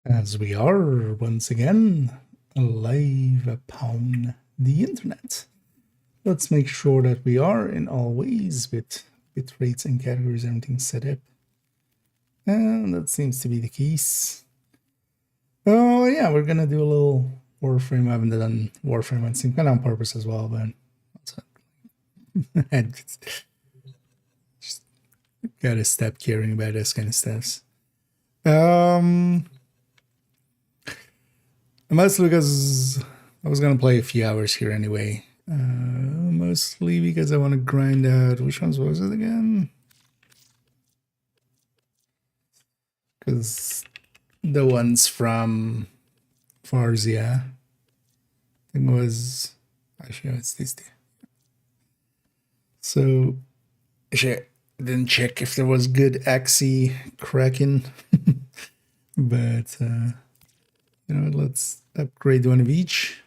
As we are once again live upon the internet. Let's make sure that we are in all ways with bit rates and categories, everything set up. And that seems to be the case. Oh yeah, we're gonna do a little Warframe. I haven't done Warframe on Steam, kind of on purpose as well, but just gotta stop caring about this kind of stuff. Mostly because I was gonna play a few hours here anyway. Mostly because I want to grind out. Which ones was it again? Because the ones from Farzia, I think it was actually it's these two. So actually, I didn't check if there was good Axie Kraken, but you know, let's upgrade one of each.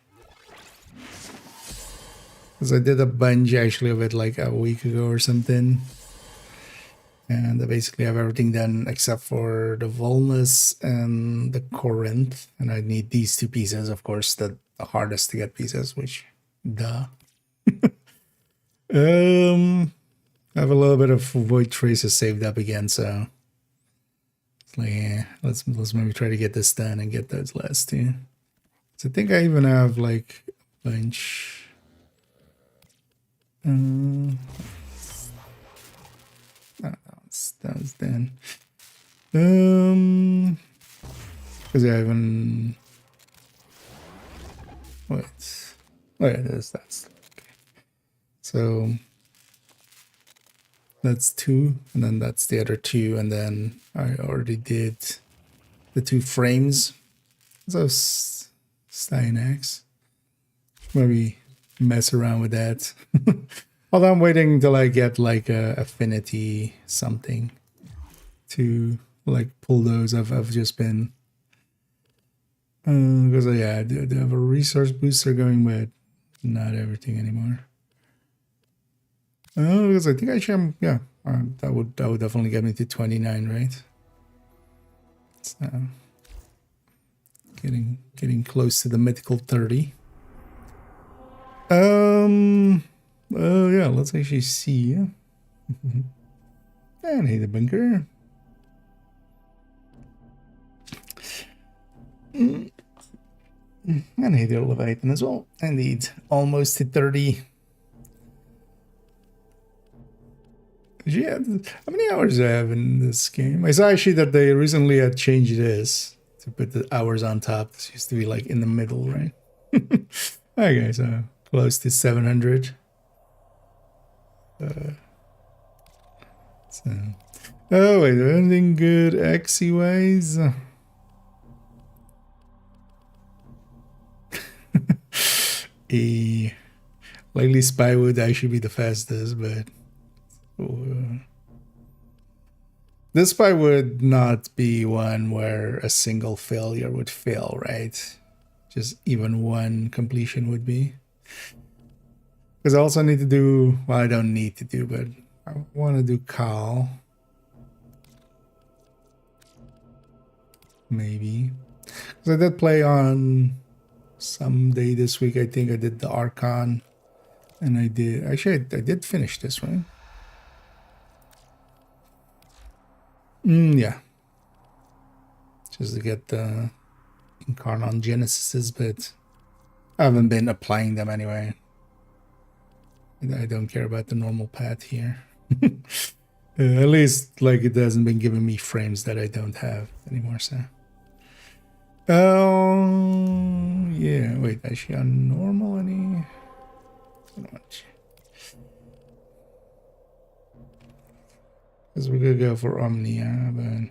Because I did a bunch actually of it like a week ago or something. And I basically have everything done except for the Volnus and the Corinth. And I need these two pieces, of course, the hardest to get pieces, which duh. I have a little bit of Void Traces saved up again, so it's like, yeah, let's maybe try to get this done and get those last two. So I think I even have like a bunch. That was done. Because I haven't. Wait. Oh yeah, that's okay. So that's two, and then that's the other two, and then I already did the two frames. So Steinax. Maybe mess around with that. Although I'm waiting till I get like a affinity something to like pull those. I've just been because yeah, I do have a resource booster going, but not everything anymore. Oh, because I think I should, yeah, that would definitely get me to 29, right? So getting close to the mythical 30. Oh yeah, let's actually see. And hey, the bunker. And hey, the Leviathan as well. Indeed, almost to 30. Yeah, how many hours do I have in this game? I saw actually that they recently had changed this to put the hours on top. This used to be like in the middle, right? Okay, so close to 700. So, oh wait, anything good Axie wise? Likely Spy would actually be the fastest, but this Spy would not be one where a single failure would fail, right? Just even one completion would be. Because I also need to do, well, I don't need to do, but I want to do Cal. Maybe. Because I did play on some day this week. I think I did the Archon. And I did, actually, I did finish this one. Yeah. Just to get the Incarnon Genesises, but I haven't been applying them anyway. I don't care about the normal path here. At least, like, it hasn't been giving me frames that I don't have anymore, so. Oh, yeah, wait, actually on normal any? Because we're gonna go for Omnia, but.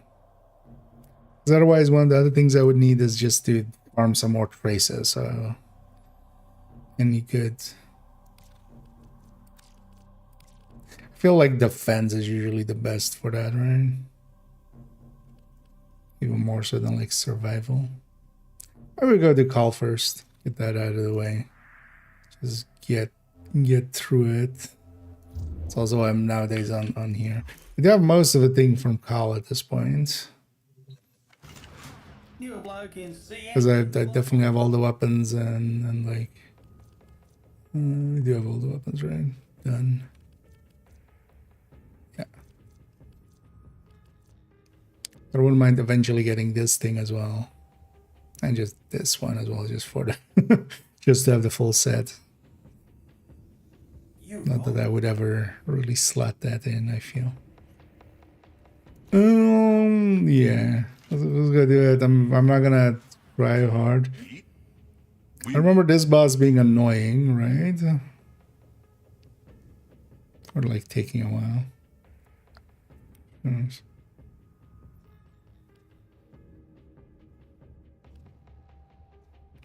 Because otherwise, one of the other things I would need is just to farm some more traces, so. Any good. I feel like defense is usually the best for that, right? Even more so than like survival. I would go to call first. Get that out of the way. Just get through it. It's also why I'm nowadays on here. I do have most of the thing from call at this point. You a bloke in CM? Because I definitely have all the weapons and like... I do have all the weapons, right? Done. Yeah. But I wouldn't mind eventually getting this thing as well. And just this one as well, just for the... just to have the full set. Not that I would ever really slot that in, I feel. Yeah. I was gonna do it. I'm not gonna try hard. I remember this boss being annoying, right? Or like taking a while. Yes.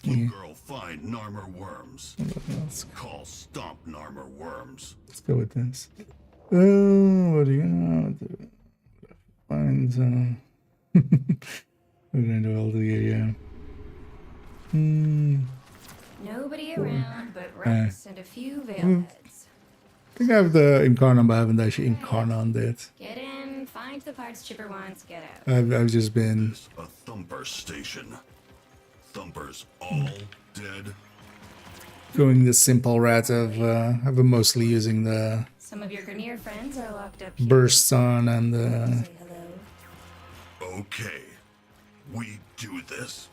Blue girl find Narmer worms. Call stomp Narmer worms. Let's go with this. What do you know? Find we're gonna do all the Nobody around but rats and a few veilheads. I think I have the Incarnon, but I haven't actually Incarnoned it. Get in, find the parts Chipper wants, get out. I've just been A thumper station. Thumpers all dead. doing the simple rat of I've been mostly using the Some of your Grenier friends are locked up here. bursts on and Say hello. Okay, we do this.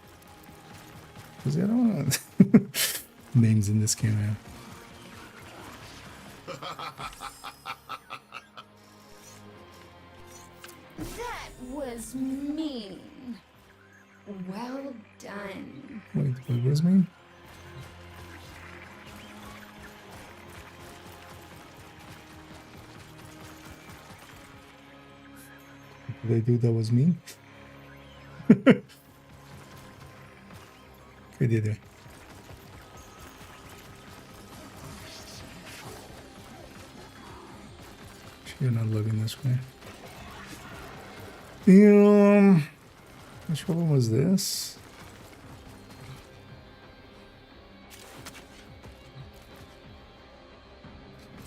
what's the other one? Names in this game, man. That was mean. Well done. Wait, what does it mean? What did they do that was mean? Okay, did they? You're not looking this way. Which one was this?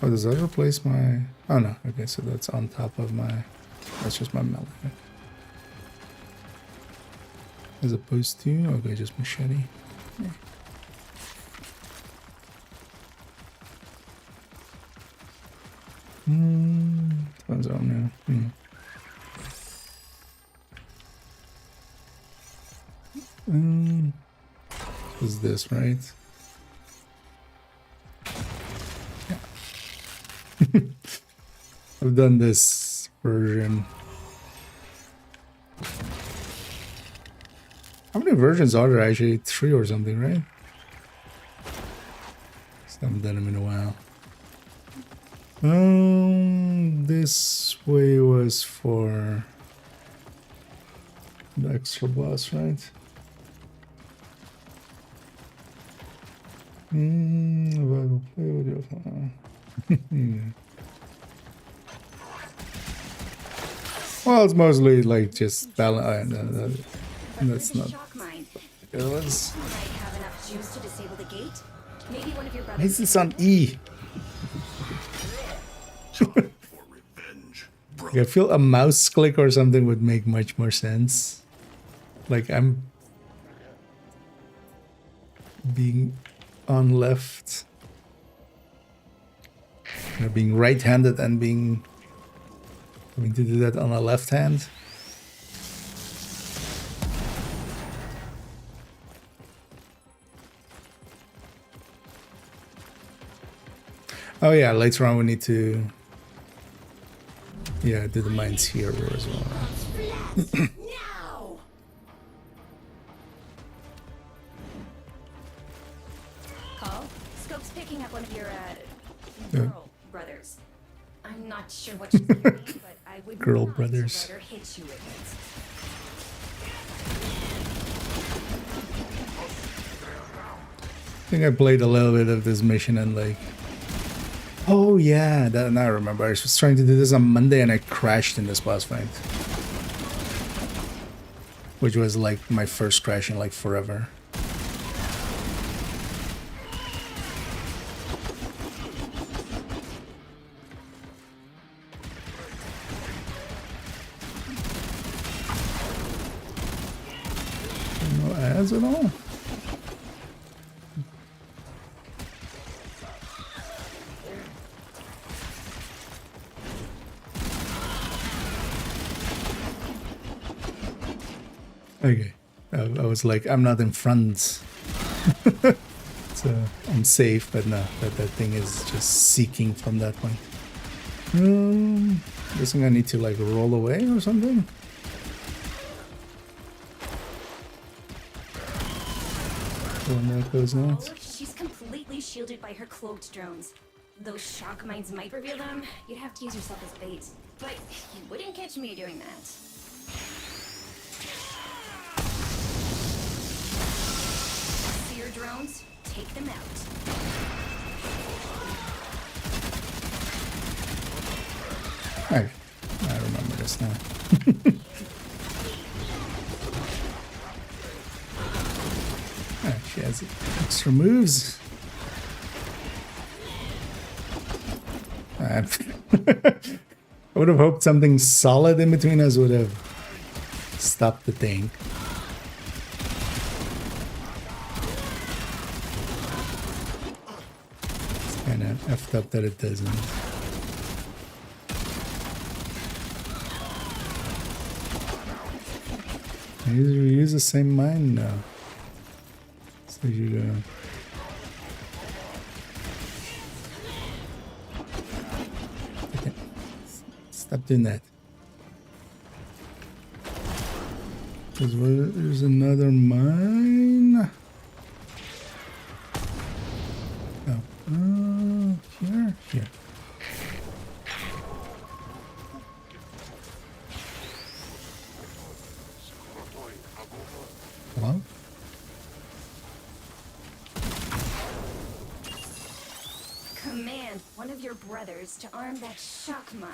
Oh, does that replace my... Oh no, okay, so that's on top of my... That's just my melee. As opposed to... Okay, just machete. Yeah. Depends on now. Is this right? Yeah. I've done this version. How many versions are there actually? 3 or something, right? I haven't done them in a while. This way was for the extra boss, right? Available play with your phone. Well, it's mostly like just balance. That's not. It was. Might have enough juice to disable the gate. Maybe one of your Is brothers. this on E? For revenge, bro. I feel a mouse click or something would make much more sense. Like I'm being on left, being right-handed and having to do that on a left hand. Oh yeah, later on we need to do the mines here as well. Now! Call? Scope's picking up one of your, girl brothers. I'm not sure what she's carrying, but I would Girl not brothers. let her hit you with it. I think I played a little bit of this mission and like, oh yeah, that now I remember. I was trying to do this on Monday and I crashed in this boss fight, which was like my first crash in like forever. No ads at all? Okay. I was like, I'm not in front. So I'm safe, but no, that thing is just seeking from that point. Guessing I need to like roll away or something. When that goes nuts. Oh, she's completely shielded by her cloaked drones. Those shock mines might reveal them. You'd have to use yourself as bait. But you wouldn't catch me doing that. See your drones? Take them out. I remember this now. She has extra moves. I would have hoped something solid in between us would have stopped the thing. It's kind of effed up that it doesn't. Use the same mine now. So you go. Okay. Stop doing that. There's another mine. Oh, here. Hello? Command one of your brothers to arm that shock mine.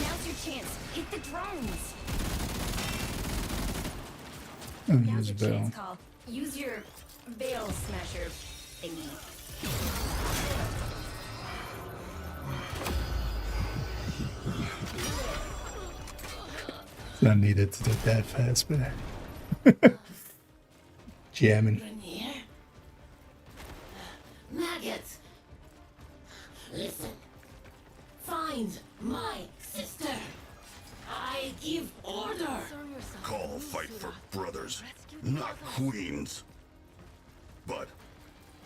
Now's your chance. Hit the drones. Oh, Now's use your Bell. chance, Call. Use your veil smasher thingy. Not needed to do it that fast, but jamming. Here? Maggots! Listen. Find my sister. I give order. Call fight for brothers, not queens. But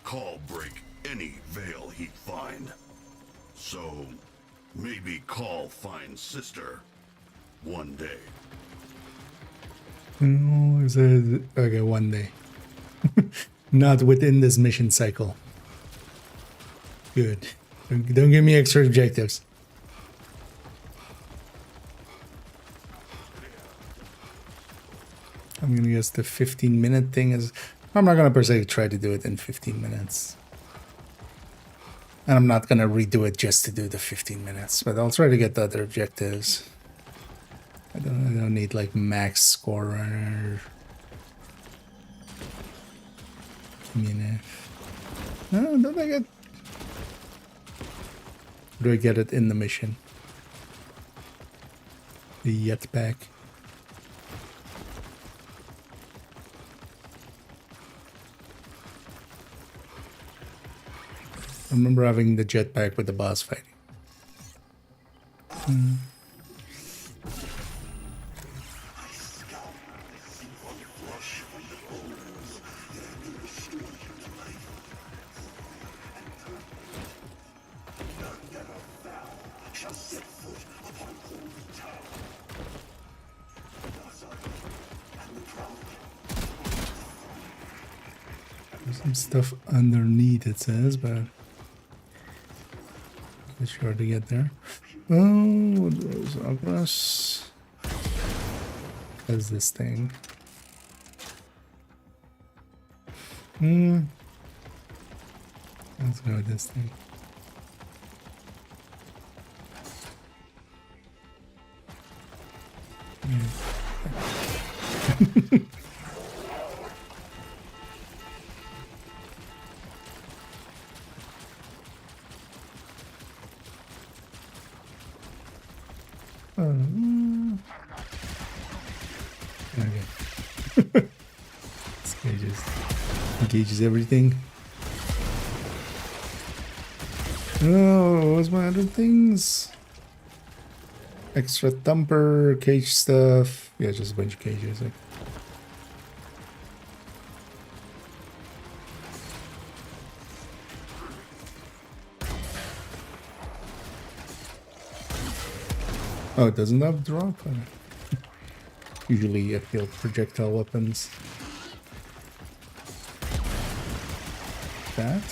Call break any veil he'd find. So maybe Call find sister one day. Oh, is it okay? One day, not within this mission cycle. Good. Don't give me extra objectives. I'm gonna guess the 15-minute thing is. I'm not gonna per se try to do it in 15 minutes, and I'm not gonna redo it just to do the 15 minutes. But I'll try to get the other objectives. I don't need like max score runner. No, don't I get? Do I get it in the mission? The jetpack. I remember having the jetpack with the boss fighting. There's some stuff underneath, it says, but it's sure to get there. Oh, there's Agras. There's this thing. Let's go with this thing. Okay. This guy just engages everything. Oh, what was my other things? Extra thumper, cage stuff. Yeah, just a bunch of cages. Like. Oh, it doesn't have drop? Usually I feel projectile weapons. That?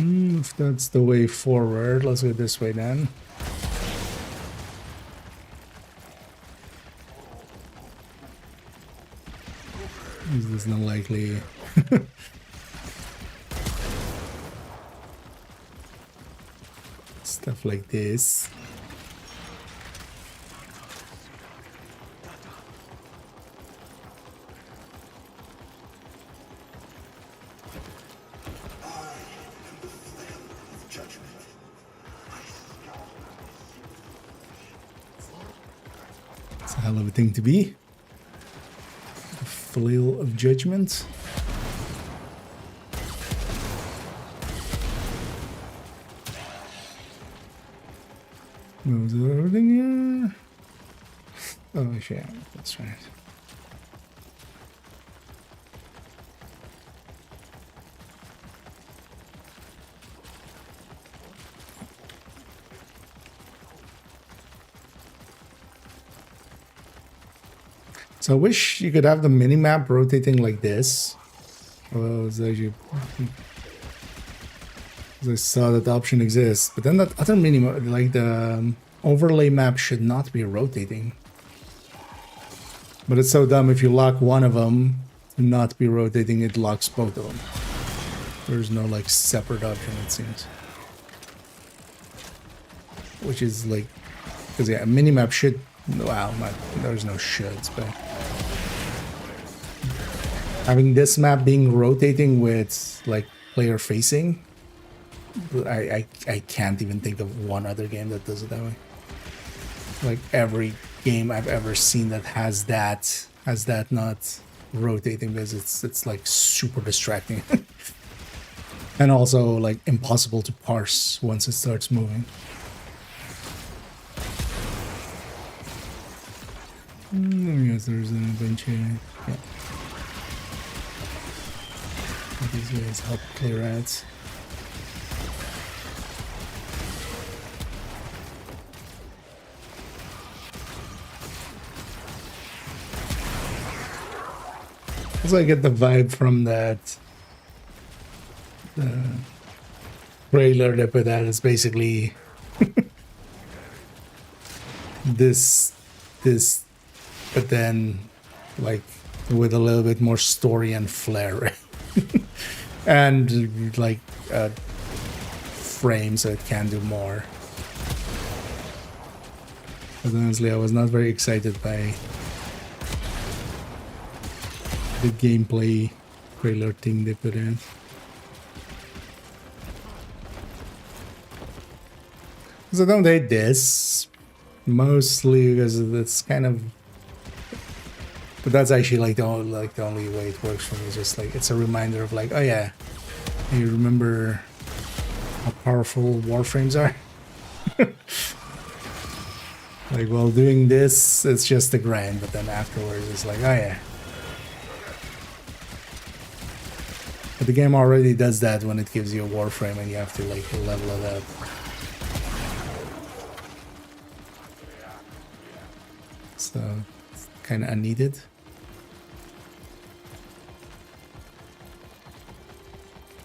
If that's the way forward, let's go this way then. This is not likely. Stuff like this. It's a hell of a thing to be. The flail of judgment. Was there everything here? Oh shit, that's right. So I wish you could have the mini-map rotating like this. Well, it's actually... I saw that the option exists, but then that other mini-map, like the overlay map, should not be rotating. But it's so dumb, if you lock one of them to not be rotating, it locks both of them. There's no like separate option, it seems. Which is like, because yeah, a mini-map should, well, there's no shoulds, but having this map being rotating with like player facing, I can't even think of one other game that does it that way. Like every game I've ever seen that has that not rotating, because it's like super distracting. And also like impossible to parse once it starts moving. Yes, there's a bunch here. Yeah. These guys help clear out. Also, I get the vibe from that trailer they put out. It's basically this, but then like with a little bit more story and flair, and like frame so it can do more. But honestly, I was not very excited by the gameplay trailer thing they put in. So I don't hate this, mostly because it's kind of, but that's actually like the only way it works for me. It's just like it's a reminder of like, oh yeah, you remember how powerful warframes are. Like while doing this, it's just a grind, but then afterwards it's like, oh yeah. But the game already does that when it gives you a warframe and you have to like level it up. So it's kind of unneeded.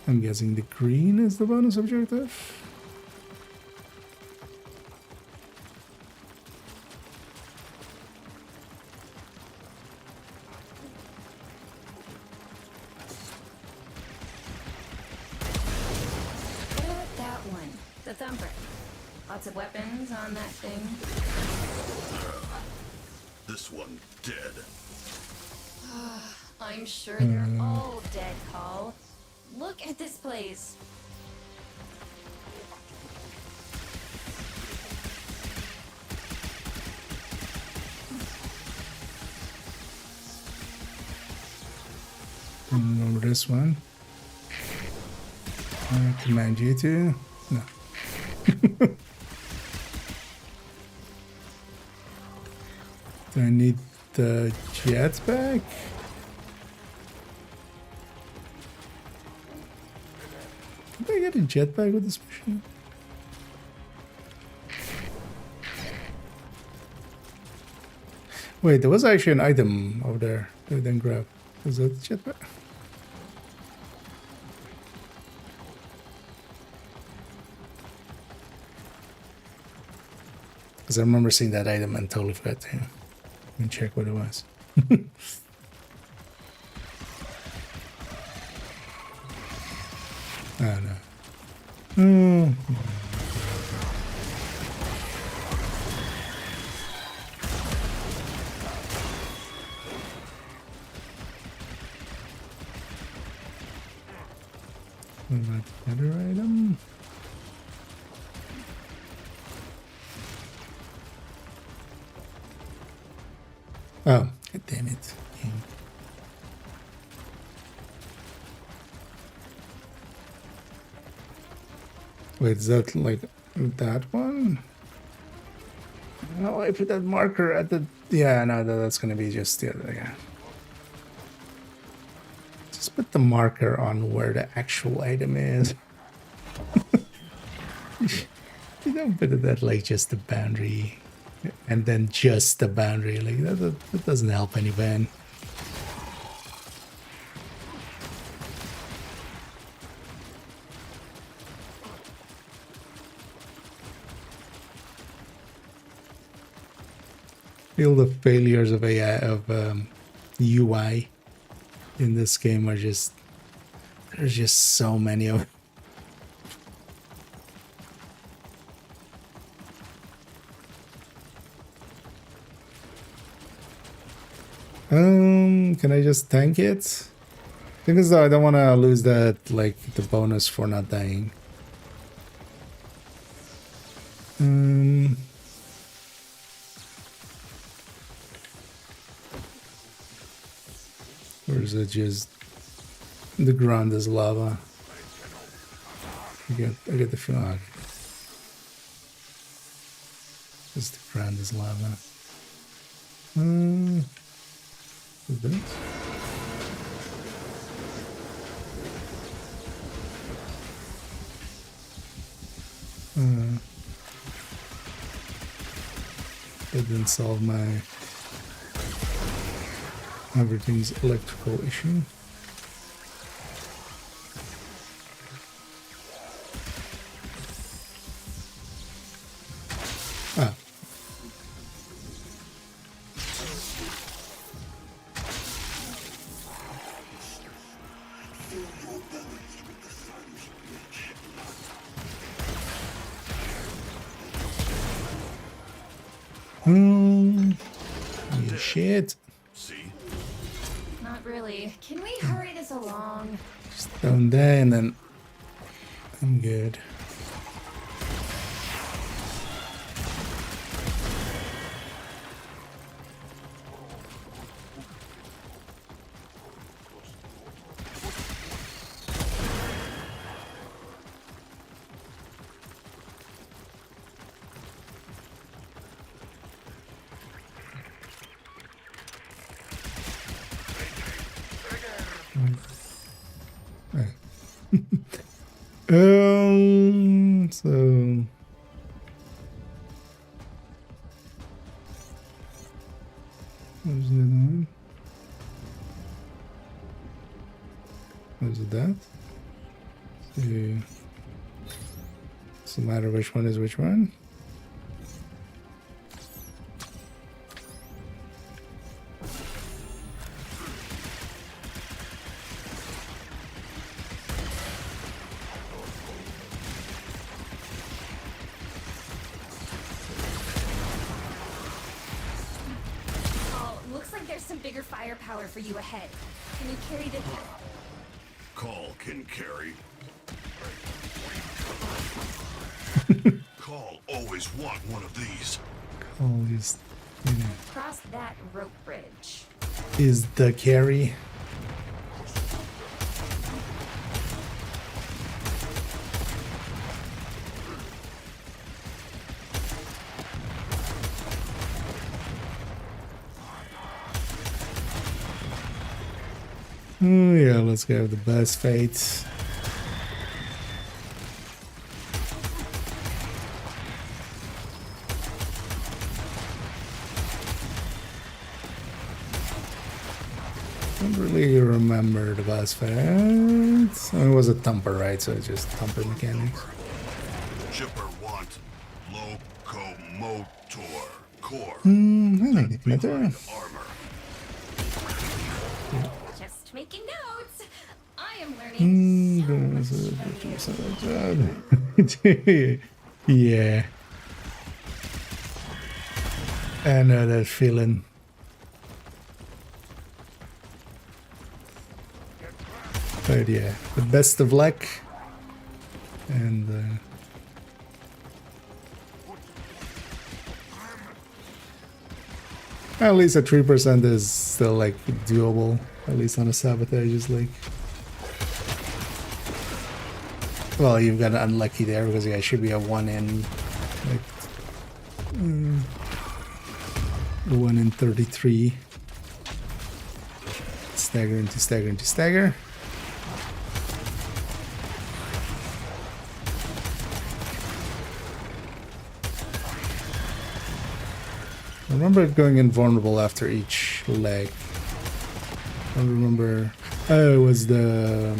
I'm guessing the green is the bonus objective. the thumper. Lots of weapons on that thing. This one dead. I'm sure they're all dead, Call. Look at this place. Remember this one? I command you to. No. Do I need the jetpack? Did I get a jetpack with this machine? Wait, there was actually an item over there that I didn't grab. Was that the jetpack? Because I remember seeing that item and totally forgot to even check what it was. Oh no. What about the other item? Oh, god damn it. Game. Wait, is that like that one? No, I put that marker at the... Yeah, no, that's gonna be just the other, yeah. Just put the marker on where the actual item is. You don't put it at like just the boundary. And then just the boundary, like that doesn't help anyone. Feel the failures of AI UI in this game are just there's just so many of. Can I just tank it? Because I don't want to lose that, like, the bonus for not dying. Or is it just the ground is lava? I get the feeling. Just the ground is lava. Is that? That didn't solve my everything's electrical issue. Ah. Shit. See? Not really. Can we hurry this along? Just down there and then I'm good. So where's the other one? Where's that? So doesn't matter which one is which one. there's some bigger firepower for you ahead. Can you carry the... Call can carry. Call always want one of these. Call is, you know, Cross that rope bridge. is the carry. Oh yeah, let's go with the best fate. Don't really remember the best fate. Oh, it was a thumper, right? So it's just thumper mechanics. Chipper want locomotor core. I like it better. Armor. Just making notes. I am learning so much. Yeah. I know that feeling. But yeah, the best of luck. And at least a 3% is still like doable. At least on a sabotage is like. Well, you've got unlucky there because yeah, it should be a 1 in like 1 in 33. Stagger into stagger into stagger. I remember it going invulnerable after each leg. I don't remember. Oh, it was the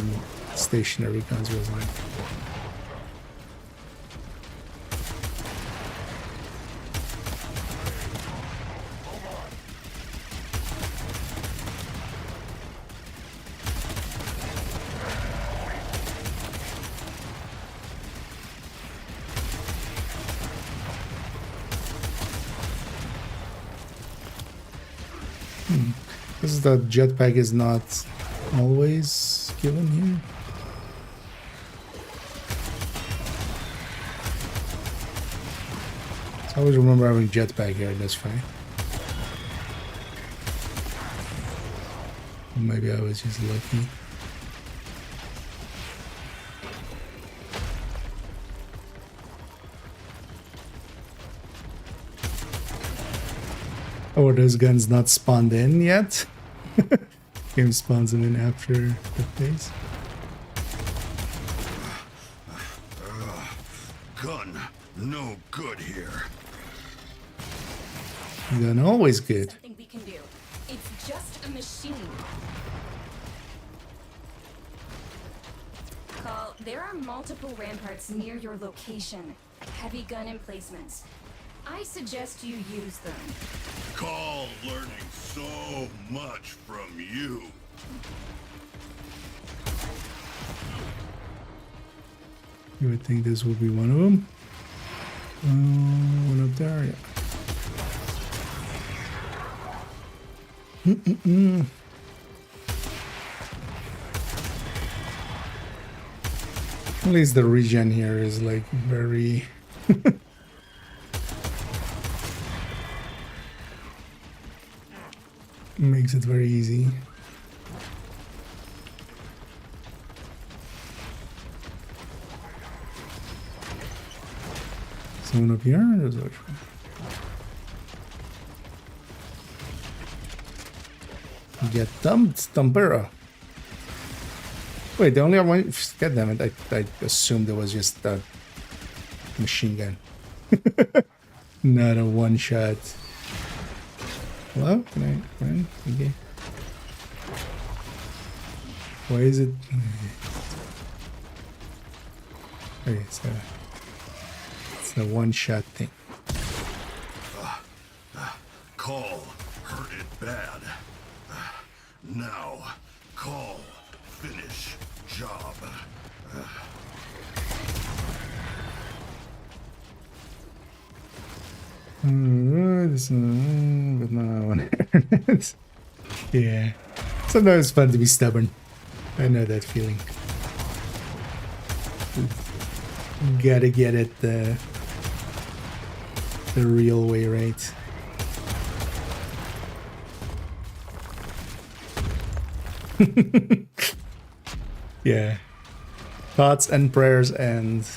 stationary guns, wasn't it? This is that jetpack is not always given here. So I always remember having jetpack here, that's fine. Maybe I was just lucky. Oh, those guns not spawned in yet? Game spawns them in after the phase. Gun, no good here. Gun always good. Something we can do. It's just a machine. Call, there are multiple ramparts near your location. Heavy gun emplacements. I suggest you use them. Call learning so much from you. You would think this would be one of them. One up there, yeah. At least the regen here is like very... makes it very easy. Someone up here? There's a... Get dumped, Dumpera. Wait, they only have one. God damn it! I assumed it was just a machine gun, not a one shot. Hello? Can I run? Okay. Why is it? Okay, so it's a one shot thing. Call hurt it bad. Now, call finish job. Alright, but now I want to earn it. Yeah. Sometimes it's fun to be stubborn. I know that feeling. Gotta get it the real way, right? Yeah. Thoughts and prayers and,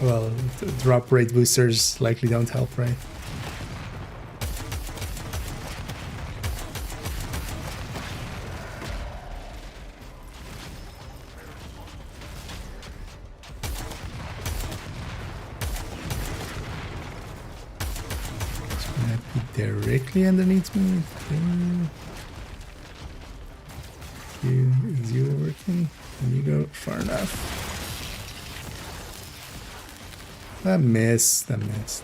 well, drop rate boosters likely don't help, right? Directly underneath me. Is you working? There you go. Far enough. That missed. That missed.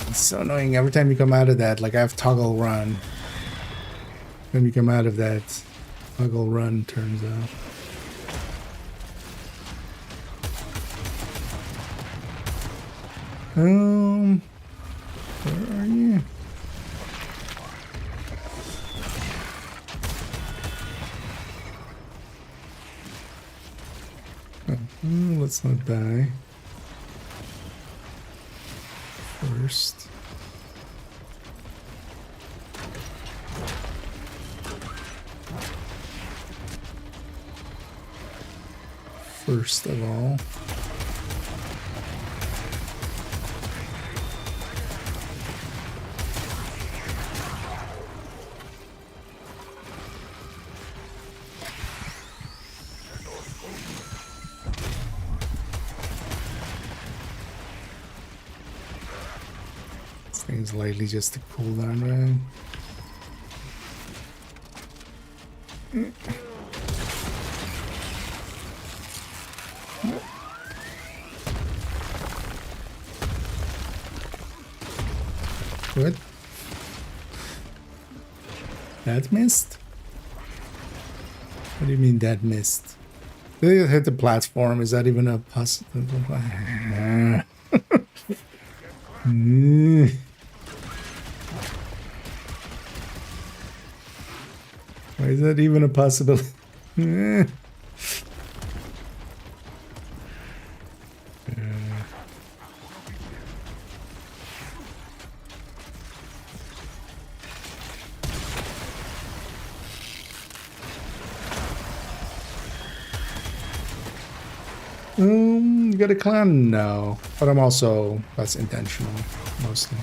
It's so annoying. Every time you come out of that, like I have toggle run. When you come out of that, toggle run turns out. Where are you? Oh, let's not die. First. First of all. Things lightly just to cool down, right? What? That missed? What do you mean that missed? Did it hit the platform? Is that even a possibility? Why is that even a possibility? You got a clan? No. But I'm also, that's intentional, mostly.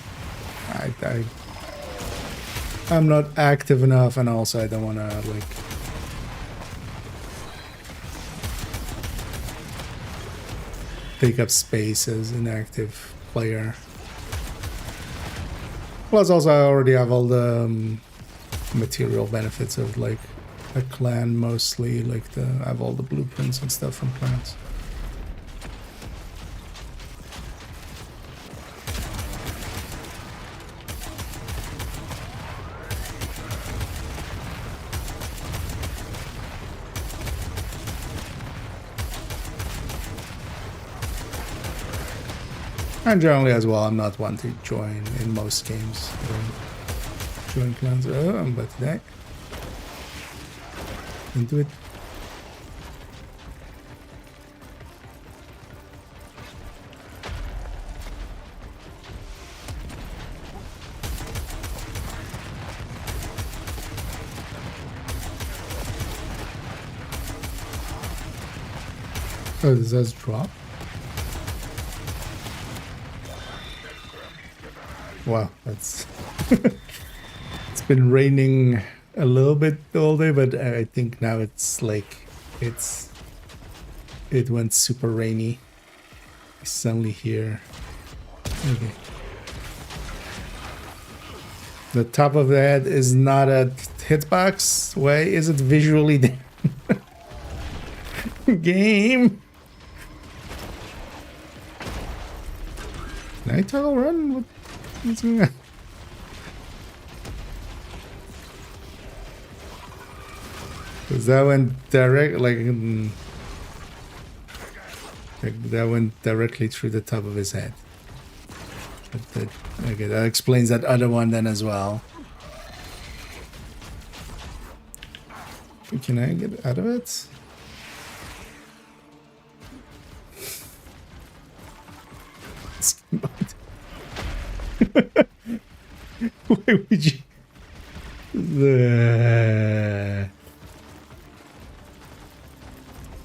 I'm not active enough, and also I don't want to, like... take up space as an active player. Plus, also, I already have all the material benefits of, like, a clan, mostly. Like, I have all the blueprints and stuff from clans. And generally as well, I'm not one to join in most games. Join clans. Oh, I'm about to die. Into it. Oh, does that drop? Wow, that's... It's been raining a little bit all day, but I think now it's like... It went super rainy. It's suddenly here. Okay. The top of the head is not a hitbox. Why is it visually there? Game! Can I toggle run? What's going on? Because that went direct, like that went directly through the top of his head. But okay, that explains that other one then as well. Can I get out of it? Why would you?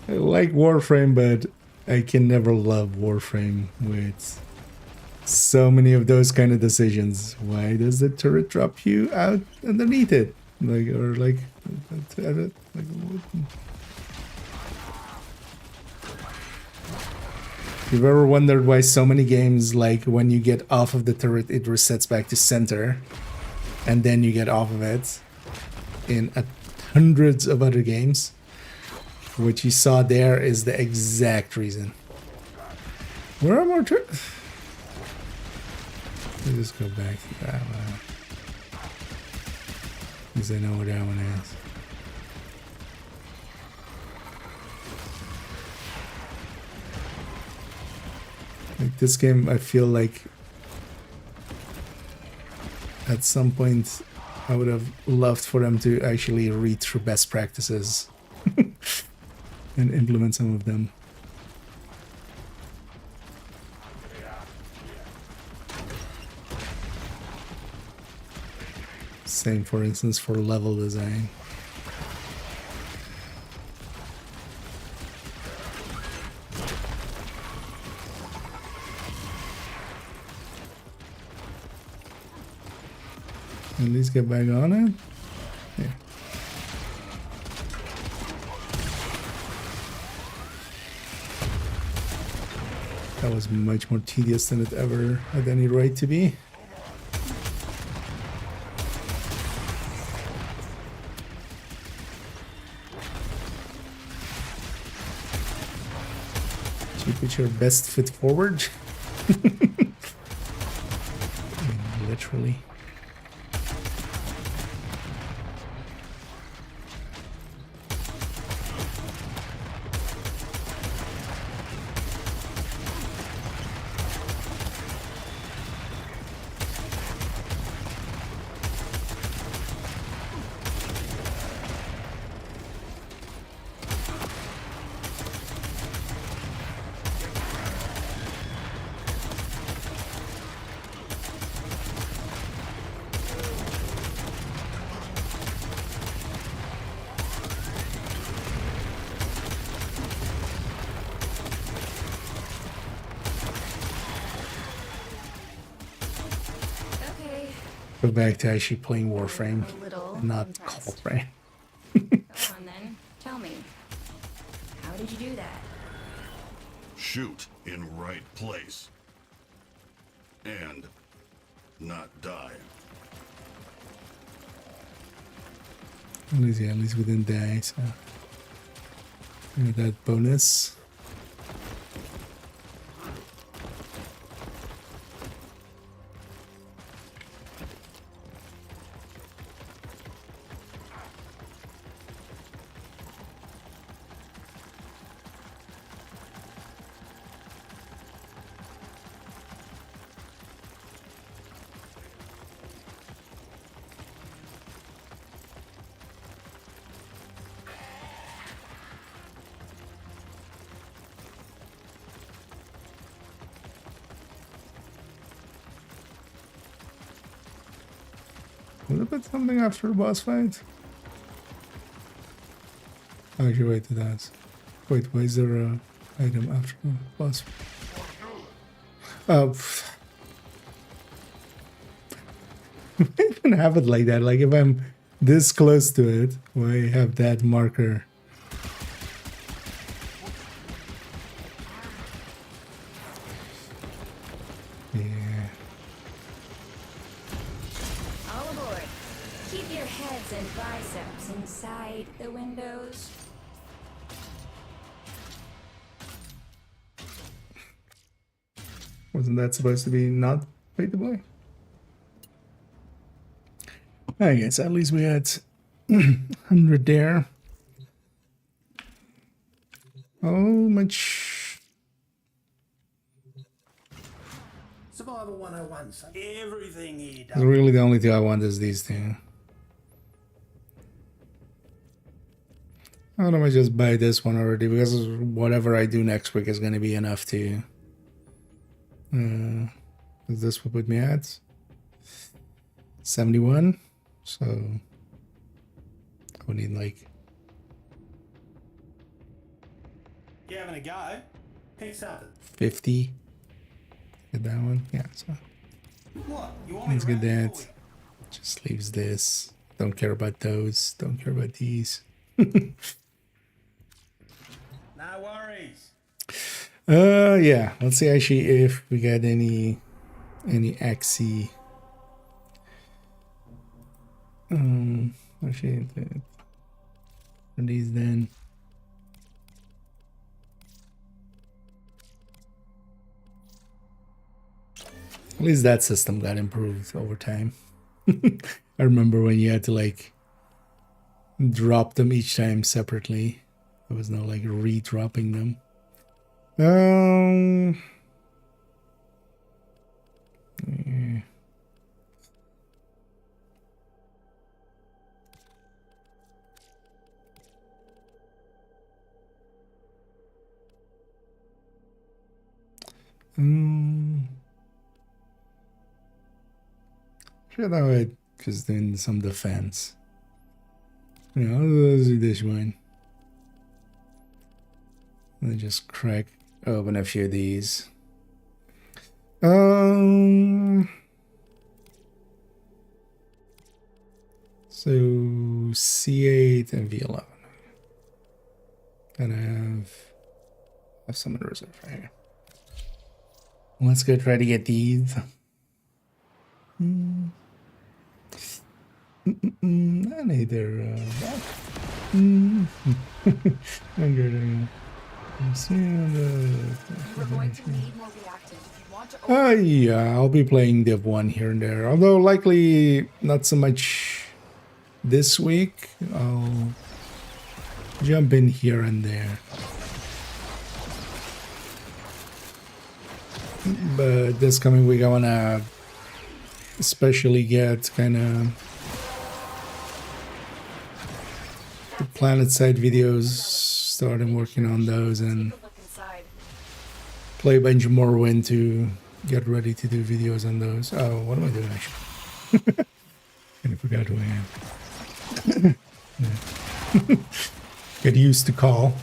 I like Warframe, but I can never love Warframe with so many of those kind of decisions. Why does the turret drop you out underneath it? Like, or like, you've ever wondered why so many games, like when you get off of the turret, it resets back to center, and then you get off of it in hundreds of other games? What you saw there is the exact reason. Where are more turrets? Let's just go back to that one. Because I know where that one is. Like this game, I feel like at some point I would have loved for them to actually read through best practices and implement some of them. Same, for instance, for level design. At least get back on it. Yeah. That was much more tedious than it ever had any right to be. You put your best foot forward. I mean, literally. Go back to actually playing Warframe, not Callframe. Go on then. Tell me. How did you do that? Shoot in right place. And not die. At least, yeah, at least we didn't die, so we got that bonus. Will it put something after the boss fight? Actually, wait, it does. Wait, why is there a item after the boss? Oh, I even have it like that. Like if I'm this close to it, why have that marker? Yeah. All aboard. Keep your heads and biceps inside the windows. Wasn't that supposed to be not pay to play? I guess at least we had 100 there. How much? Survival 101, son. Everything he does. Really, the only thing I want is these two. Why don't I just buy this one already? Because whatever I do next week is going to be enough to... is this what put me at? 71. So I would need like... You having a go? Pick something. 50. Get that one. Yeah, so What? You want me let's to get wrap it for that. Just leaves this. Don't care about those. Don't care about these. you? No worries. Yeah. Let's see actually if we got any XC. Actually, for these then. At least that system got improved over time. I remember when you had to like drop them each time separately. There was no like re-dropping them. Yeah. Should I just doing some defense? You know, let's do this one. And then just crack open a few of these. So C8 and V11. And I have some in reserve right here. Let's go try to get these. I need their back. I'm good. We're going to need more reactive if you want to. Yeah, I'll be playing Div 1 here and there. Although likely not so much this week. I'll jump in here and there. But this coming week I wanna especially get kinda the planet side videos, starting working on those and Look inside. play a bunch more when to get ready to do videos on those. Oh, what am I doing actually? I forgot who I am. Get used to call.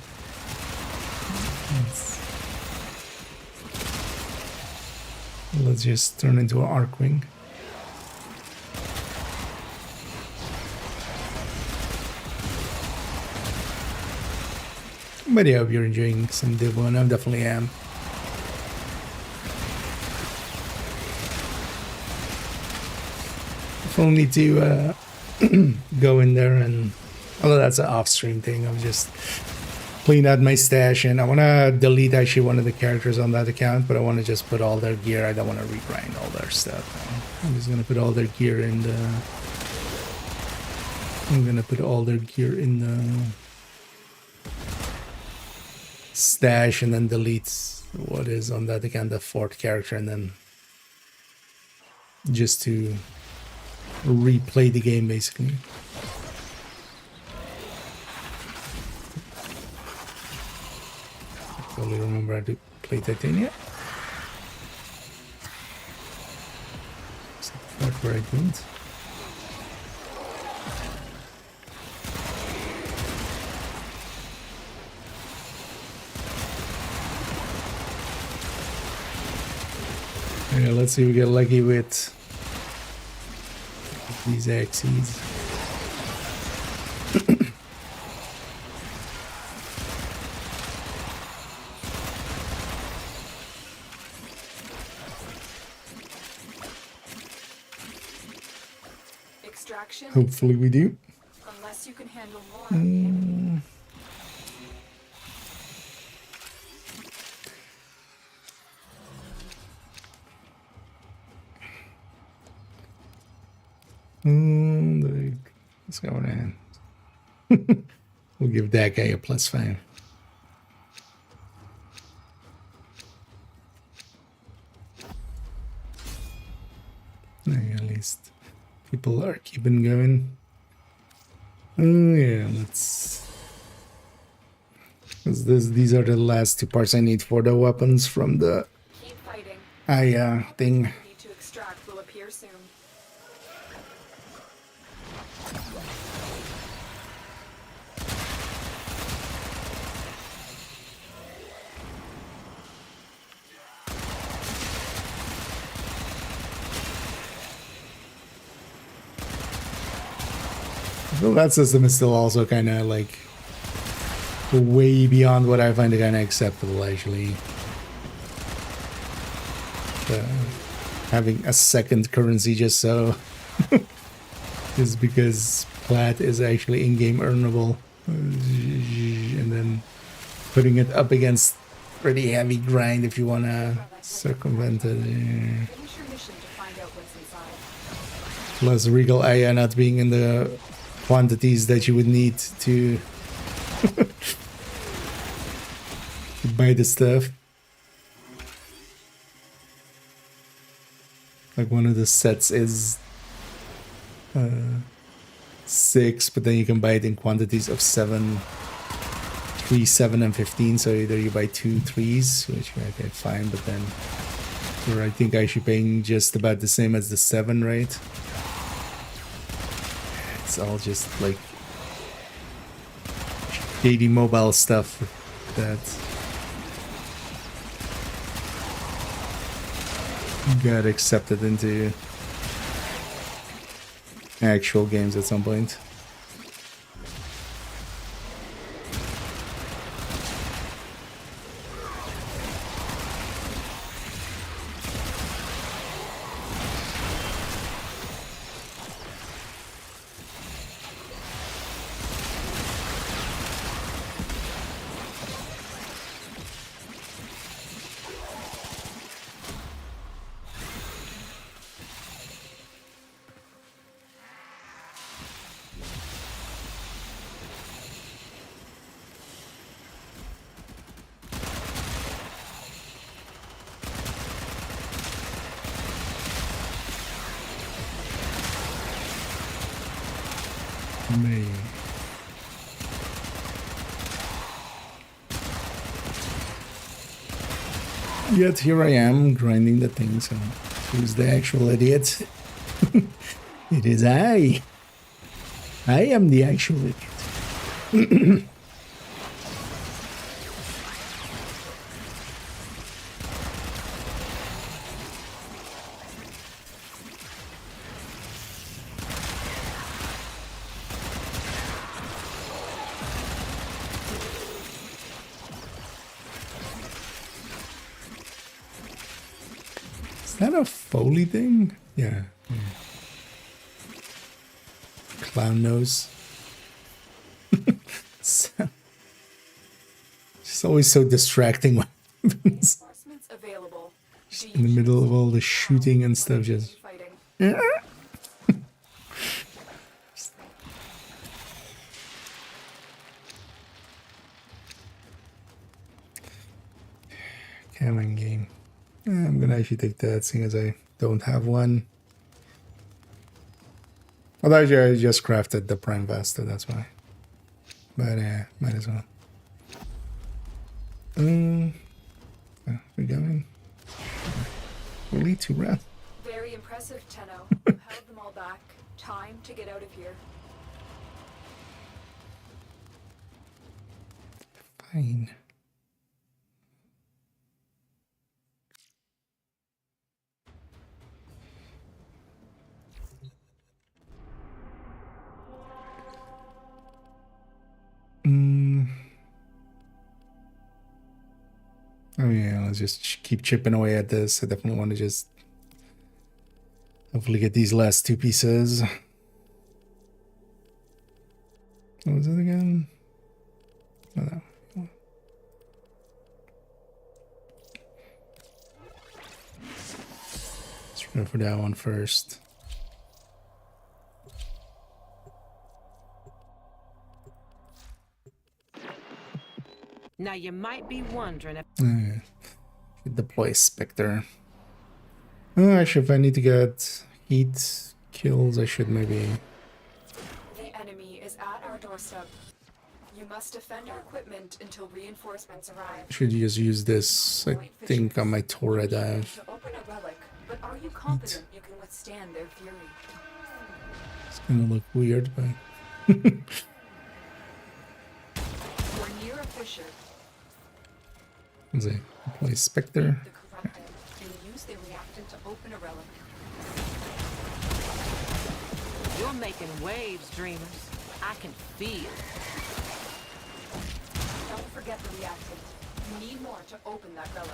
Let's just turn into an Arcwing. But yeah, I hope you're enjoying some Div 1. I definitely am. Definitely need to go in there and... Although that's an off-stream thing, I'm just clean out my stash, and I want to delete actually one of the characters on that account, but I want to just put all their gear. I don't want to regrind all their stuff. I'm just going to put all their gear in the... I'm going to put all their gear in the stash and then delete what is on that account, the fourth character, and then just to replay the game basically. I totally remember how to play Titania. Except the part where I didn't. Yeah, let's see if we get lucky with these axes. Extraction. Hopefully we do. Unless you can handle more. What's going on? We'll give that guy a +5. At least people are keeping going. Oh yeah, let's These are the last two parts I need for the weapons from the Keep fighting. thing. Need to extract will appear soon. So that system is still also kind of like way beyond what I find kind of acceptable, actually. Having a second currency just so is because plat is actually in-game earnable, and then putting it up against pretty heavy grind if you want to circumvent it. Finish your mission to find out what's inside. Plus Regal Aya not being in the quantities that you would need to buy the stuff. Like one of the sets is 6, but then you can buy it in quantities of 7, 3, 7, and 15. So either you buy 2 3s, which I can find, but then you're, I think, actually paying just about the same as the 7, right? It's all just like shady mobile stuff that got accepted into actual games at some point. Me. Yet here I am grinding the thing, so who's the actual idiot? It is I. I am the actual idiot. Is that a Foley thing? Yeah. Clown nose. It's always so distracting when it happens. Reinforcements available. In the middle of all the shooting and stuff, just... Fighting. Come on, game. I'm gonna actually take that, seeing as I don't have one. Although I just crafted the Prime Vesta, that's why. But might as well. We're going. Only 2 rounds. Very impressive, Tenno. You held them all back. Time to get out of here. Fine. Oh yeah, let's just keep chipping away at this. I definitely want to just hopefully get these last 2 pieces. What was it again? Oh, no. Let's go for that one first. Now you might be wondering if Deploy Spectre. Oh, actually, if I need to get kills, I should maybe... The enemy is at our doorstep. You must defend your equipment until reinforcements arrive. Should just use this, I think, on my turret I have. To open a relic, but are you confident you can withstand their fury? It's gonna look weird, but You're near a fissure. let's see. Play Spectre. The corrupted and use the reactant to open a relic. You're making waves, dreamers. I can feel. Don't forget the reactant. You need more to open that relic.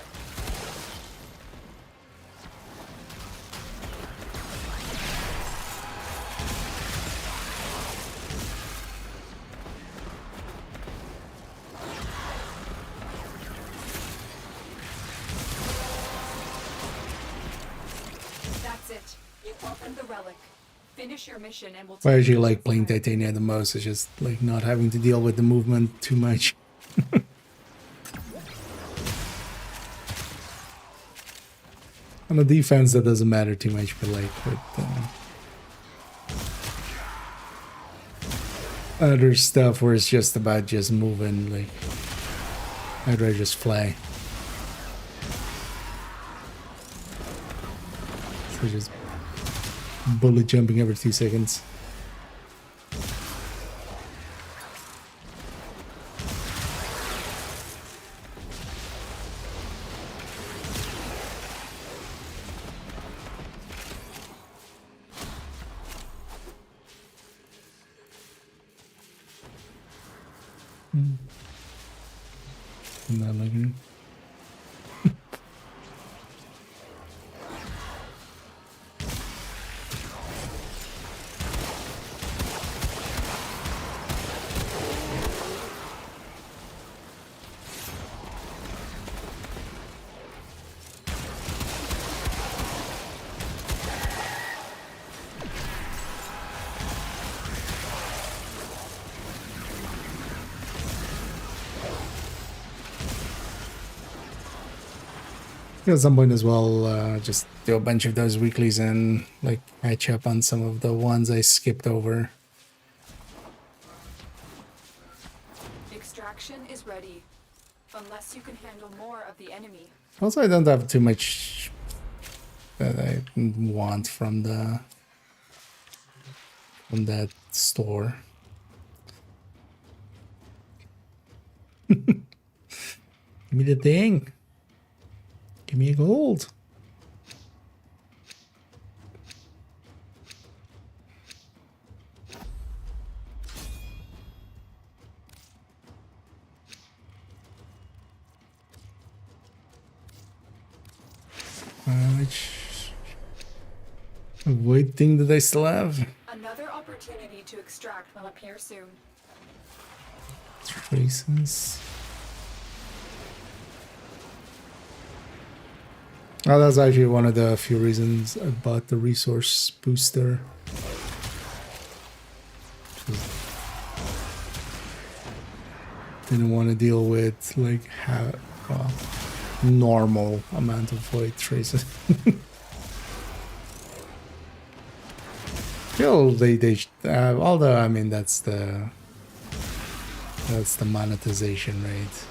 That's it. You opened the relic. Finish your mission and we'll I take actually you like to playing the fire. Titania the most. It's just like not having to deal with the movement too much. On the defense, that doesn't matter too much, but like with other stuff where it's just about just moving, like I'd rather just fly. So just bullet jumping every 2 seconds. Not looking. At some point as well, just do a bunch of those weeklies and like catch up on some of the ones I skipped over. Extraction is ready. Unless you can handle more of the enemy. Also, I don't have too much that I want from that store. Give me the thing. Give me a gold. Which void thing that I still have? Another opportunity to extract will appear soon. Traces. Oh, that's actually one of the few reasons I bought the resource booster. Didn't want to deal with like normal amount of void traces. Still, although I mean that's the monetization rate.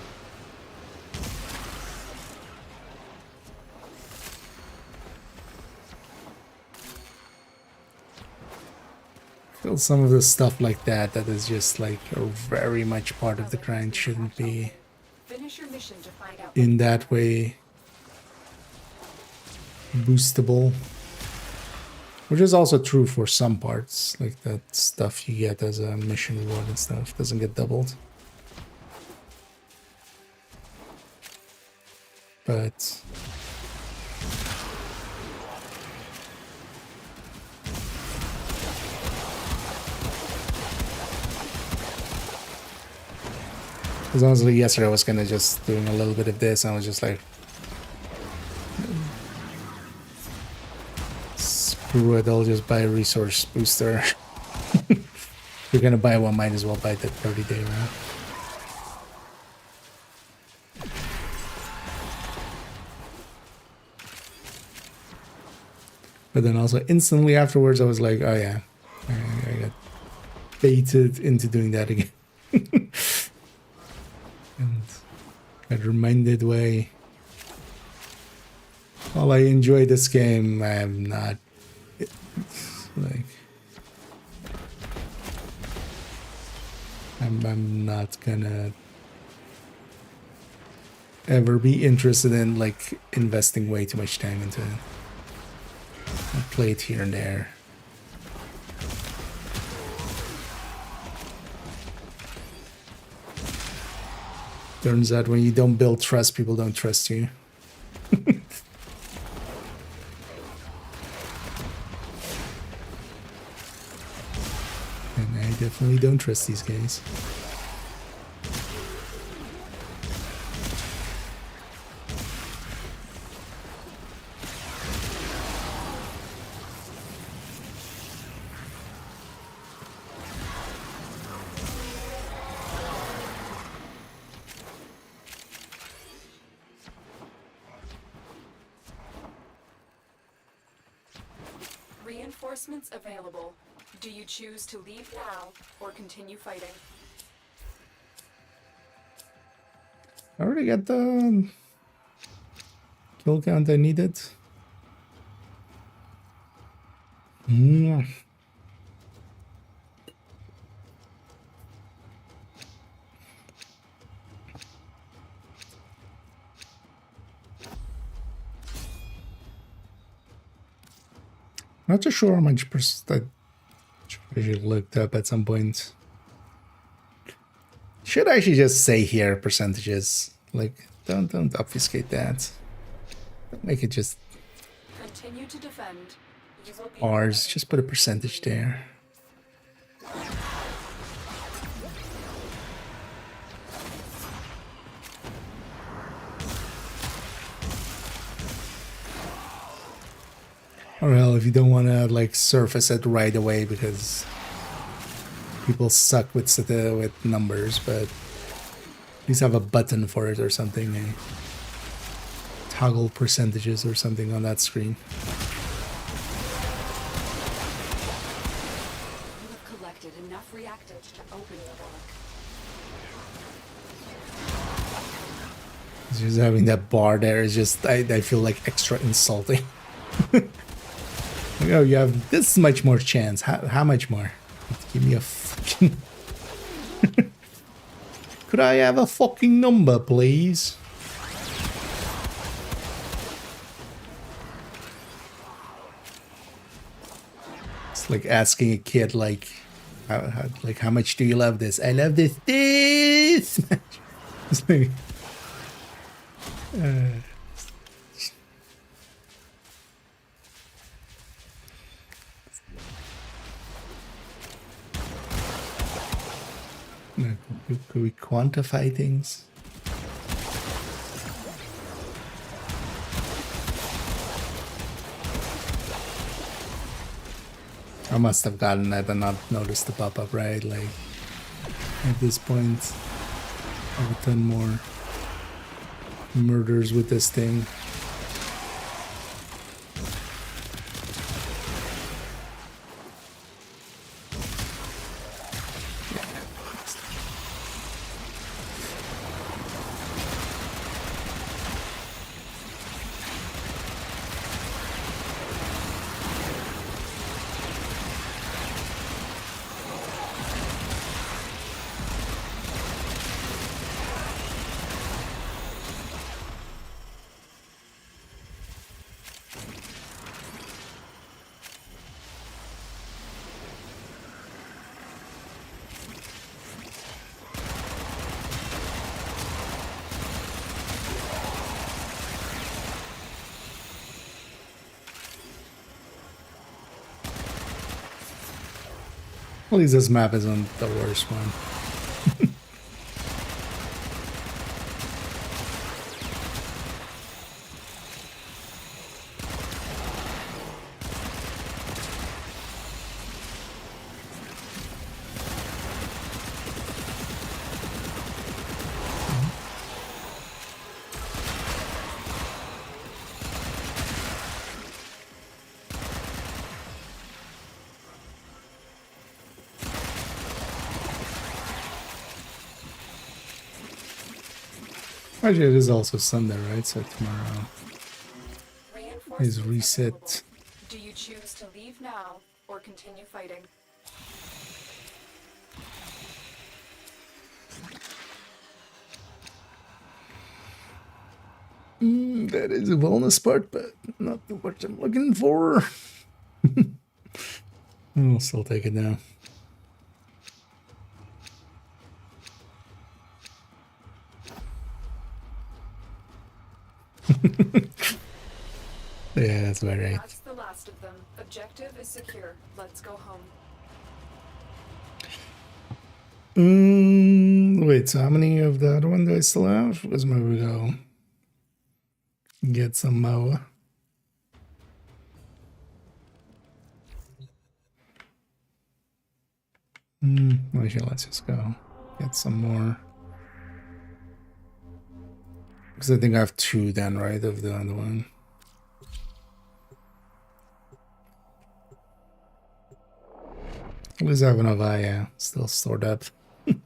Feel some of the stuff like that is just like very much part of the grind shouldn't be Finish your mission to find out. in that way boostable. Which is also true for some parts, like that stuff you get as a mission reward and stuff doesn't get doubled. But because honestly, yesterday I was kind of just doing a little bit of this, and I was just like, screw it, I'll just buy a resource booster. If you're gonna buy one, might as well buy the 30-day round. But then also instantly afterwards, I was like, oh yeah, I got baited into doing that again. better-minded way. While I enjoy this game, I'm not like I'm not gonna ever be interested in like investing way too much time into it. I'll play it here and there. Turns out when you don't build trust, people don't trust you. And I definitely don't trust these guys. Reinforcements available. Do you choose to leave now or continue fighting? I already got the kill count I needed. Not too sure how much I should looked up at some point. Should I actually just say here percentages? Like, don't obfuscate that. Make it just Continue to defend. You will be R's. Just put a percentage there. Or hell, if you don't want to like surface it right away because people suck with numbers, but at least have a button for it or something. Toggle percentages or something on that screen. You have collected enough reactants to open the work. Just having that bar there is just, I feel like extra insulting. Like, oh, you have this much more chance. How much more? Give me a fucking... Could I have a fucking number, please? It's like asking a kid, like, how much do you love this? I love this much. It's like... Could we quantify things? I must have gotten that and not noticed the pop-up, right? Like, at this point, I've done more murders with this thing. At least this map isn't the worst one. Actually, it is also Sunday, right? So tomorrow is reset. Do you choose to leave now or continue fighting? That is a wellness part, but not the what I'm looking for. I'll still take it now. Yeah, that's about right. That's the last of them. Objective is secure. Let's go home. Wait, so how many of the other one do I still have? Let's maybe go get some more. Actually, let's just go get some more. Because I think I have 2 then, right, of the other one. At least I have enough, yeah, still stored up. All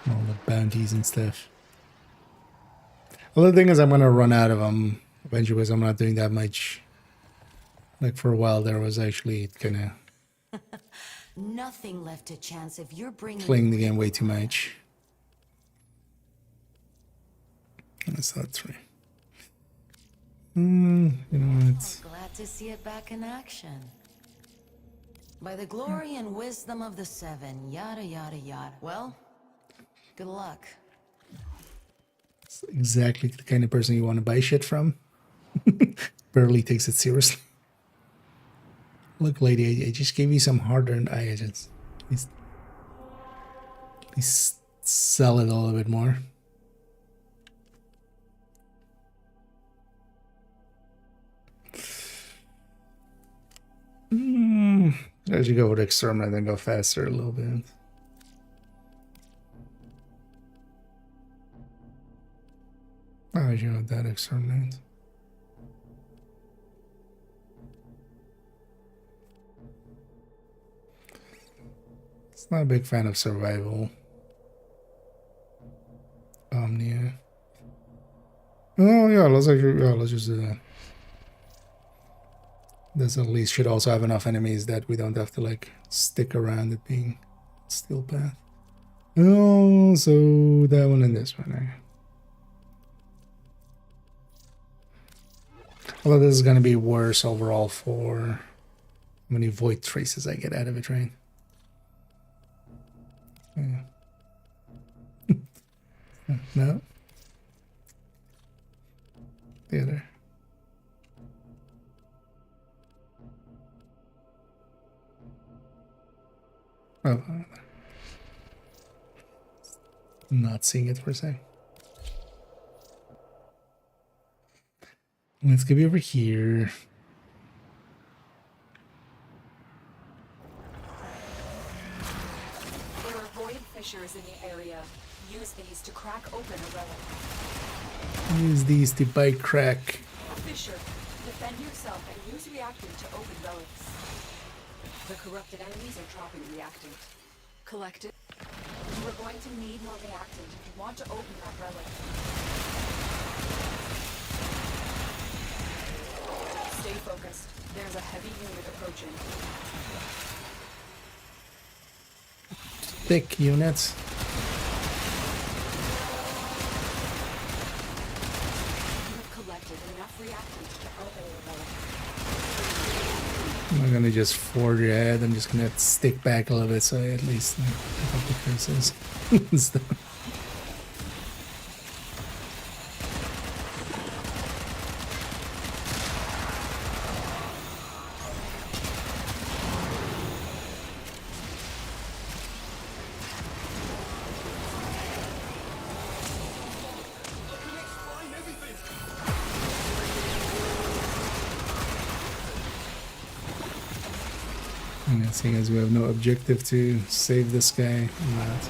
the bounties and stuff. Well, the thing is, I'm gonna run out of them eventually because I'm not doing that much. Like for a while, there was actually kind of Nothing left to chance if you're bringing. playing the game way too much. That's not 3. You know what? Glad to see it back in action. By the glory and wisdom of the 7, yada yada yada. Well, good luck. It's exactly the kind of person you want to buy shit from. Barely takes it seriously. Look, lady, I just gave you some hard-earned agents. Please sell it a little bit more. As you go with exterminate, then go faster a little bit. Oh, you know that exterminate. It's not a big fan of survival. Omnia. Oh yeah, let's just do that. This at least should also have enough enemies that we don't have to like stick around it being steel path. Oh, so that one and this one. Although this is gonna be worse overall for how many void traces I get out of it, right? Yeah. No. The other. Oh, not seeing it for a sec. Let's go over here. There are void fissures in the area. Use these to crack open a relic. Use these to bite crack. Fissure. Defend yourself and use reactant to open relics. The corrupted enemies are dropping reactant. Collect it. You are going to need more reactant if you want to open that relic. Stay focused. There's a heavy unit approaching. Thick units. You have collected enough reactant to open the relic. I'm not gonna just forge ahead. I'm just gonna stick back a little bit so I at least pick up the curses and stuff. And seeing as we have no objective to save this guy, I'm not.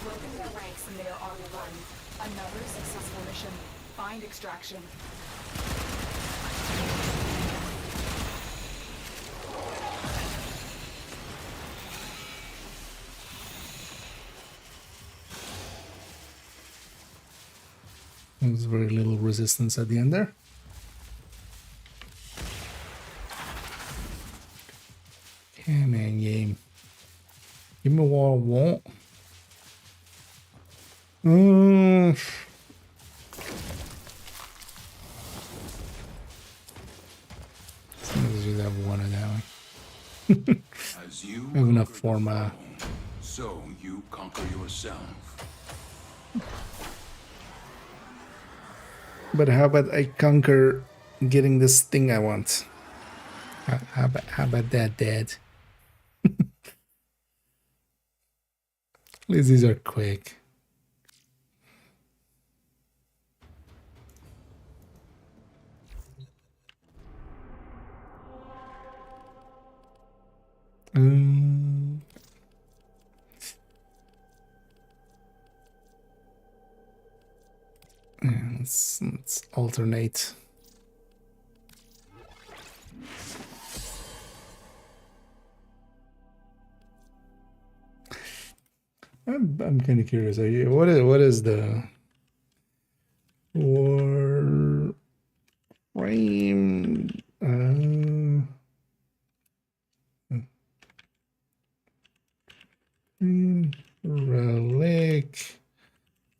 Broken find extraction. There's very little resistance at the end there. Come on, game. Give me what I want. Let's just have one of that one. As you I have enough conquer for the my... throne, so you conquer yourself. But how about I conquer getting this thing I want? How about that, Dad? At least these are quick. Yeah, let's alternate. I'm kind of curious. What is the war frame? Relic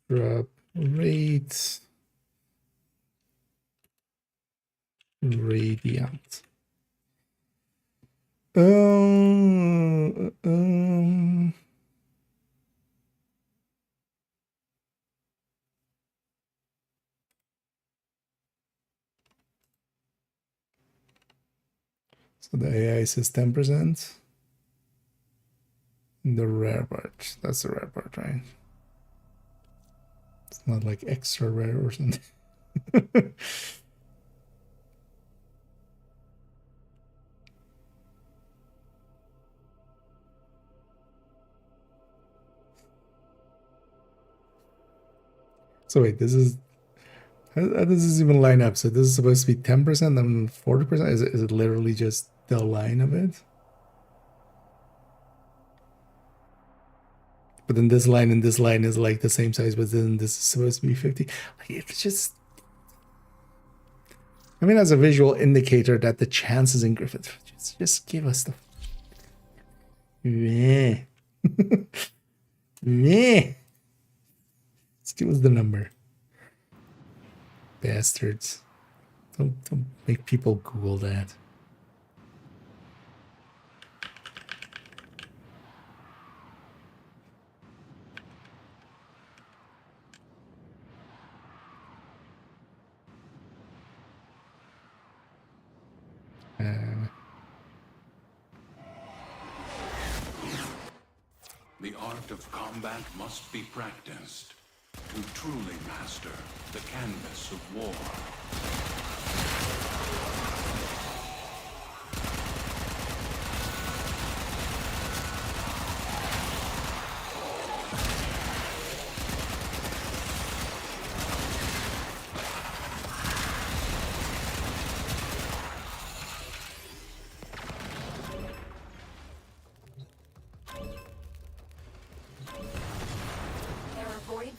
drop rate radiant. So the AI says 10%. The rare part. That's the rare part, right? It's not like extra rare or something. So wait, this is... How does this even line up? So this is supposed to be 10% and 40%? Is it literally just the line of it? But then this line and this line is like the same size, but then this is supposed to be 50. Like, it's just... I mean, as a visual indicator that the chances in Griffith, just give us the... Meh. Meh. Just give us the number. Bastards. Don't make people Google that. The art of combat must be practiced to truly master the canvas of war.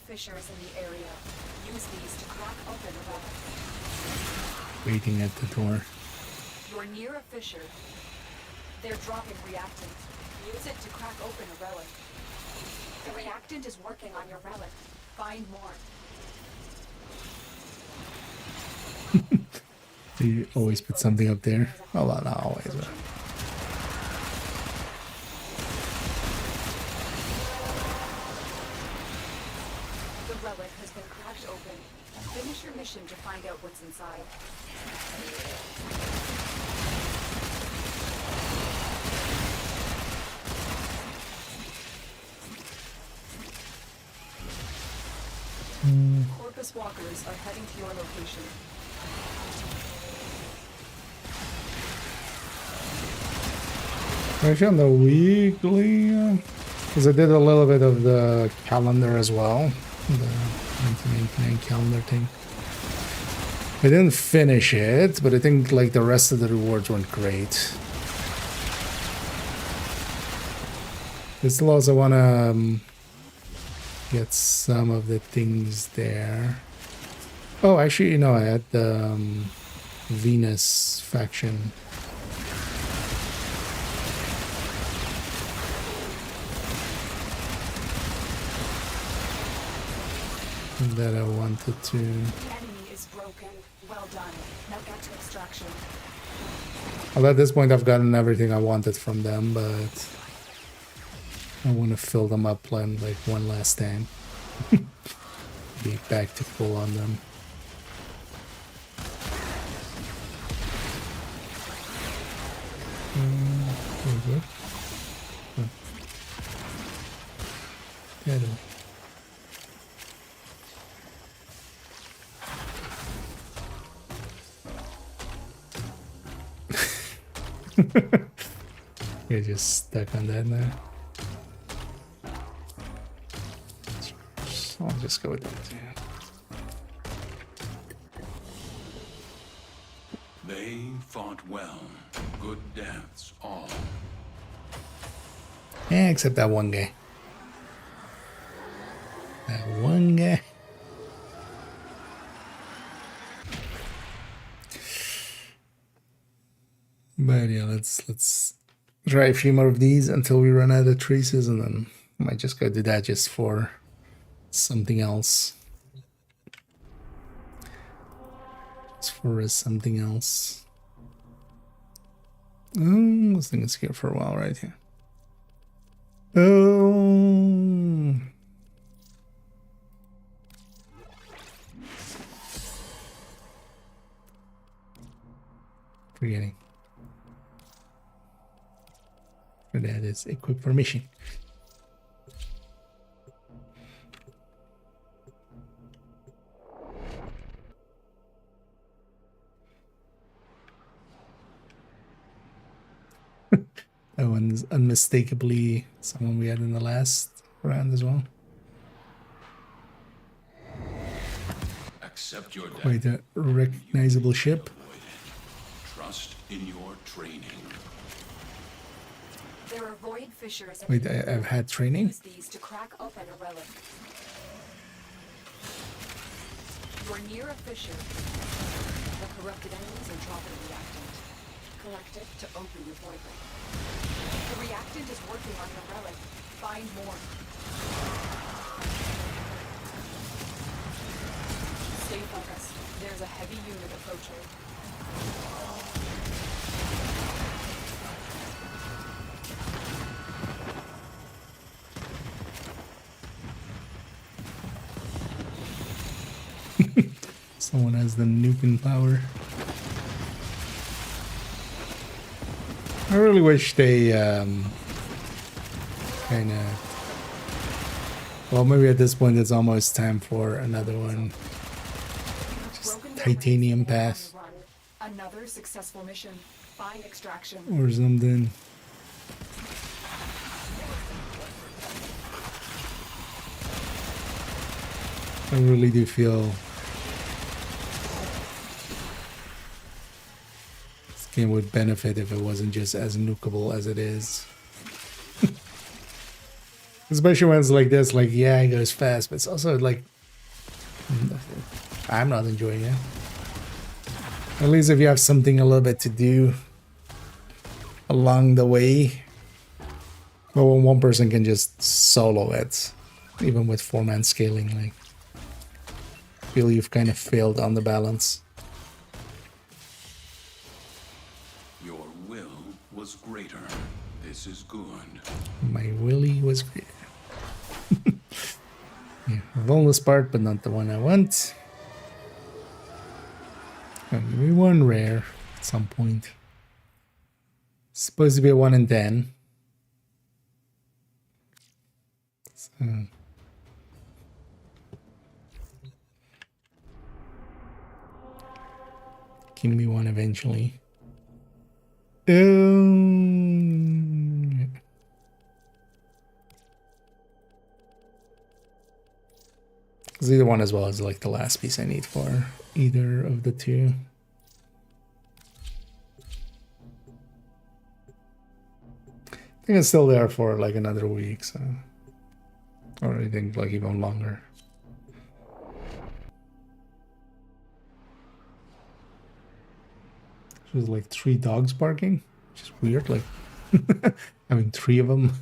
Fissures in the area. Use these to crack open a relic. Waiting at the door. You're near a fissure. They're dropping reactant. Use it to crack open a relic. The reactant is working on your relic. Find more. You always put something up there. Oh, well, not always, but... Relic has been cracked open. Finish your mission to find out what's inside. Corpus walkers are heading to your location. Actually, on the weekly, because I did a little bit of the calendar as well. The 1999 calendar thing. I didn't finish it, but I think like the rest of the rewards weren't great. I still also want to get some of the things there. Oh, actually, you know, I had the Venus faction. That I wanted to. The enemy is broken. Well done. Now get to extraction. Well, at this point, I've gotten everything I wanted from them, but I want to fill them up like one last time. Be back to full on them. Good. You're just stuck on that now. So I'll just go with that. They fought well. Good deaths, all. Yeah, except that one guy. That one guy. But yeah, let's try a few more of these until we run out of traces, and then I might just go do that just for something else. Just for something else. Oh, this thing is here for a while, right here. Oh. Forgetting. That is equipped for mission. That one's unmistakably someone we had in the last round as well. Accept your death. Quite a recognizable ship. Trust in your training. There are void fissures. Wait, I've had training? Use these to crack open a relic. You're near a fissure. The corrupted enemies are dropping reactant. Collect it to open your void ring. The reactant is working on your relic. Find more. Stay focused. There's a heavy unit approaching. Someone has the nuking power. I really wish they kind of. Well, maybe at this point it's almost time for another one. Just titanium path Another successful mission. Find extraction. or something. I really do feel this game would benefit if it wasn't just as nukeable as it is. Especially when it's like this, like, yeah, it goes fast, but it's also like, I'm not enjoying it. At least if you have something a little bit to do along the way. But when one person can just solo it, even with 4-man scaling, like, I feel you've kind of failed on the balance. Your will was greater. This is good. My willy was great. Yeah, bonus part, but not the one I want. Oh, give me one rare at some point. Supposed to be a 1 in 10. So. Give me one eventually. Because either one as well is like the last piece I need for either of the two. I think it's still there for like another week, so, or I think like even longer. There's like 3 dogs barking, which is weird. Like having 3 of them.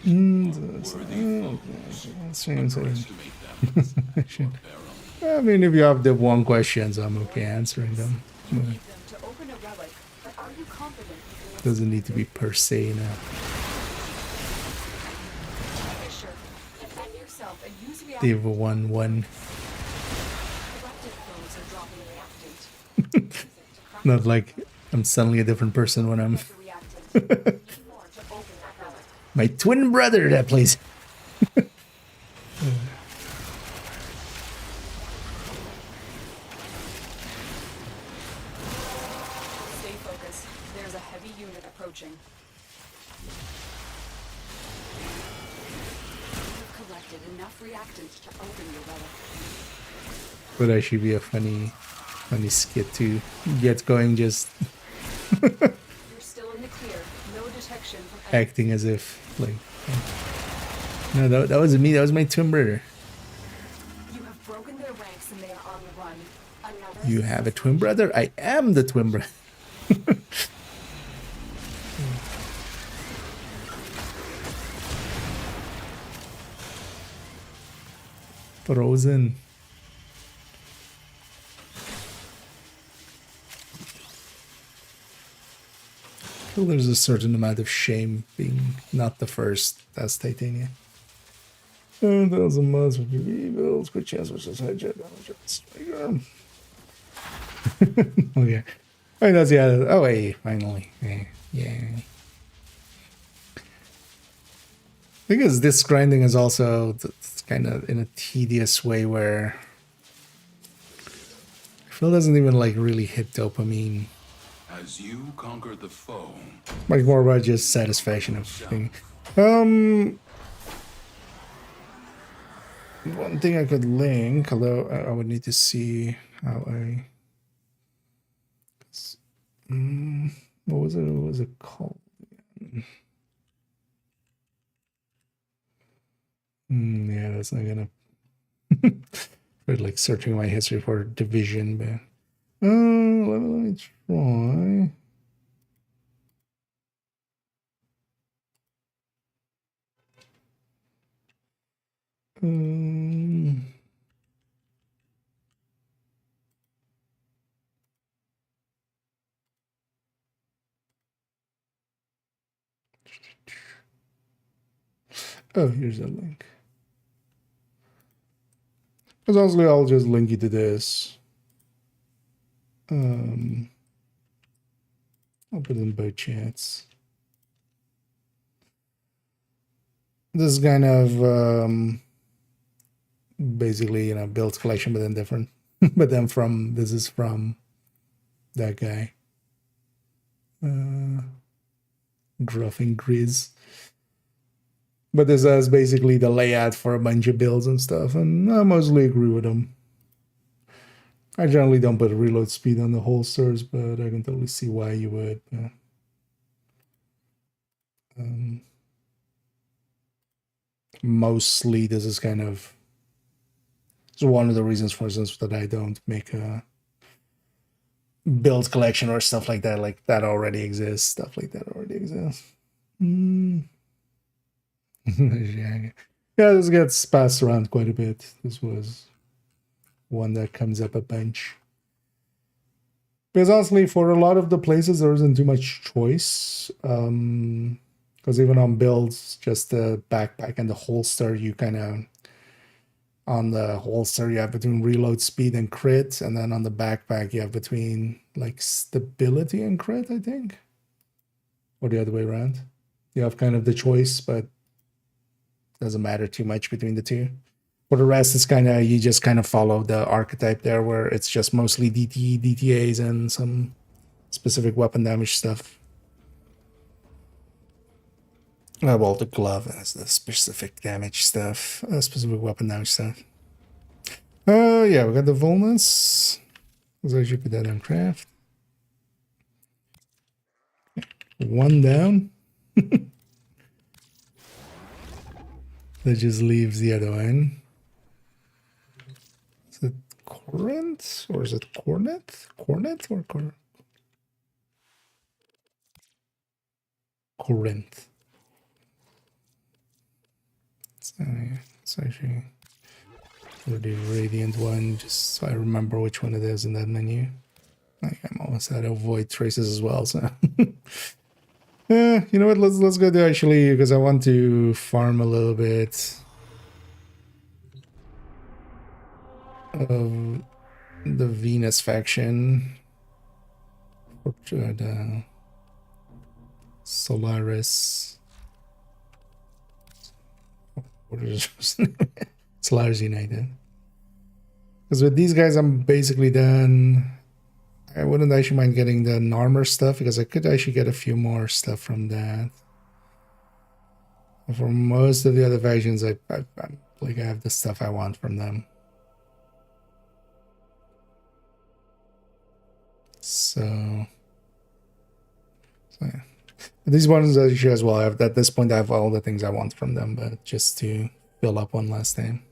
I mean, if you have the one questions, I'm okay answering them. You need them to open a relic, but are you confident you can Doesn't need to be per se now. Fisher, defend yourself and use They reactant. have a 1-1. Corrupted clones are dropping reactant. Use it to crack Not like I'm suddenly a different person when I'm the reactant. You need more to open that relic. my twin brother that plays. Stay focused. There's a heavy unit approaching. You've collected enough reactant to open your relic. Would actually be a funny skit to get going, just You're still in the clear. No detection from any. acting as if like, no, that wasn't me. That was my twin brother. You have broken their ranks and they are on the run. Another. You have a twin brother? I am the twin brother. Frozen. I feel there's a certain amount of shame being not the first as Titania. And there's a must with evils, quick chance versus hijack damage. Okay. I mean, that's, yeah. Oh, wait, finally. Yeah. Because this grinding is also kind of in a tedious way where I feel it doesn't even like really hit dopamine. As you conquer the foe, Much more about just satisfaction of thing. One thing I could link, although I would need to see how I. What was it? What was it called? Yeah, that's not gonna. But like searching my history for division, but let me try. Oh, here's a link. Because honestly, I'll just link you to this. I'll put it in both chats. This is kind of basically, build collection, but then different. But then this is from that guy. Gruff and Grizz. But this has basically the layout for a bunch of builds and stuff, and I mostly agree with him. I generally don't put reload speed on the holsters, but I can totally see why you would. Mostly, this is kind of one of the reasons, for instance, that I don't make a build collection or stuff like that. Like that already exists. Stuff like that already exists. Yeah, this gets passed around quite a bit. This was one that comes up a bunch. Because honestly, for a lot of the places, there isn't too much choice. Because even on builds, just the backpack and the holster, you kind of, on the holster, you have between reload speed and crit. And then on the backpack, you have between like stability and crit, I think. Or the other way around. You have kind of the choice, but doesn't matter too much between the two. For the rest, it's kind of, you just kind of follow the archetype there, where it's just mostly DT, DTAs, and some specific weapon damage stuff. Well, the glove has the specific damage stuff, specific weapon damage stuff. Yeah, we got the vulness. So I should put that on craft. One down. That just leaves the other one. Is it Corinth or is it Cornet? Cornet or Corinth? So yeah, it's actually the Radiant one, just so I remember which one it is in that menu. Like, I'm almost out of void traces as well, so yeah, you know what, let's go to actually, because I want to farm a little bit of the Venus faction for the Solaris. What is Solaris United. Because with these guys, I'm basically done. I wouldn't actually mind getting the armor stuff because I could actually get a few more stuff from that. For most of the other factions, I have the stuff I want from them. So yeah. These ones actually as well. At this point, I have all the things I want from them, but just to fill up one last time.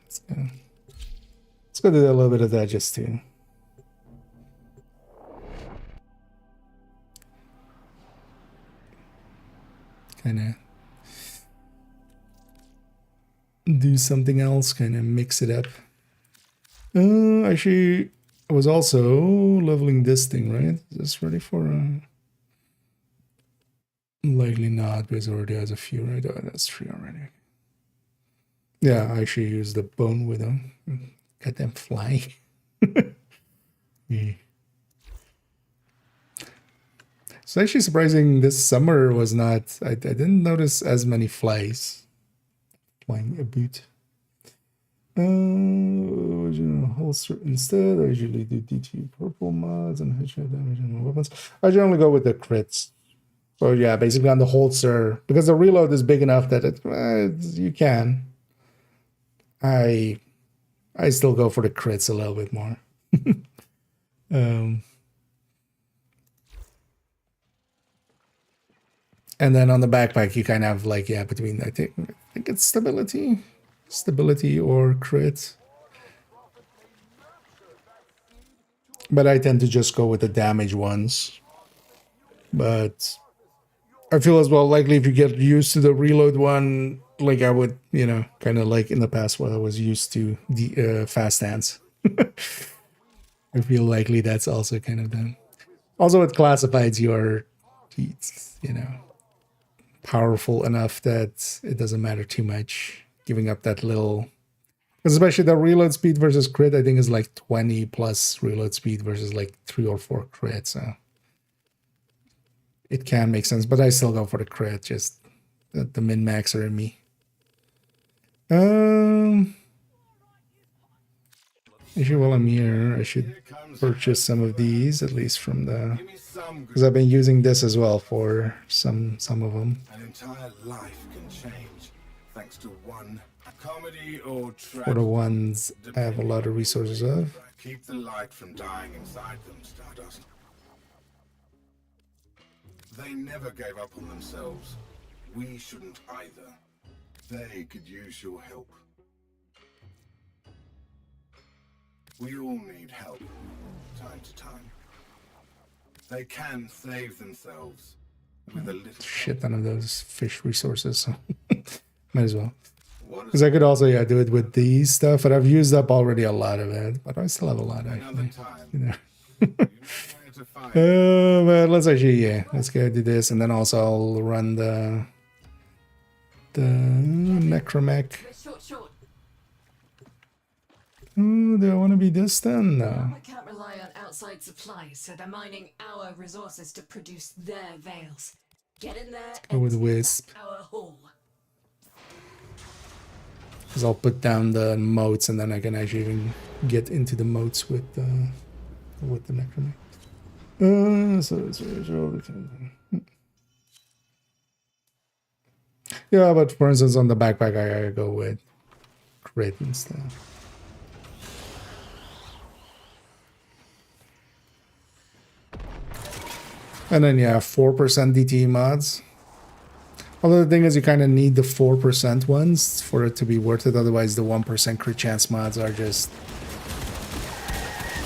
Let's go do a little bit of that just to kind of do something else, kind of mix it up. Actually, I was also leveling this thing, right? Is this ready for likely not, because it already has a few, right? Oh, that's 3 already. Yeah, I actually use the bone with them. Got them flying. Yeah. It's actually surprising this summer was not, I didn't notice as many flies flying about. Original holster instead. I usually do DT purple mods and headshot damage on weapons. I generally go with the crits. So yeah, basically on the holster, because the reload is big enough that you can. I still go for the crits a little bit more. And then on the backpack, you kind of have like, yeah, between, I think it's stability or crit. But I tend to just go with the damage ones. But I feel as well, likely if you get used to the reload one, like I would, you know, kind of like in the past what I was used to, the fast hands. I feel likely that's also kind of done. Also, it classifies your, you know, powerful enough that it doesn't matter too much giving up that little, especially the reload speed versus crit, I think is like 20 plus reload speed versus like 3 or 4 crit, so it can make sense, but I still go for the crit, just the min-maxer in me. Actually, while I'm here, I should purchase some of these, at least from the, because I've been using this as well for some of them. An entire life can change thanks to one comedy or tragedy. For the ones I have a lot of resources of. Keep the light from dying inside them, Stardust. They never gave up on themselves. We shouldn't either. They could use your help. We all need help, time to time. They can save themselves with a little shit ton of those fish resources, so might as well. Because I could also, yeah, do it with these stuff, but I've used up already a lot of it. But I still have a lot, actually. You know. But let's actually, yeah, let's go do this, and then also I'll run the necromech. Short. Do I want to be this then? No. I can't rely on outside supplies, so they're mining our resources to produce their veils. Get in there Go with Wisp. our hall. Because I'll put down the moats, and then I can actually even get into the moats with the necromech. So it's Yeah, but for instance, on the backpack, I gotta go with crit and stuff. And then, yeah, 4% DT mods. Although the thing is, you kind of need the 4% ones for it to be worth it. Otherwise, the 1% crit chance mods are just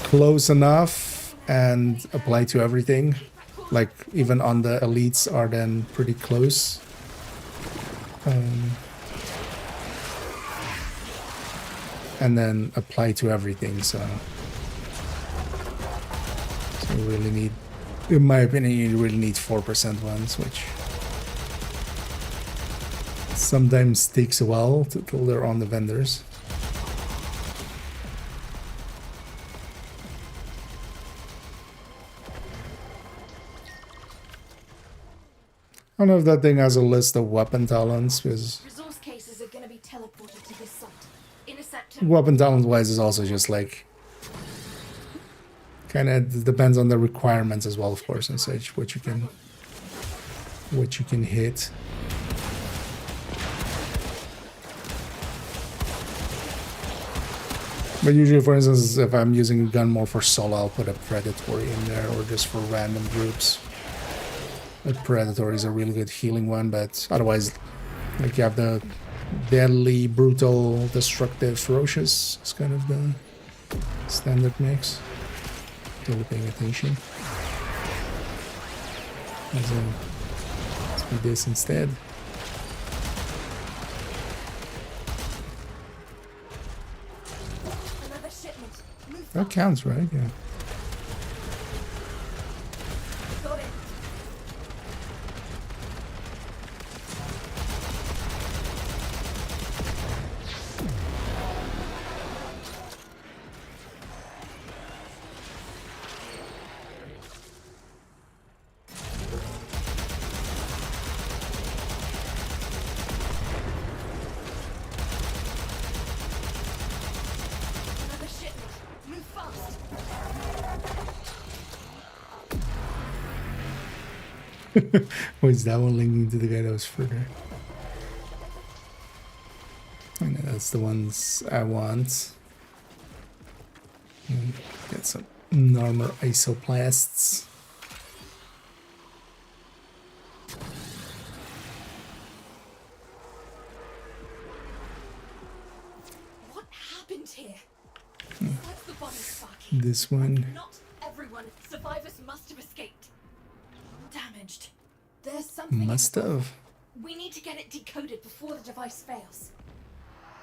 close enough and apply to everything. Like, even on the elites are then pretty close. And then apply to everything, so you really need, in my opinion, you really need 4% ones, which sometimes takes a while till they're on the vendors. I don't know if that thing has a list of weapon talents, because Resource cases are gonna be teleported to this site. Intercept them. weapon talent wise is also just like kind of depends on the requirements as well, of course, and such, what you can hit. But usually, for instance, if I'm using a gun more for solo, I'll put a predatory in there, or just for random groups. A predatory is a really good healing one, but otherwise, like, you have the deadly, brutal, destructive, ferocious. It's kind of the standard mix. Totally paying attention. Let's do this instead. Another shipment. Move That counts, right? Yeah. Got it. Another shipment. Move fast. Was that one linking to the guy that was further? I know that's the ones I want. Get some armor isoplasts. What happened here? That's the body sparking. This one. Not everyone. Survivors must have escaped. Damaged. There's something. in the Must buffer. have. We need to get it decoded before the device fails.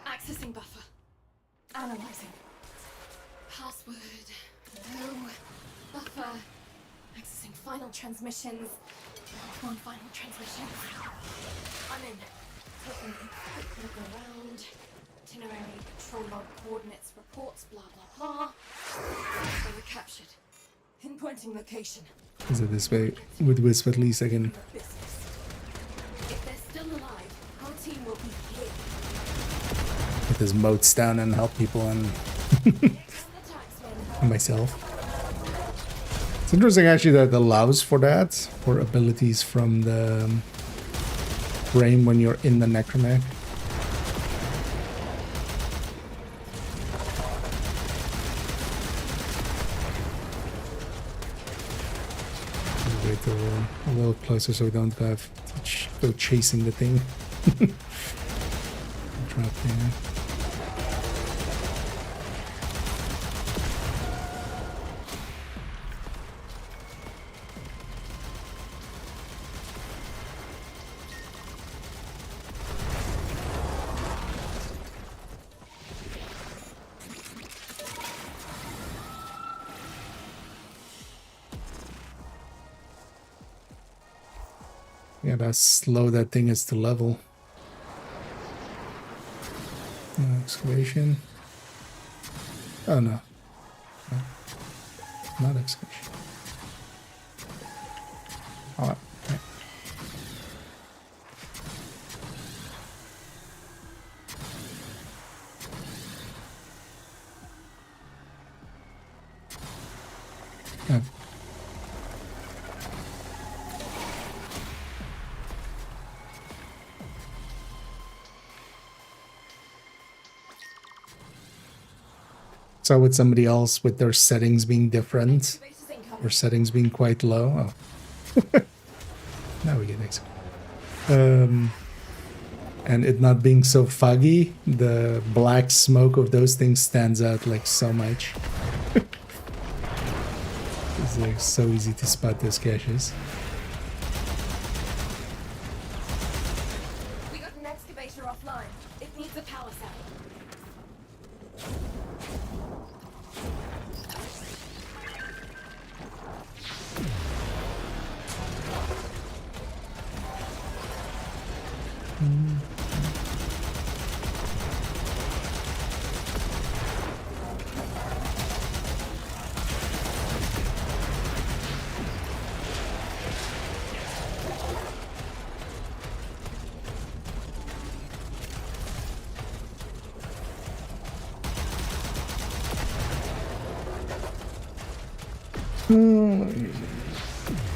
Accessing buffer. Analyzing. Password. No. Buffer. Accessing final transmissions. Come on, final transmissions. I'm in. Taking a quick look around. Itinerary, control log, coordinates, reports, blah blah blah. They were captured. Pinpointing location. Is it this way? With Wisp at least I can. Business. If they're still alive, our team will be here. Get his moats down and help people and Here come the taxmen. myself. It's interesting actually that it allows for that, for abilities from the brain when you're in the necromech. Wait a little closer so we don't have to go chasing the thing. Drop there. Yeah, that's slow that thing is to level. Excavation. Oh no. No. Not excavation. Alright. Okay. Yeah. So with somebody else with their settings being different Excavators incoming. or settings being quite low. Oh. Now we get exit. And it not being so foggy, the black smoke of those things stands out like so much. It's like so easy to spot those caches. We got an excavator offline. It needs a power cell.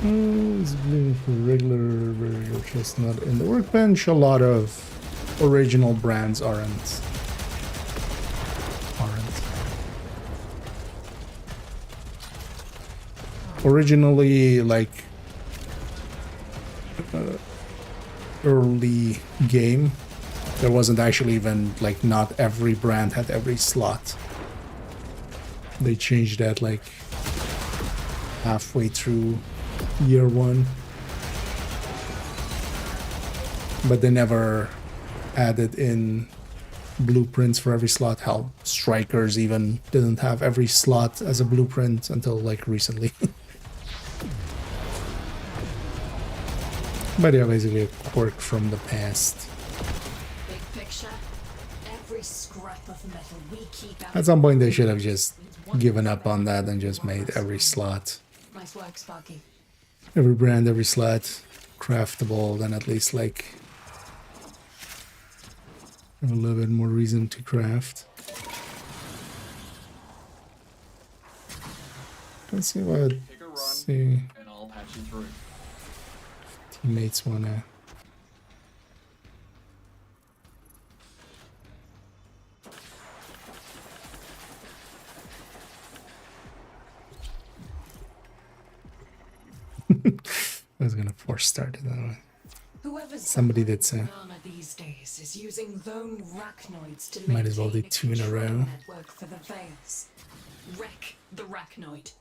It's blue for regular burial chestnut in the workbench. A lot of original brands aren't. Originally, like early game, there wasn't actually even like not every brand had every slot. They changed that like halfway through year one, but they never added in blueprints for every slot. How Strikers even didn't have every slot as a blueprint until like recently. But yeah, basically a quirk from the past. Big picture, every scrap of metal we keep out. At some point they should have just given up on that and just made every slot, Nice work, Sparky. every brand, every slot craftable, then at least like have a little bit more reason to craft. Let's see what And I'll patch you through. teammates wanna. I was gonna force start it that way. Whoever's Somebody did say. armor these days is using lone rachnoids to Might as well do maintain two in a control row. network for the Veils. Wreck the rachnoid.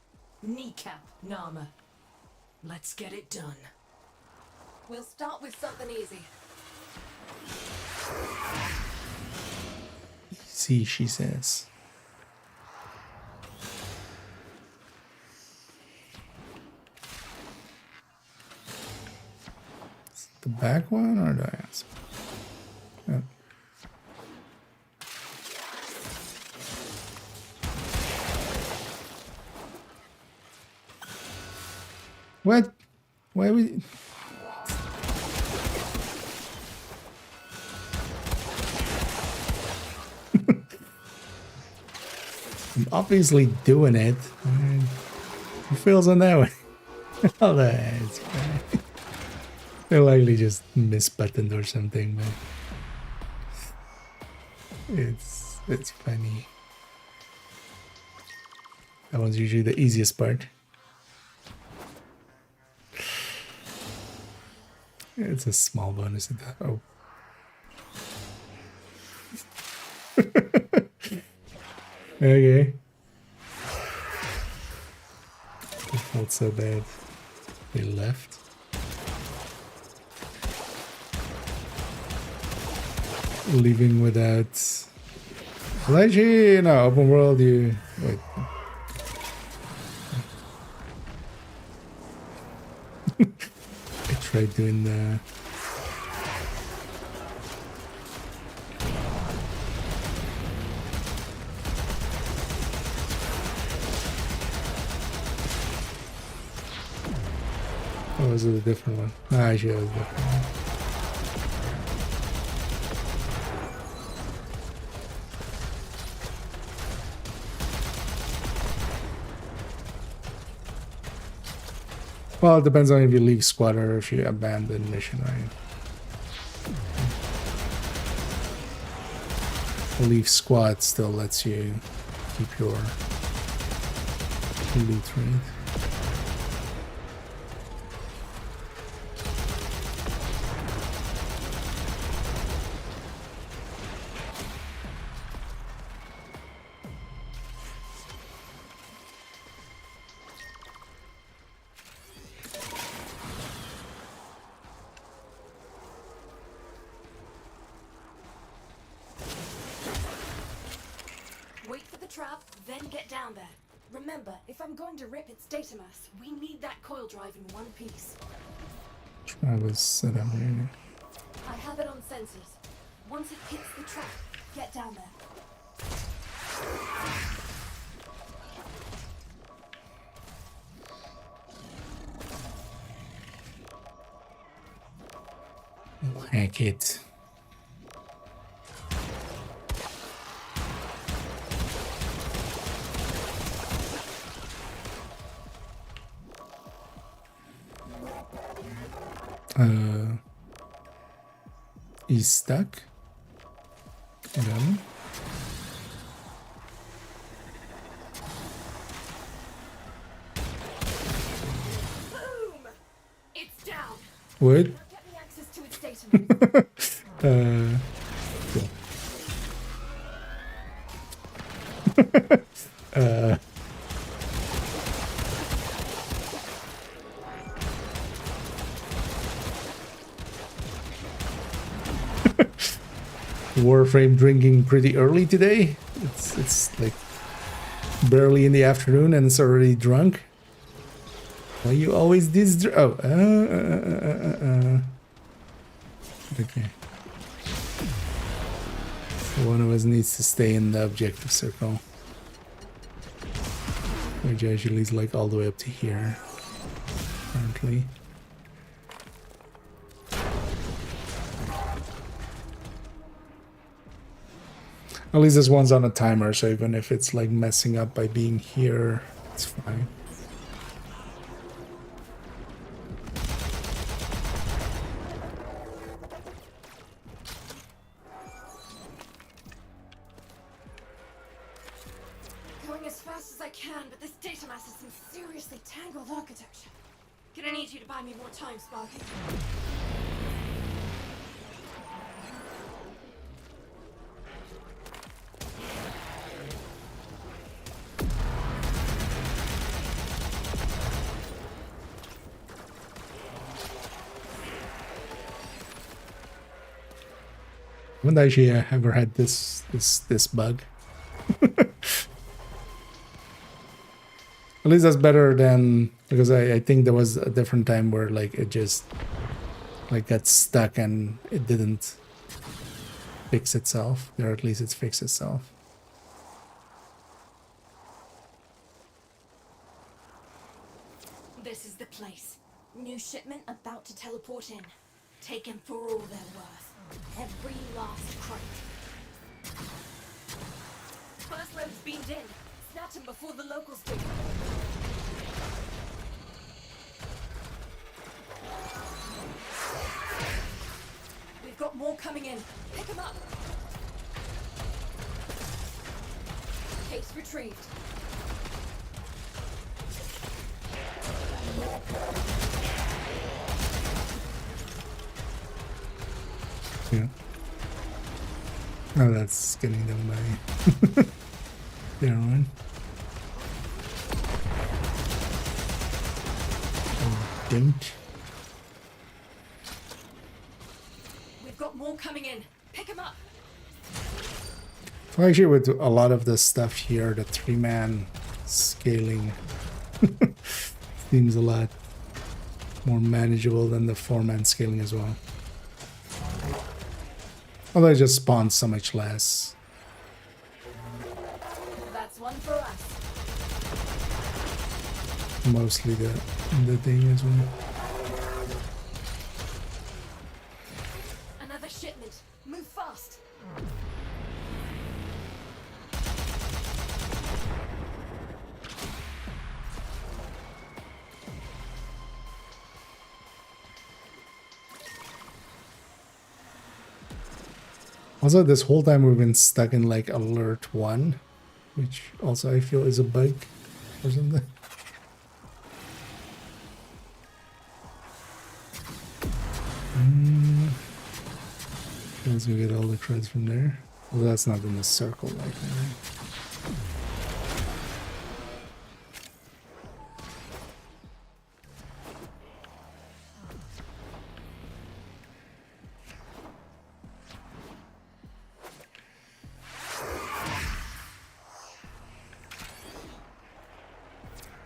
Kneecap Nama. Let's get it done. We'll start with something easy. See, she says. Is it the back one or the ass? Oh. What? Why we? I'm obviously doing it. Who feels on that one? Oh, that's right. They're likely just misbuttoned or something, but it's funny. That one's usually the easiest part. It's a small bonus at that. Oh. Okay. It felt so bad. They left. Leaving without. Well, actually, no, open world, you. Wait. I tried doing the. Or was it a different one? Ah, actually, it was a different one. Well, it depends on if you leave squad or if you abandon mission, right? Leave squad still lets you keep your loot rate. Wait for the trap, then get down there. Remember, if I'm going to rip its data mass, we need that coil drive in one piece. Travis set up here. I have it on sensors. Once it hits the trap, get down there. Hack it. He's stuck. Again. Boom! It's down. What? Now get me access to its data mass. Cool. Warframe drinking pretty early today. It's like barely in the afternoon and it's already drunk. Why you always this? Okay. So one of us needs to stay in the objective circle, which actually is like all the way up to here. Apparently. At least this one's on a timer, so even if it's like messing up by being here, it's fine. Going as fast as I can, but this data mass is some seriously tangled architecture. Gonna need you to buy me more time, Sparky. I haven't actually ever had this bug. At least that's better than, because I think there was a different time where like it just like got stuck and it didn't fix itself, or at least it's fixed itself. This is the place. New shipment about to teleport in. Take them for all they're worth. Every last crate. First load's beamed in. Snatch them before the locals do. We've got more coming in. Pick them up. Case retrieved. Yeah. Oh, that's getting them by their own. Oh, didn't. We've got more coming in. Pick them up. Well, actually, with a lot of the stuff here, the 3-man scaling seems a lot more manageable than the 4-man scaling as well. Although it just spawns so much less. That's one for us. Mostly the thing as well. Another shipment. Move fast. Also, this whole time we've been stuck in like alert 1, which also I feel is a bug or something. Let's go get all the creds from there. Well, that's not in the circle like that.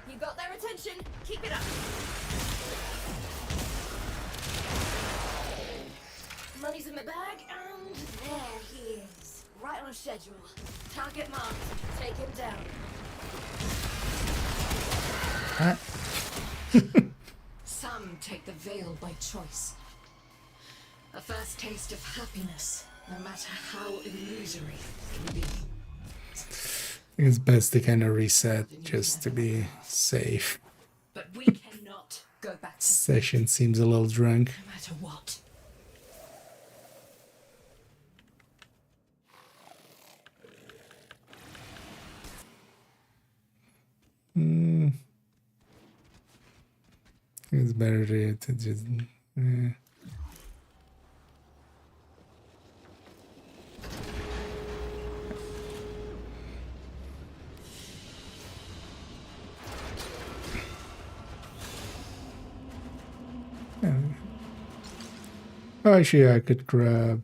You got their attention. Keep it up. Money's in the bag, and there he is. Right on schedule. Target marked. Take him down. Some take the veil by choice. A first taste of happiness, no matter how illusory it can be. I think it's best to kind of reset just to be safe. But we cannot go back to Session seems a little drunk. no matter what. I think it's better to just. Oh, actually, I could grab.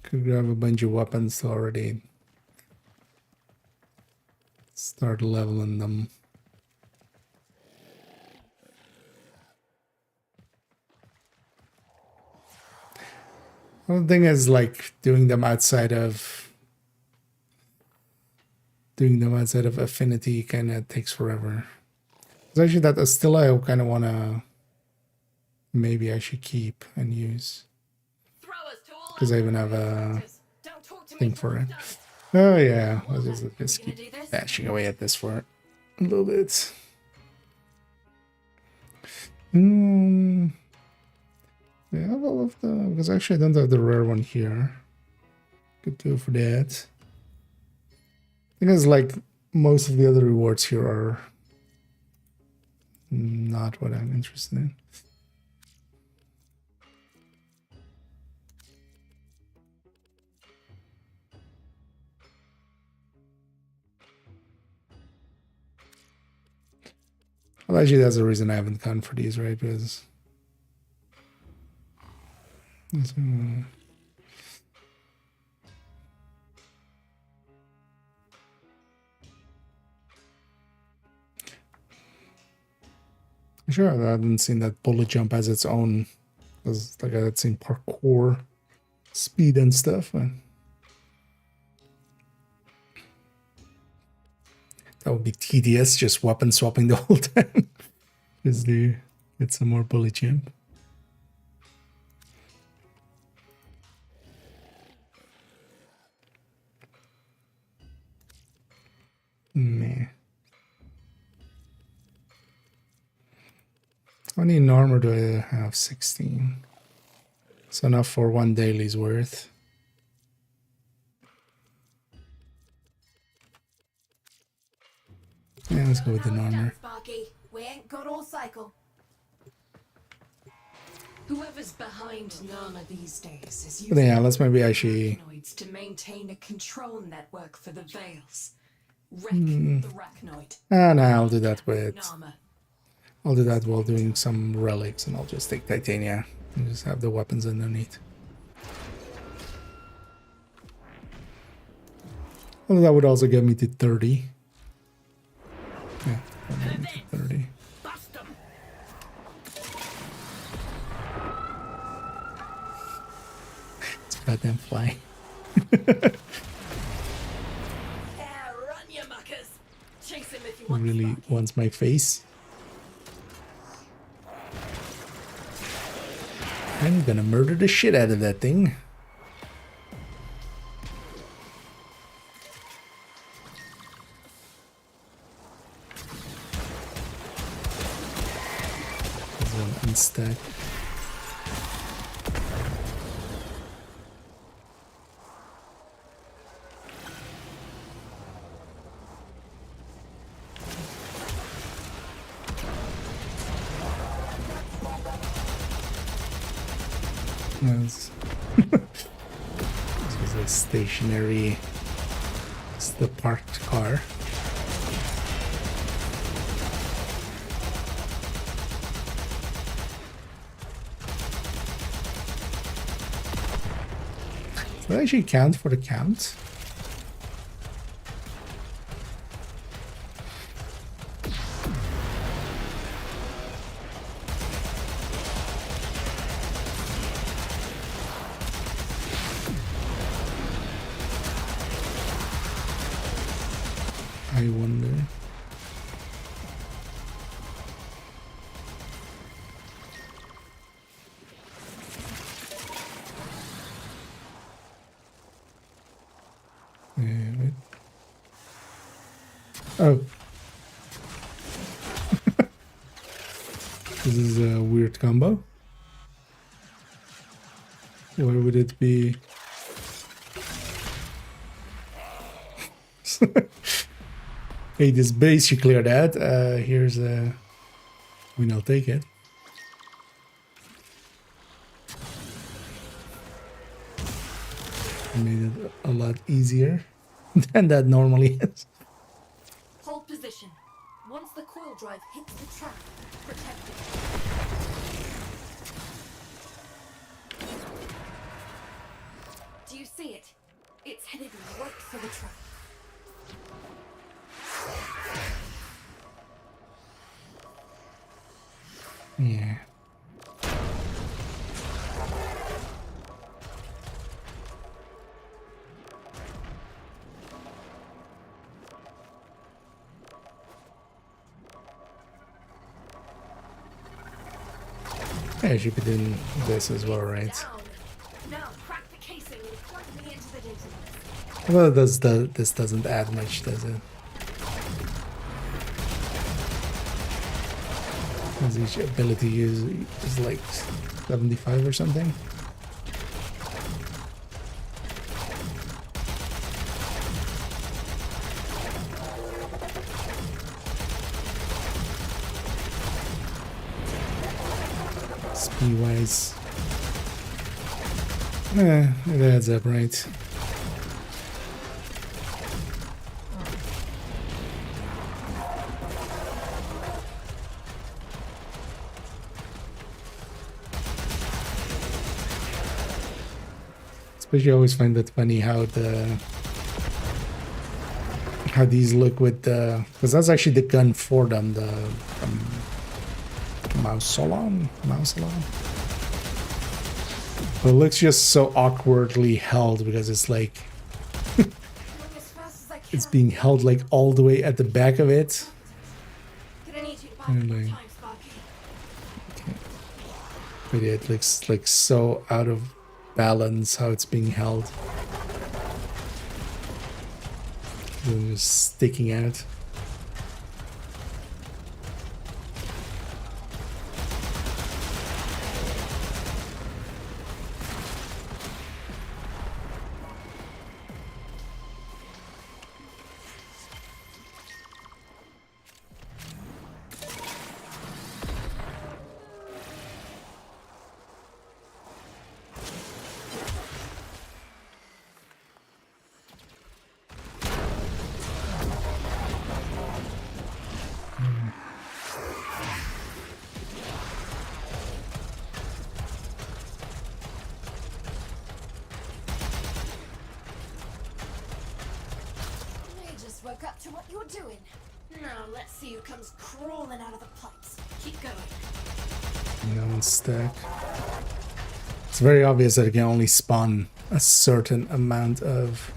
Could grab a bunch of weapons to already start leveling them. Well, the thing is, like, doing them outside of affinity kind of takes forever. It's actually that Astilla I kind of want to maybe I should keep and use because I even have a thing for it. Oh yeah, let's just keep bashing away at this for a little bit. Yeah, all of the because actually I don't have the rare one here. Could do for that. I think it's like most of the other rewards here are not what I'm interested in. Well, actually, that's the reason I haven't gone for these, right? Because sure, I haven't seen that bullet jump as its own. Because like I had seen parkour, speed and stuff. And that would be tedious, just weapon swapping the whole time. Just to get some more bullet jump. Meh. How many armor do I have? 16. So enough for one daily's worth. Yeah, let's go with the armor. Sparky. We ain't got all cycle. Whoever's behind Nama these days is But using yeah, let's maybe actually. arachnoids to maintain a control network for the Veils. Wreck the Arachnoid. And I'll do that with. Nama. I'll do that while doing some relics, and I'll just take Titania and just have the weapons underneath. Well, that would also get me to 30. Yeah, that would get me to 30. It's a goddamn fly. Yeah, run you muckers. Chase him if you want. Really Sparky. wants my face. I'm gonna murder the shit out of that thing. There's one unstack. Yes. This is a stationary. It's the parked car. Does it actually count for the count? I wonder. Wait. Oh. This is a weird combo. Why would it be? Hey, this base you cleared out. Here's a win, I'll take it. Made it a lot easier than that normally is. Hold position. Once the coil drive hits the trap, protect it. Do you see it? It's headed right for the trap. Yeah. I should be doing this as well, right? Down. Now crack the casing and plug me into the database. Well, this doesn't add much, does it? Because each ability is like 75 or something. Speed wise, it adds up, right? Especially, I always find that funny how these look with the, because that's actually the gun for them, the mouse alarm. But it looks just so awkwardly held because it's like Going as fast as I can. it's being held like all the way at the back of it. Gonna need you to buy And more like- time, Sparky. But yeah, it looks like so out of balance how it's being held. And just sticking out. You just woke up to what you're doing. Now let's see who comes crawling out of the pipes. Keep going. No one's stuck. It's very obvious that it can only spawn a certain amount of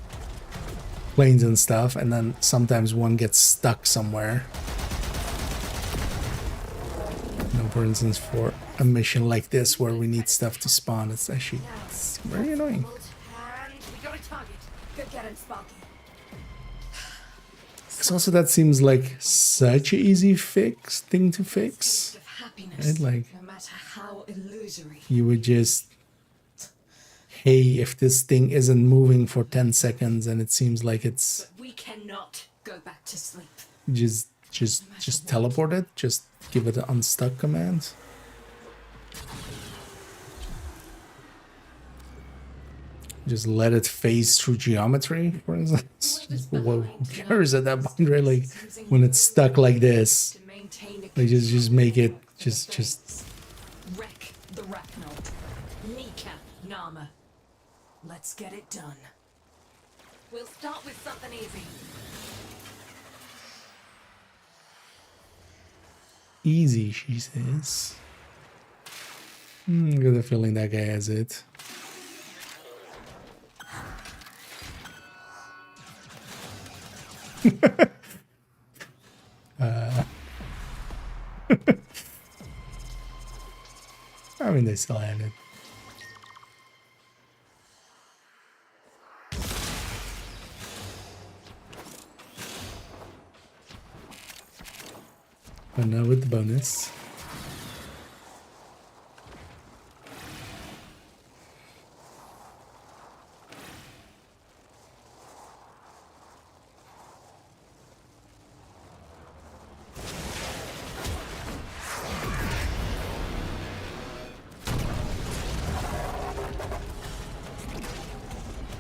planes and stuff, and then sometimes one gets stuck somewhere. You know, for instance, for a mission like this where we need stuff to spawn, it's actually very annoying. And we got a target. Go get him, Sparky. Because also that seems like such an easy thing to fix. Of happiness, Right? Like, no matter how illusory. you would just, hey, if this thing isn't moving for 10 seconds and it seems like it's We cannot go back to sleep. just teleport it, just give it an unstuck command. Just let it phase through geometry, for instance. Who cares at that point, right? Like when it's stuck like this, To maintain a like just make it just wreck the Rachno. Kneecap Nama. Let's get it done. We'll start with something easy. easy, she says. I got a feeling that guy has it. I mean, they still have it. But now with the bonus.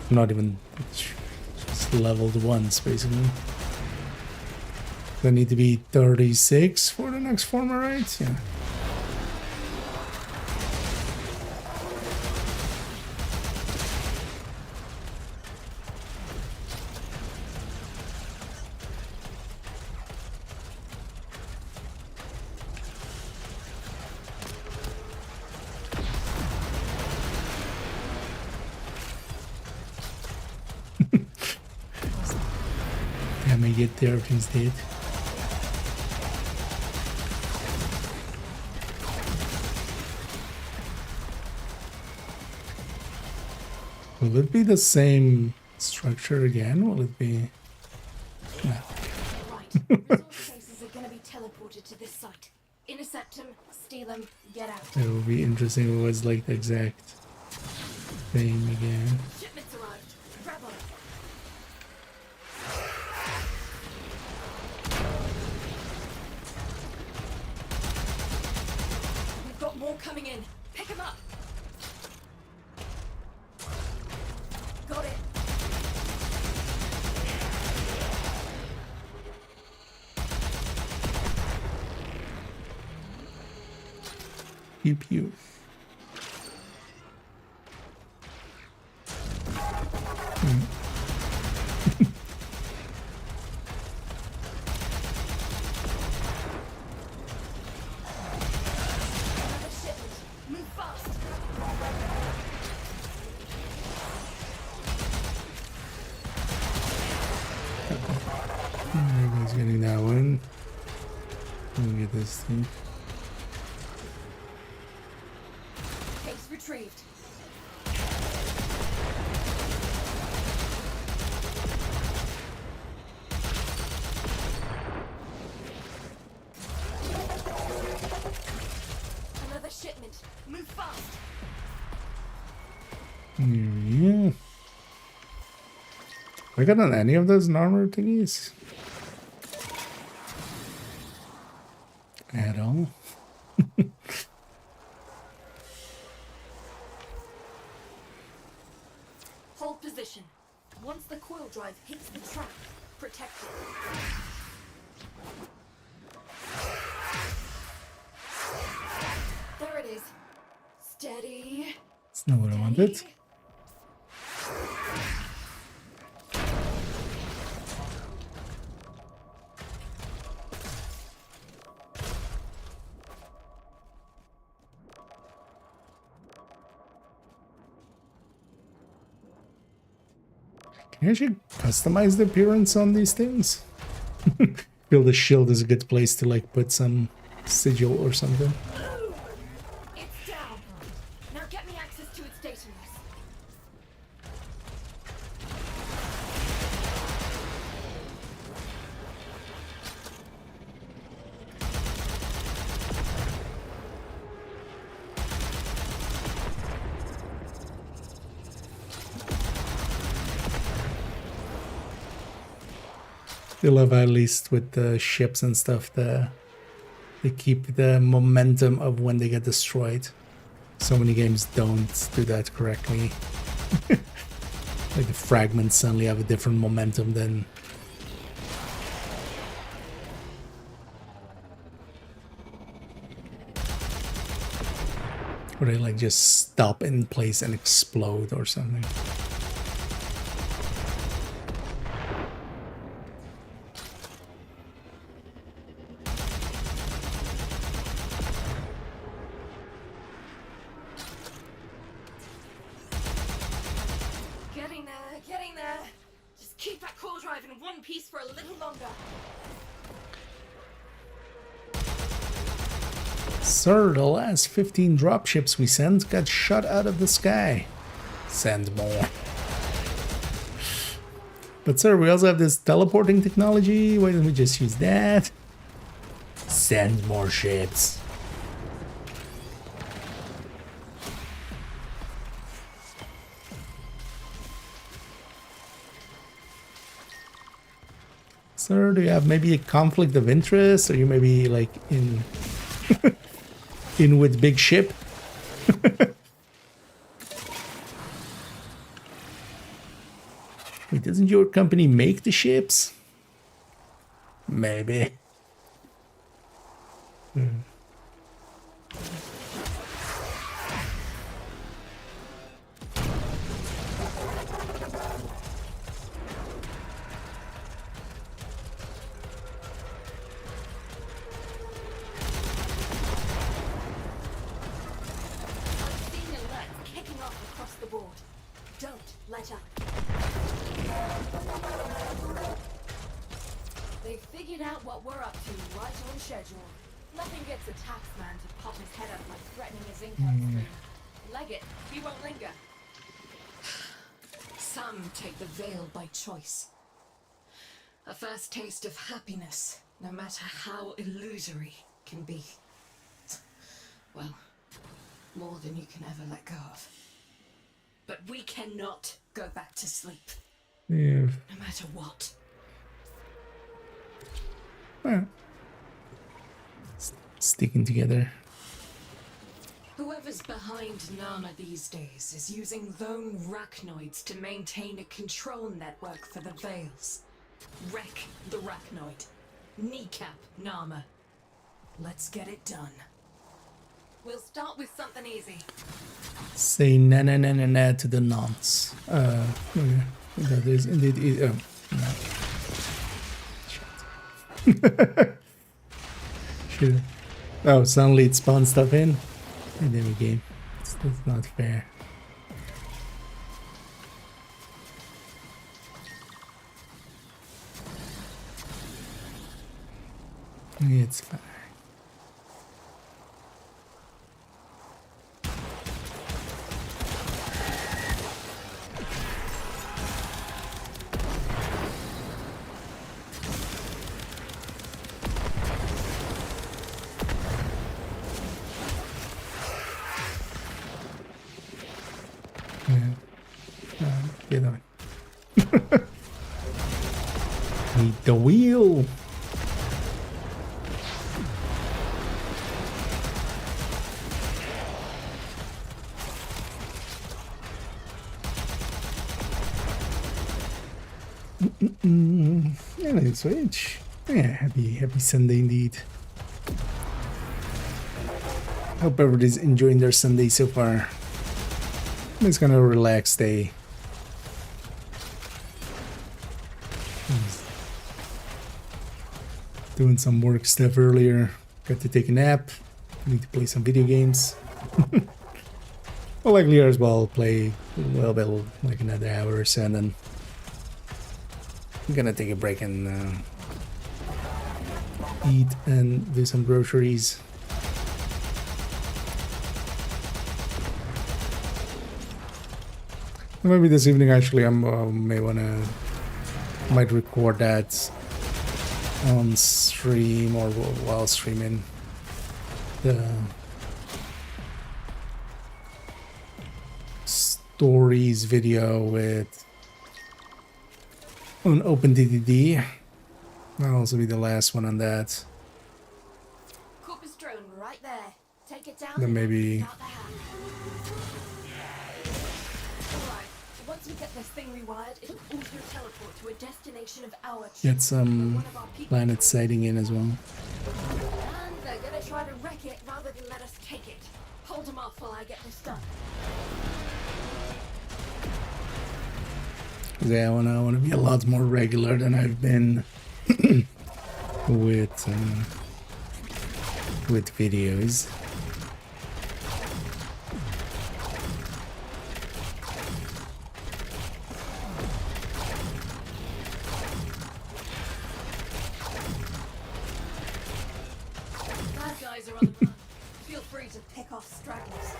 Not even just leveled once, basically. They need to be 36 for the next former, right? Yeah. I may get there if he's dead. Will it be the same structure again? Will it be... No. Right. Resource cases are gonna be teleported to this site. Intercept them, steal them, get out. It will be interesting if it was like the exact thing again. Shipments arrived. Grab on. We've got more coming in. Pick them up. Got it. Pew pew. Another shipment. Move fast. Everybody's getting that one. Let me get this thing. Case retrieved. Another shipment. Move fast. Yeah. I got on any of those armor thingies? At all? Hold position. Once the coil drive hits the track, protect it. There it is. Steady. That's not what I wanted. Steady. Can you actually customize the appearance on these things? Feel the shield is a good place to like put some sigil or something. It's down. Now get me access to its data nodes. I love at least with the ships and stuff, they keep the momentum of when they get destroyed. So many games don't do that correctly. Like the fragments suddenly have a different momentum than... Or they like just stop in place and explode or something. Getting there. Just keep that core drive in one piece for a little longer. Sir, the last 15 dropships we sent got shot out of the sky. Send more. But sir, we also have this teleporting technology. Why don't we just use that? Send more ships. Sir, do you have maybe a conflict of interest? Or you maybe like in in with big ship? Wait, doesn't your company make the ships? Maybe. They figured out what we're up to right on schedule. Nothing gets a taxman to pop his head up like threatening his income stream. Leg it, he won't linger. Some take the veil by choice. A first taste of happiness, no matter how illusory, can be. Well, more than you can ever let go of. But we cannot go back to sleep. Yeah. No matter what. Well, sticking together. Whoever's behind Nama these days is using lone rachnoids to maintain a control network for the Veils. Wreck the rachnoid. Kneecap Nama. Let's get it done. We'll start with something easy. Say na na na na na to the nonce. Okay. That is indeed. Oh, no. Shit. Oh, suddenly it spawns stuff in. And then we game. That's not fair. It's fine. Get on. Need the wheel. Yeah, let's switch. Yeah, happy Sunday indeed. Hope everybody's enjoying their Sunday so far. It's kind of a relaxed day. Doing some work stuff earlier. Got to take a nap. Need to play some video games. Well, likely as well play a little bit, like another hour or so, and then I'm gonna take a break and eat and do some groceries. Maybe this evening actually I might record that on stream or while streaming the stories video with on OpenDDD. That'll also be the last one on that. Corpus drone right there. Take it down. Then maybe Alright, once we get this thing rewired, it'll auto-teleport to a destination of our choice. Get some planet sighting in as well. And they're gonna try to wreck it rather than let us take it. Hold them off while I get this done. Yeah, I wanna be a lot more regular than I've been with videos. Bad guys are on the run. Feel free to pick off stragglers.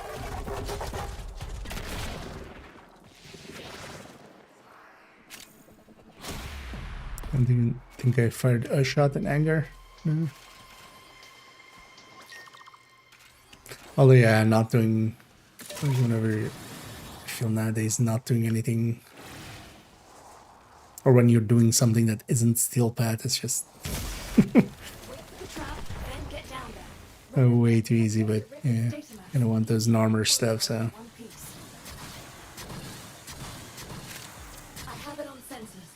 I don't think I fired a shot in anger. No. Although yeah, not doing, whenever I feel nowadays not doing anything, or when you're doing something that isn't steel path, it's just Wait for the trap, then get down there. way too easy. But yeah, I don't want those armor stuff, so One piece. I have it on sensors.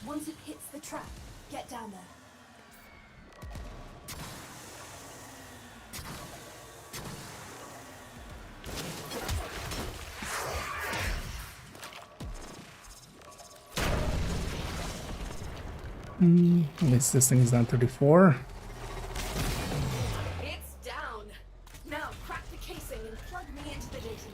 Once it hits the trap, get down there. at least this thing is not 34. It's down. Now crack the casing and plug me into the data.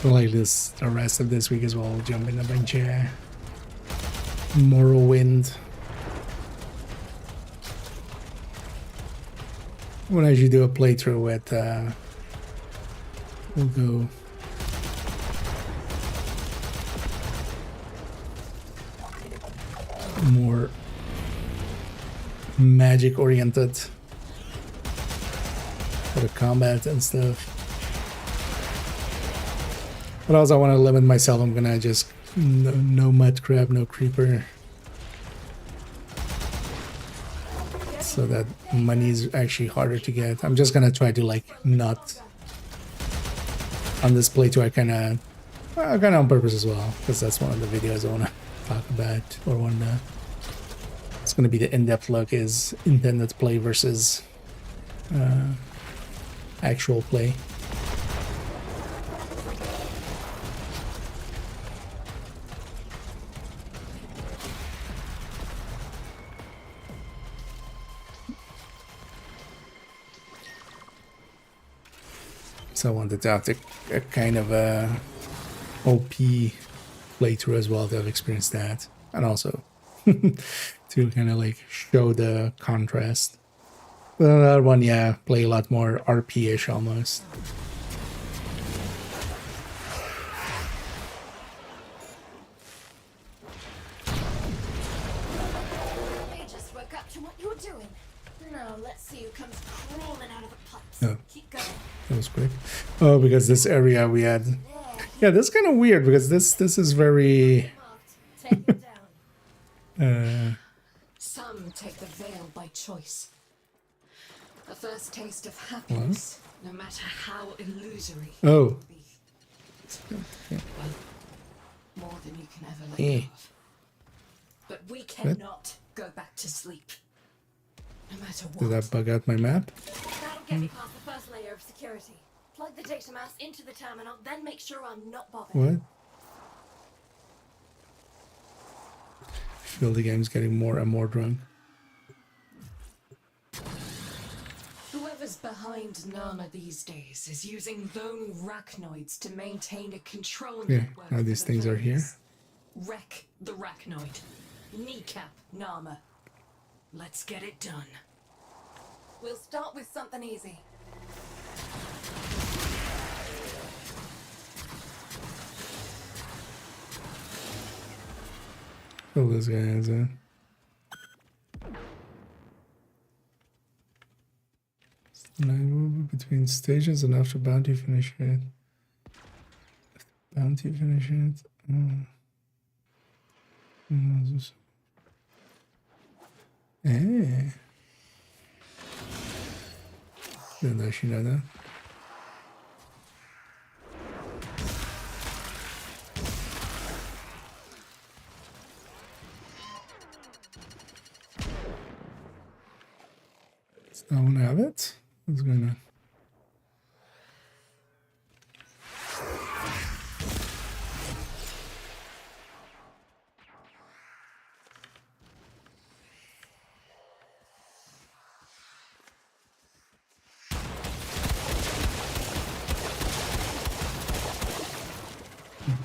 Like this, the rest of this week as well, jump in a bunch of Morrowind. When I should do a playthrough with, we'll go more magic oriented for the combat and stuff. But also I want to limit myself. I'm gonna just no mud crab, no creeper, so that money is actually harder to get. I'm just gonna try to like not on this playthrough. I kind of on purpose as well, because that's one of the videos I want to talk about, or one. It's gonna be the in-depth look is intended play versus actual play. So I wanted to have a kind of a OP playthrough as well to have experienced that, and also to kind of like show the contrast. But another one, yeah, play a lot more RP-ish almost. They just woke up to what you're doing. Now let's see who comes crawling out of the pipes. Oh. Keep going. That was quick. Oh, because this area we had. Yeah, this is kind of weird because this is very. Take it down. Some take the veil by choice. A first taste of happiness, no matter how illusory. Oh. More than you can ever let Eh. go of. But we cannot go back to sleep. No matter what. Did that bug out my map? That'll get me past the first layer of security. Plug the data mass into the terminal, then make sure I'm not bothered. What? I feel the game's getting more and more drunk. Whoever's behind Nama these days is using lone rachnoids to maintain a control Yeah, network. now for these the things are here. veils. Wreck the rachnoid. Kneecap Nama. Let's get it done. We'll start with something easy. Oh, this guy has a And I move between stages and after bounty finish it. Bounty finish it. Hey. Didn't actually know that. Does that one have it? What's going on?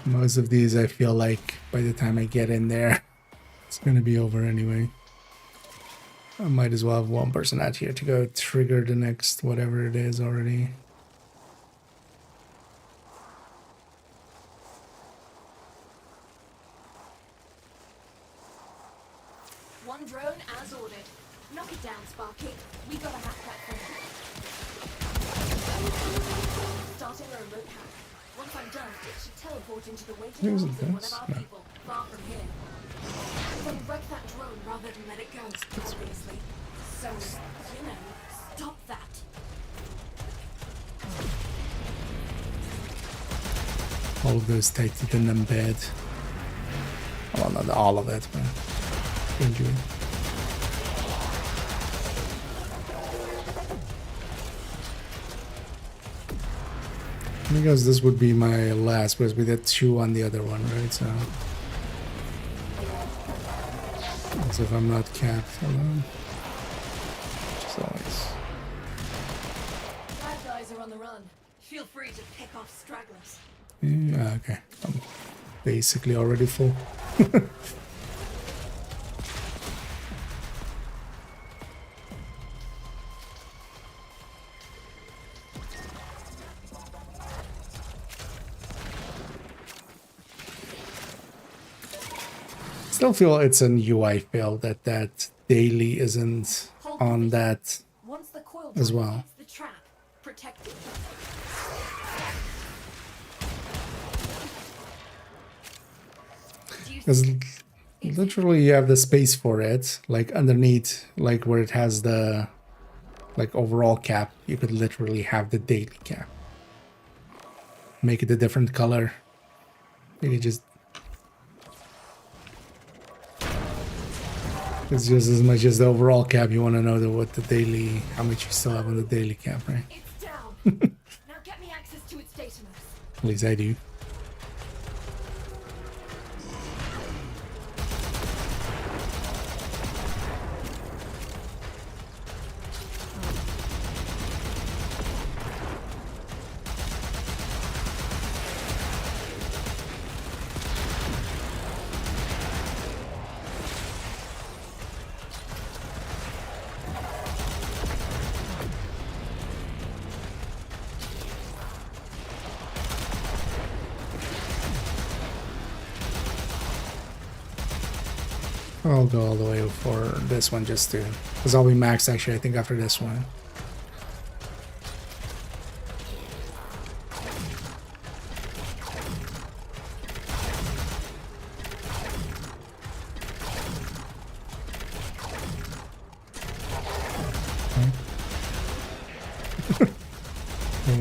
Most of these, I feel like by the time I get in there, it's going to be over anyway. I might as well have one person out here to go trigger the next whatever it is already. One drone as ordered. Knock it down, Sparky. We gotta hack that thing. Starting a remote hack. Once I'm done, it should teleport into the waiting Here's rooms of one of this. our No. people, far from here. Then wreck that drone rather than let it go, obviously. So, you know, stop that. All of those take to the numbed. Well, not all of it, but enjoy it. Because this would be my last, because we did 2 on the other one, right? So, as if I'm not capped alone. Just always. Bad guys are on the run. Feel free to pick off stragglers. Yeah, okay. I'm basically already full. Still feel it's an UI fail that daily isn't on that Once the coil as drive well. hits the trap, protect it. Do you Because literally you have the space for it, like underneath, like where it has the like overall cap, you could literally have the daily cap. Make it a different color. You could just... It's just as much as the overall cap. You want to know what the daily, how much you still have on the daily cap, right? It's down. Now get me access to its data mass. At least I do. I'll go all the way for this one just to, because I'll be maxed actually I think after this one.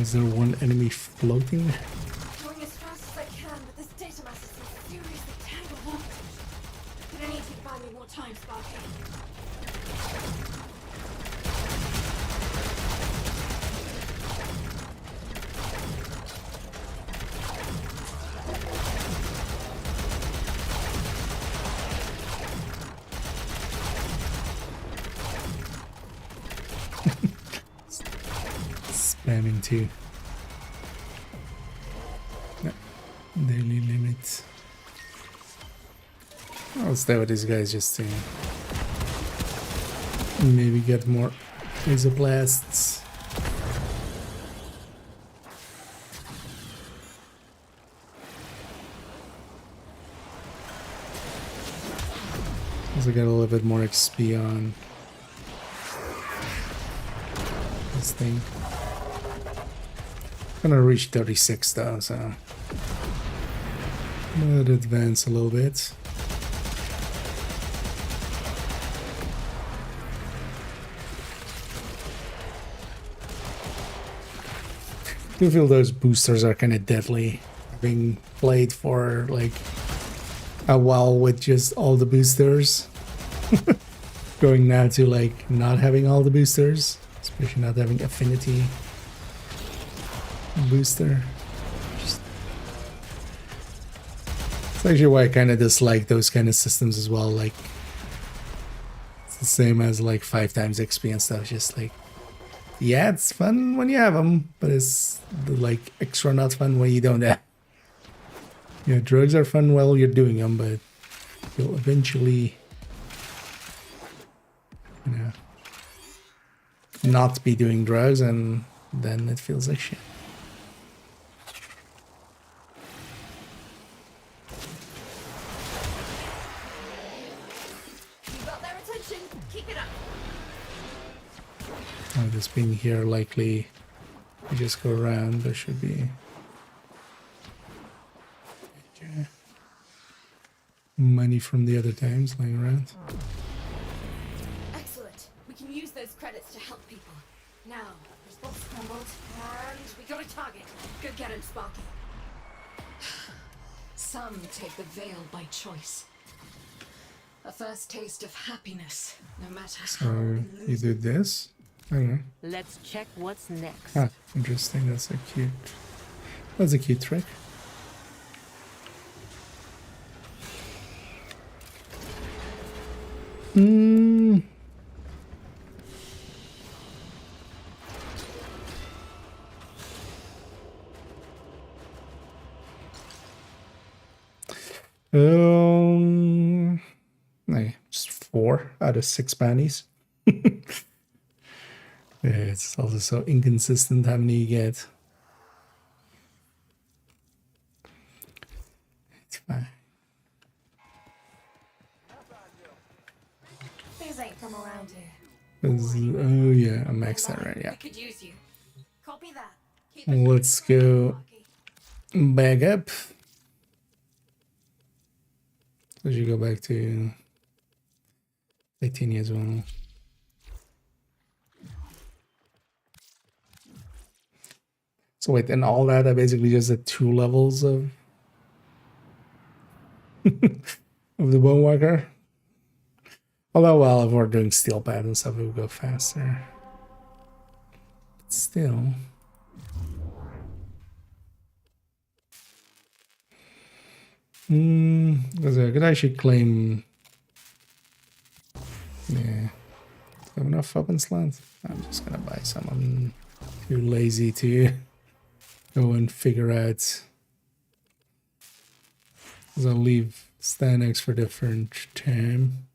Is there one enemy floating? Going as fast as I can, but this data mass is so seriously tangled up. I need you to buy me more time, Sparky. Spamming too. No. Daily limit. I'll stay with these guys just to maybe get more laser blasts. Also get a little bit more XP on this thing. Gonna reach 36 though, so let it advance a little bit. I do feel those boosters are kind of deadly. Having played for like a while with just all the boosters, going now to like not having all the boosters, especially not having affinity booster. It's actually why I kind of dislike those kind of systems as well. Like it's the same as like 5 times XP and stuff. Just like, yeah, it's fun when you have them, but it's like extra not fun when you don't have. Yeah, drugs are fun while you're doing them, but you'll eventually, you know, not be doing drugs, and then it feels like shit. You got their attention. Keep it up. Oh, this being here, likely you just go around. There should be. Okay. Money from the other times lying around. Excellent. We can use those credits to help people. Now, response scrambled, and we got a target. Go get him, Sparky. Some take the veil by choice. A first taste of happiness, no matter how So we you lose. do this. I don't know. Let's check what's next. Ah, interesting. That's a cute. That's a cute trick. Hmm. No, just 4 out of 6 panties. Yeah, it's also so inconsistent how many you get. It's fine. Things ain't from around here. Oh yeah, I maxed that right, yeah. We could use you. Copy that. Keep Let's go back up. So you go back to Titania as well. So wait, and all that are basically just the 2 levels of of the Bone Walker. Although, well, if we're doing steel pad and stuff, it would go faster. But still. Because I could actually claim. Yeah. Do I have enough weapon slots? I'm just gonna buy some. I'm too lazy to go and figure out. Because I'll leave Stanex for different time.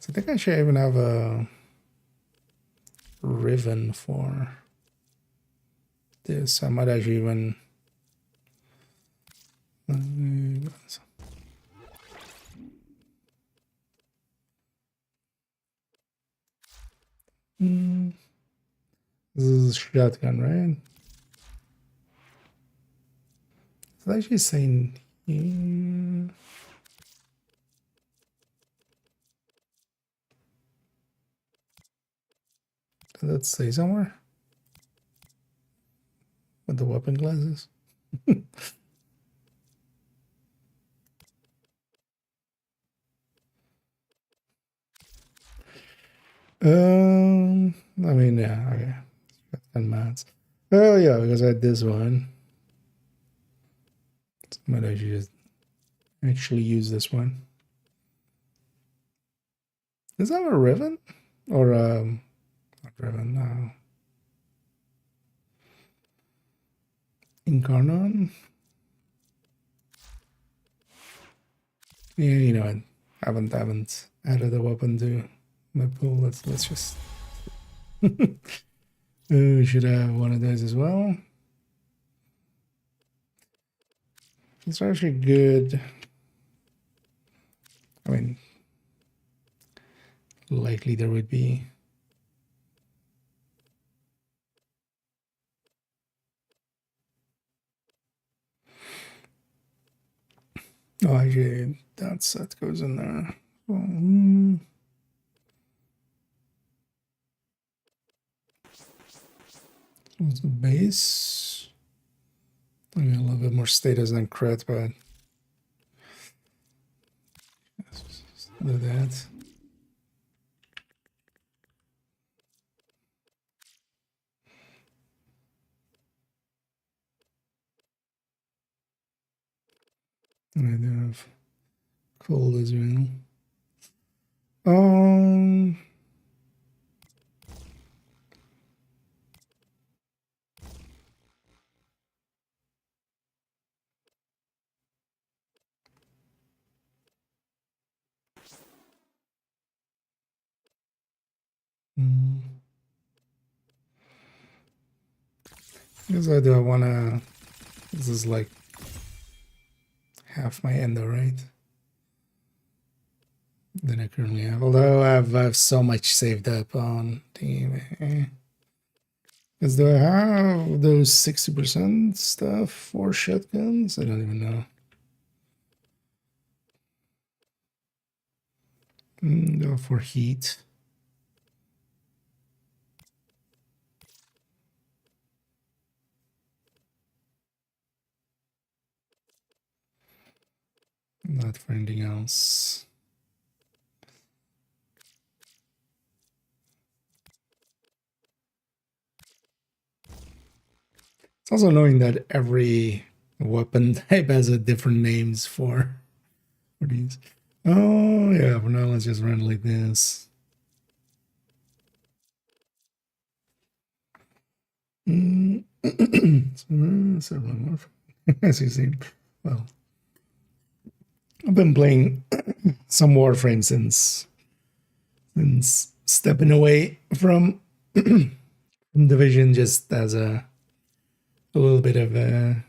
So I think I should even have a ribbon for this. I might actually even. This is a shotgun, right? It's actually saying here. Does that say somewhere? With the weapon glasses? I mean, yeah, okay. Shotgun mounts. Oh, yeah, because I had this one. So I might actually use this one. Does that have a ribbon? Or, not ribbon, no. Incarnon? Yeah, you know, I haven't added a weapon to my pool. Let's just. We should have one of those as well. It's actually good. I mean, likely there would be. Oh, actually, that set goes in there. What's the base? I mean, a little bit more status than crit, but do that. And I do have cold as well. Because I do wanna. This is like half my endo, right? Than I currently have. Although I have so much saved up on team. Because do I have those 60% stuff for shotguns? I don't even know. No, for heat. Not for anything else. It's also knowing that every weapon type has a different names for these. Oh yeah, for now let's just run like this. Several more. As you see, well, I've been playing some Warframe since stepping away from Division, just as a little bit of a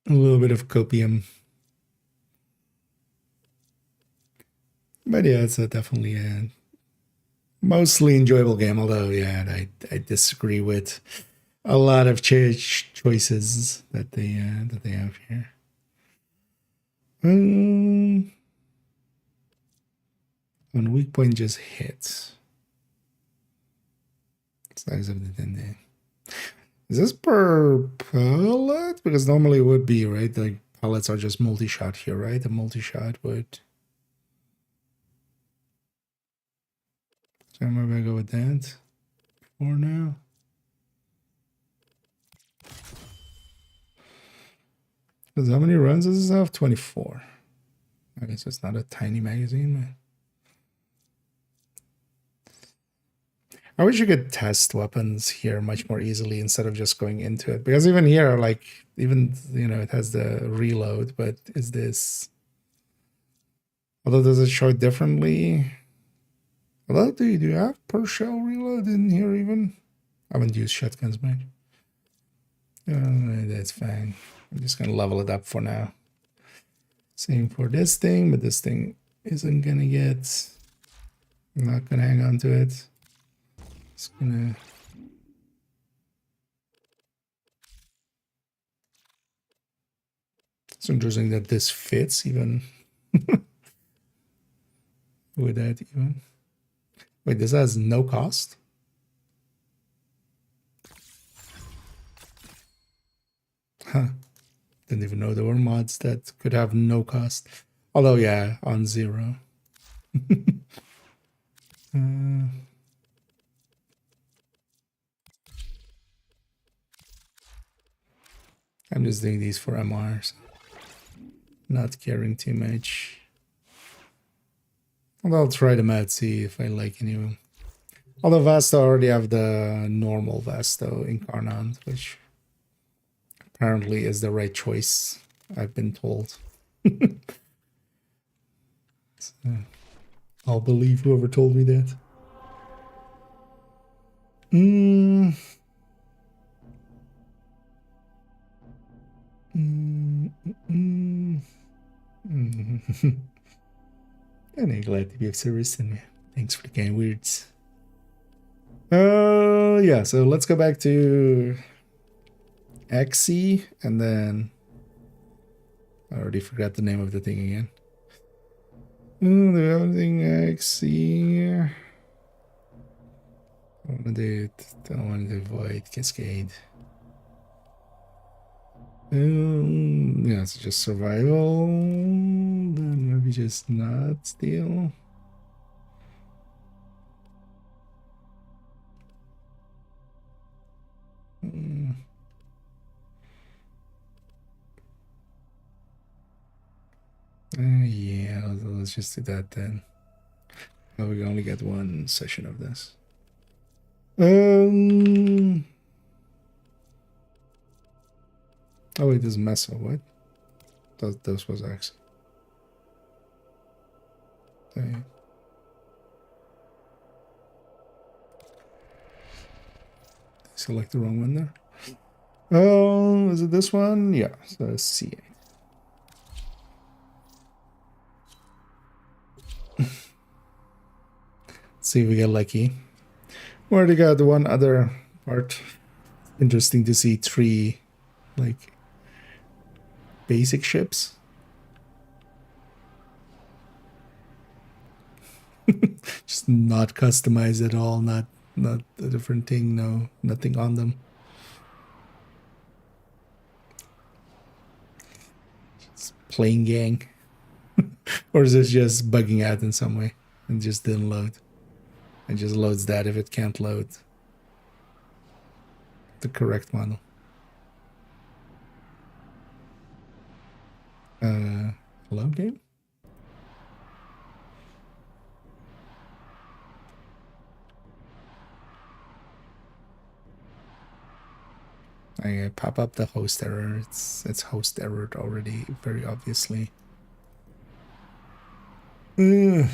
little bit of copium. But yeah, it's definitely a mostly enjoyable game. Although, yeah, I disagree with a lot of choices that they have here. On weak point just hits. Size of the tendon. Is this per pellet? Because normally it would be, right? Like pellets are just multi-shot here, right? The multi-shot would. So I'm gonna go with that for now. Because how many runs does this have? 24. I guess it's not a tiny magazine, man. I wish you could test weapons here much more easily instead of just going into it. Because even here, like, even, you know, it has the reload, but is this... Although, does it show it differently? Although, do you have per shell reload in here even? I haven't used shotguns much. That's fine. I'm just going to level it up for now. Same for this thing, but this thing isn't going to get... I'm not going to hang on to it. It's gonna... It's interesting that this fits even with that even. Wait, this has no cost? Huh. Didn't even know there were mods that could have no cost. Although, yeah, on 0. I'm just doing these for MRs. Not caring too much. Although I'll try them out, see if I like any of them. Although Vasto already have the normal Vasto Incarnate, which apparently is the right choice, I've been told. So, I'll believe whoever told me that. And I'm glad to be of service, and thanks for the kind words. Yeah, so let's go back to XC, and then I already forgot the name of the thing again. The other thing, XC. I want to avoid Cascade. Yeah, it's just survival. Then maybe just not steal. Yeah, let's just do that then. Oh, we only get one session of this. Oh wait, this is Mesa. What? Those was X. Okay. Select the wrong one there. Oh, is it this one? Yeah, so C8. See if we get lucky. We already got one other part. Interesting to see 3 like basic ships. Just not customized at all, not a different thing, no, nothing on them. Just plain gang. Or is this just bugging out in some way and just didn't load? It just loads that if it can't load the correct model. Hello, game? I pop up the host error. It's host error already, very obviously. Gonna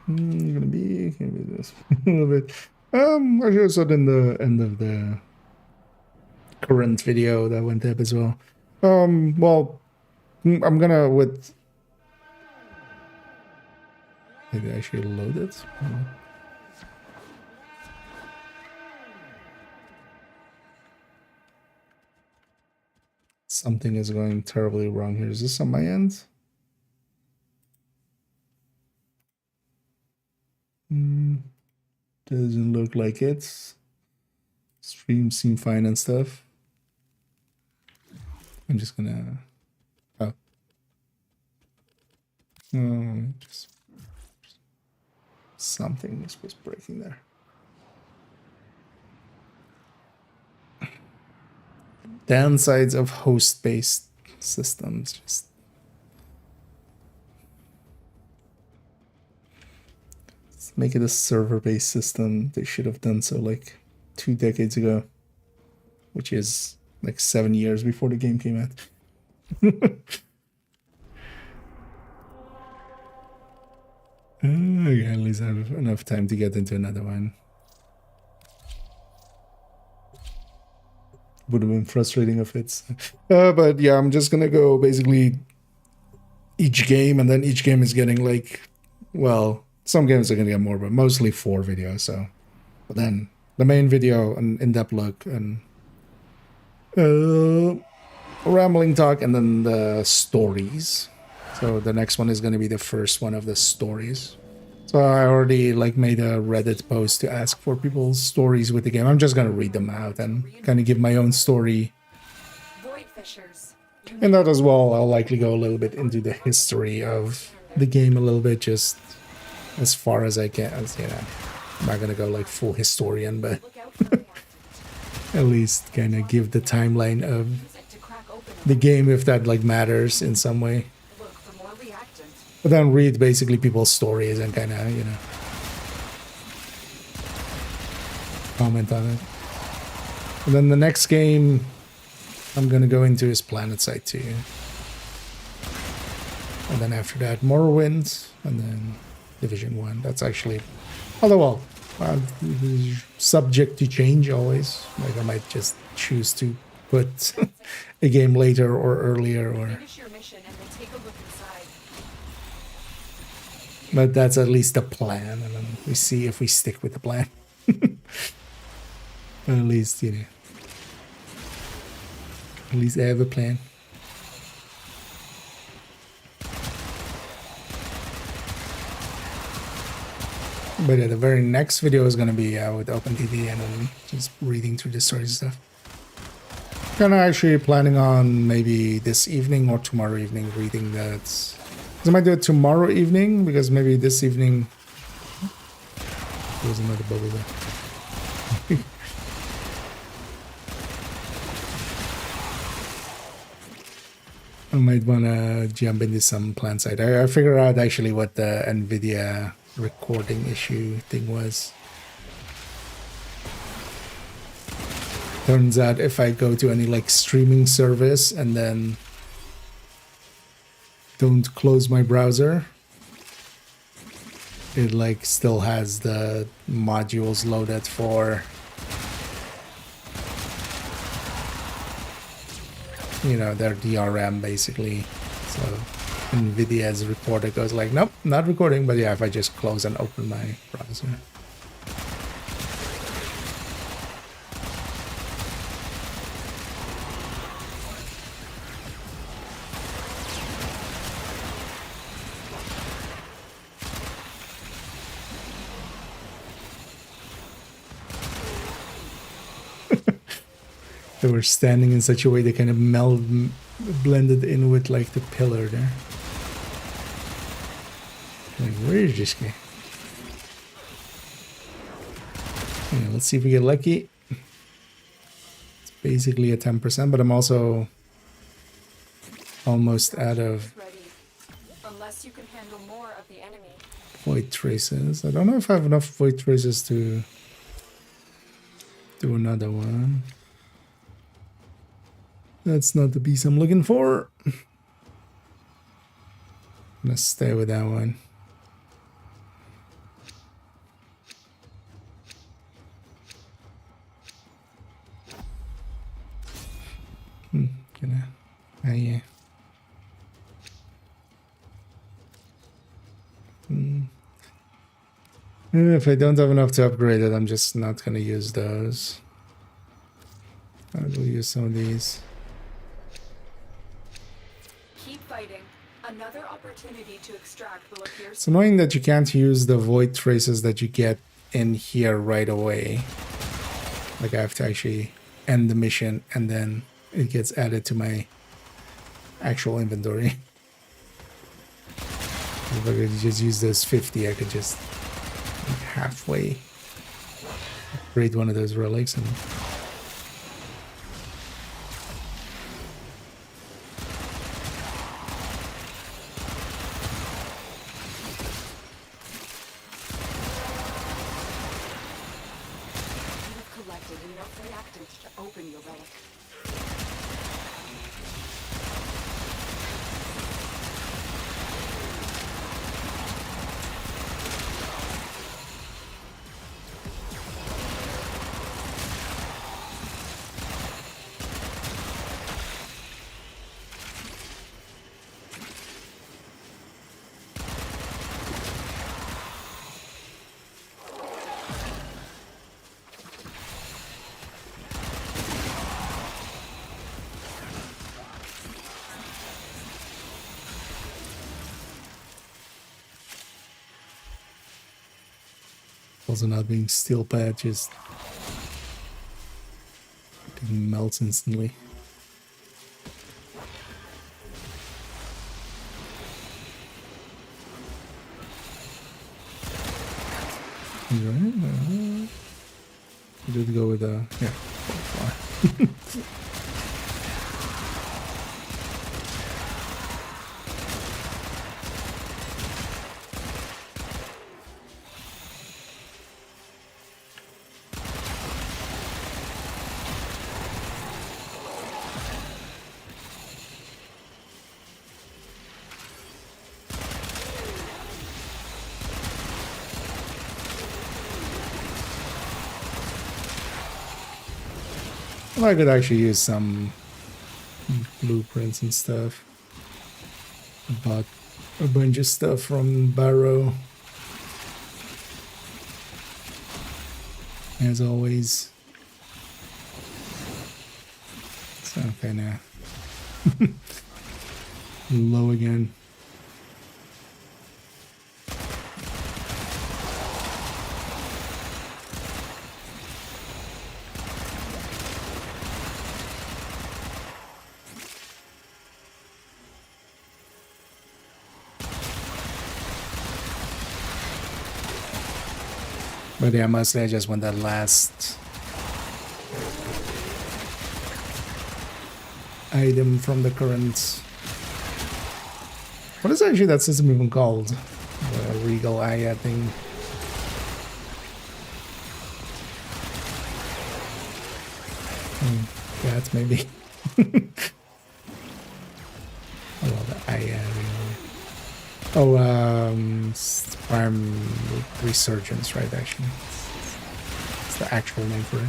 be this a little bit. I just saw it in the end of the current video that went up as well. Well, I'm gonna with. Did I actually load it? Something is going terribly wrong here. Is this on my end? Doesn't look like it. Streams seem fine and stuff. I'm just gonna. Just something was breaking there. Downsides of host-based systems. Just make it a server-based system. They should have done so like 2 decades ago, which is like 7 years before the game came out. Yeah, at least I have enough time to get into another one. Would have been frustrating if it's but yeah, I'm just gonna go basically each game, and then each game is getting like, well, some games are gonna get more, but mostly 4 videos. So but then the main video, an in-depth look, and rambling talk, and then the stories. So the next one is going to be the first one of the stories. So I already like made a Reddit post to ask for people's stories with the game. I'm just going to read them out and kind of give my own story. And that as well, I'll likely go a little bit into the history of the game a little bit, just as far as I can. You know, I'm not going to go like full historian, but at least kind of give the timeline of the game if that like matters in some way. But then read basically people's stories and kind of, you know, comment on it. And then the next game I'm going to go into is PlanetSide 2. And then after that, Morrowind, and then Division 1. That's actually, although, well, subject to change always. Like I might just choose to put a game later or earlier, or But that's at least the plan, and then we see if we stick with the plan. But at least, you know, at least I have a plan. But yeah, the very next video is gonna be with OpenTV and then just reading through the story stuff. Kind of actually planning on maybe this evening or tomorrow evening reading that. I might do it tomorrow evening because maybe this evening. There's another bubble there. I might want to jump into some plan side. I figured out actually what the NVIDIA recording issue thing was. Turns out if I go to any like streaming service and then don't close my browser, it like still has the modules loaded for, you know, their DRM basically. So NVIDIA's reporter goes like, nope, not recording. But yeah, if I just close and open my browser. They were standing in such a way they kind of blended in with like the pillar there. Like, where is this guy? Yeah, let's see if we get lucky. It's basically a 10%, but I'm also almost out of Unless you can handle more of the enemy. void traces. I don't know if I have enough void traces to do another one. That's not the piece I'm looking for. I'm gonna stay with that one. Yeah. If I don't have enough to upgrade it, I'm just not gonna use those. I will use some of these. Keep fighting. Another opportunity to extract will appear. It's annoying that you can't use the void traces that you get in here right away. Like I have to actually end the mission and then it gets added to my actual inventory. If I could just use those 50, I could just halfway upgrade one of those relics and also not being steel pad, just it melts instantly. Right. Did go with yeah. I could actually use some blueprints and stuff, but a bunch of stuff from Barrow. As always. So kind of low again. But yeah, mostly I just want that last item from the current. What is actually that system even called? The Regal Aya thing. That maybe. I love the Aya. Oh, Prime Resurgence, right, actually. It's the actual name for it.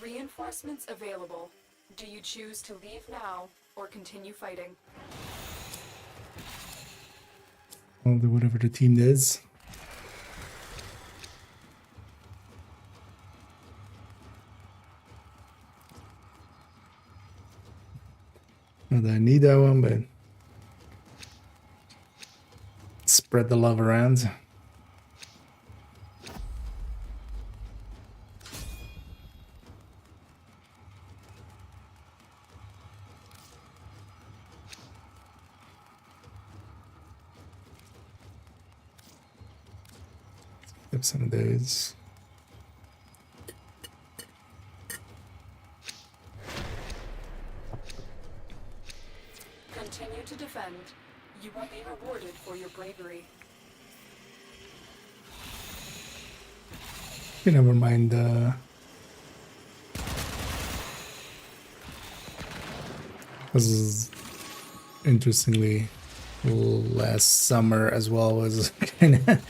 Reinforcements available. Do you choose to leave now or continue fighting? I'll do whatever the team does. Not that I need that one, but spread the love around. Some of those. Continue to defend. You will be rewarded for your bravery. You never mind. This is interestingly last summer as well was kind of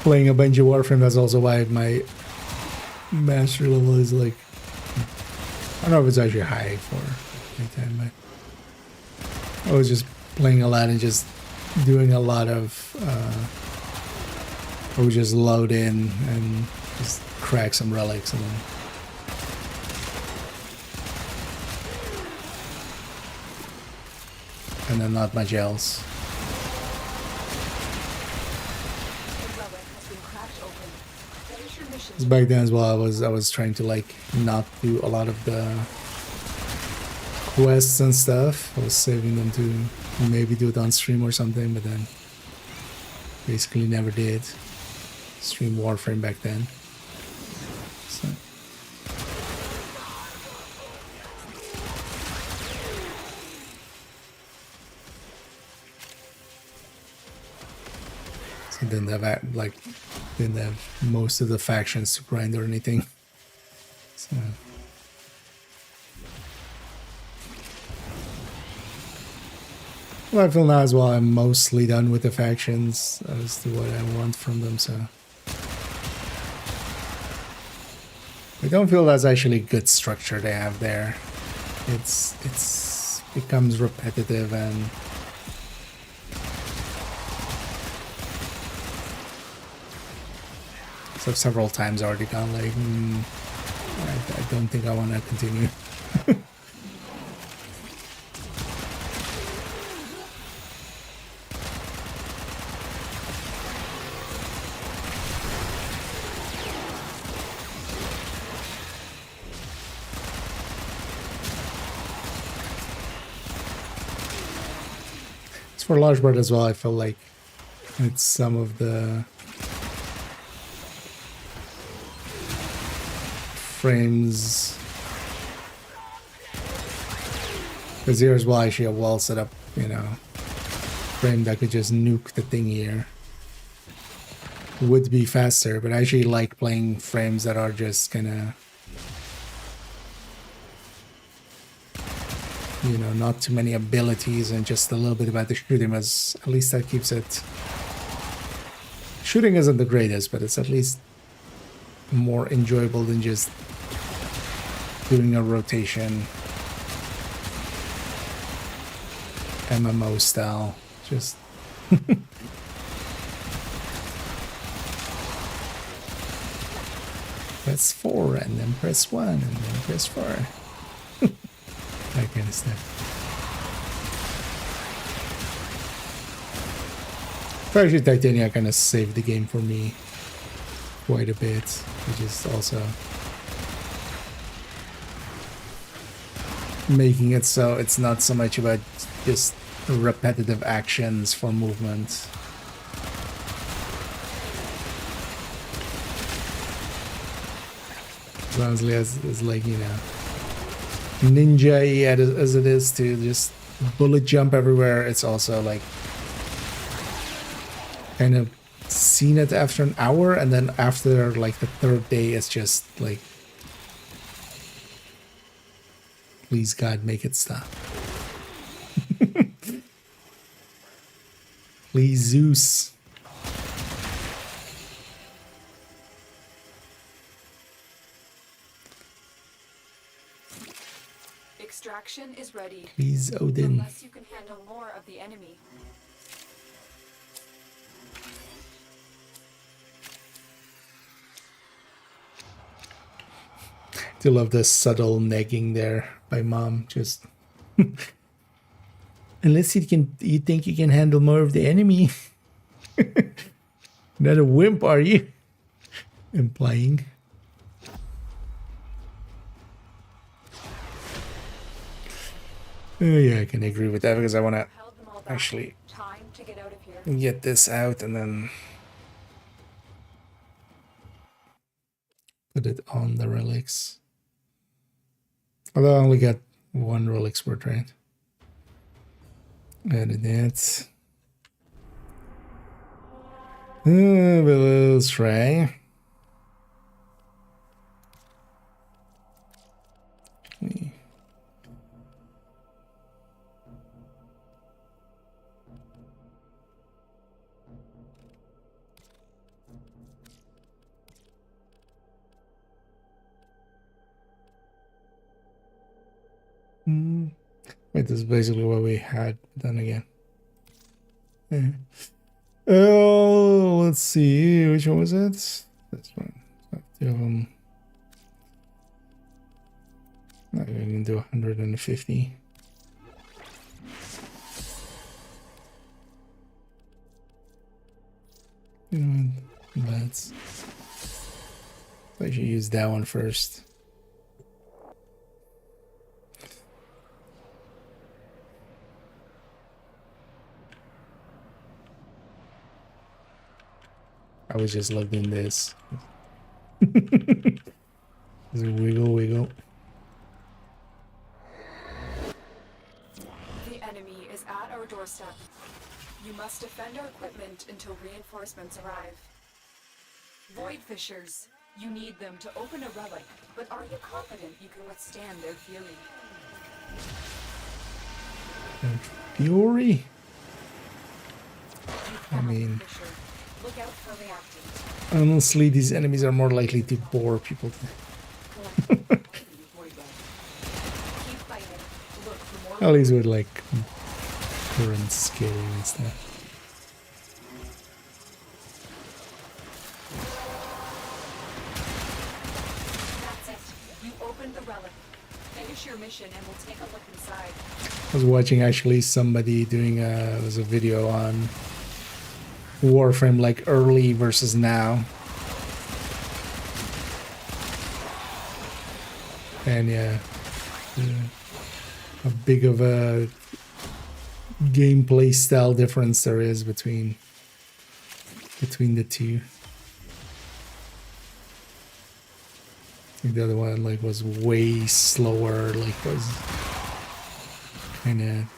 playing a bunch of Warframe. That's also why my mastery level is like, I don't know if it's actually high for any time, but I was just playing a lot and just doing a lot of I would just load in and just crack some relics and then not much else. Back then as well, I was trying to like not do a lot of the quests and stuff. I was saving them to maybe do it on stream or something, but then basically never did stream Warframe back then. So. Didn't have like didn't have most of the factions to grind or anything. So well, I feel now as well I'm mostly done with the factions as to what I want from them, so I don't feel that's actually good structure they have there. It's becomes repetitive and so several times already gone like, I don't think I want to continue. It's for large bird as well. I feel like it's some of the frames, because here's why actually a well set up, you know, frame that could just nuke the thing here would be faster, but I actually like playing frames that are just kind of you know, not too many abilities and just a little bit about the shooting, as at least that keeps it. Shooting isn't the greatest, but it's at least more enjoyable than just doing a rotation MMO style. Just press 4 and then press 1 and then press 4. That kind of stuff. Actually, Titania kind of saved the game for me quite a bit, which is also making it so it's not so much about just repetitive actions for movement. As honestly as like, you know, ninja as it is to just bullet jump everywhere, it's also like kind of seen it after an hour, and then after like the third day it's just like, please God, make it stop. Please Zeus. Extraction is ready. Please Odin. Unless you can handle more of the enemy. Do love the subtle negging there by mom. Just unless you think you can handle more of the enemy. Not a wimp, are you? Implying. Yeah, I can agree with that because I want to actually Time to get out of here. get this out and then put it on the relics. Although I only got one relics worth, right? Added that. Let's try. Wait, this is basically what we had done again. Yeah. Oh, let's see. Which one was it? This one. Two of them. I'm going to do 150. You know what? Let's. I should use that one first. I was just logged in this. Just wiggle, wiggle. The enemy is at our doorstep. You must defend our equipment until reinforcements arrive. Void Fishers, you need them to open a relic, but are you confident you can withstand their fury? Fury? You I mean, Fisher. Look out for reactant. honestly, these enemies are more likely to bore people. Keep fighting. Look for more. At least with like current scaling and stuff. That's it. You opened the relic. Finish your mission and we'll take a look inside. I was watching actually somebody doing it was a video on Warframe like early versus now. And yeah, how big of a gameplay style difference there is between the two. I think the other one like was way slower, like was kinda,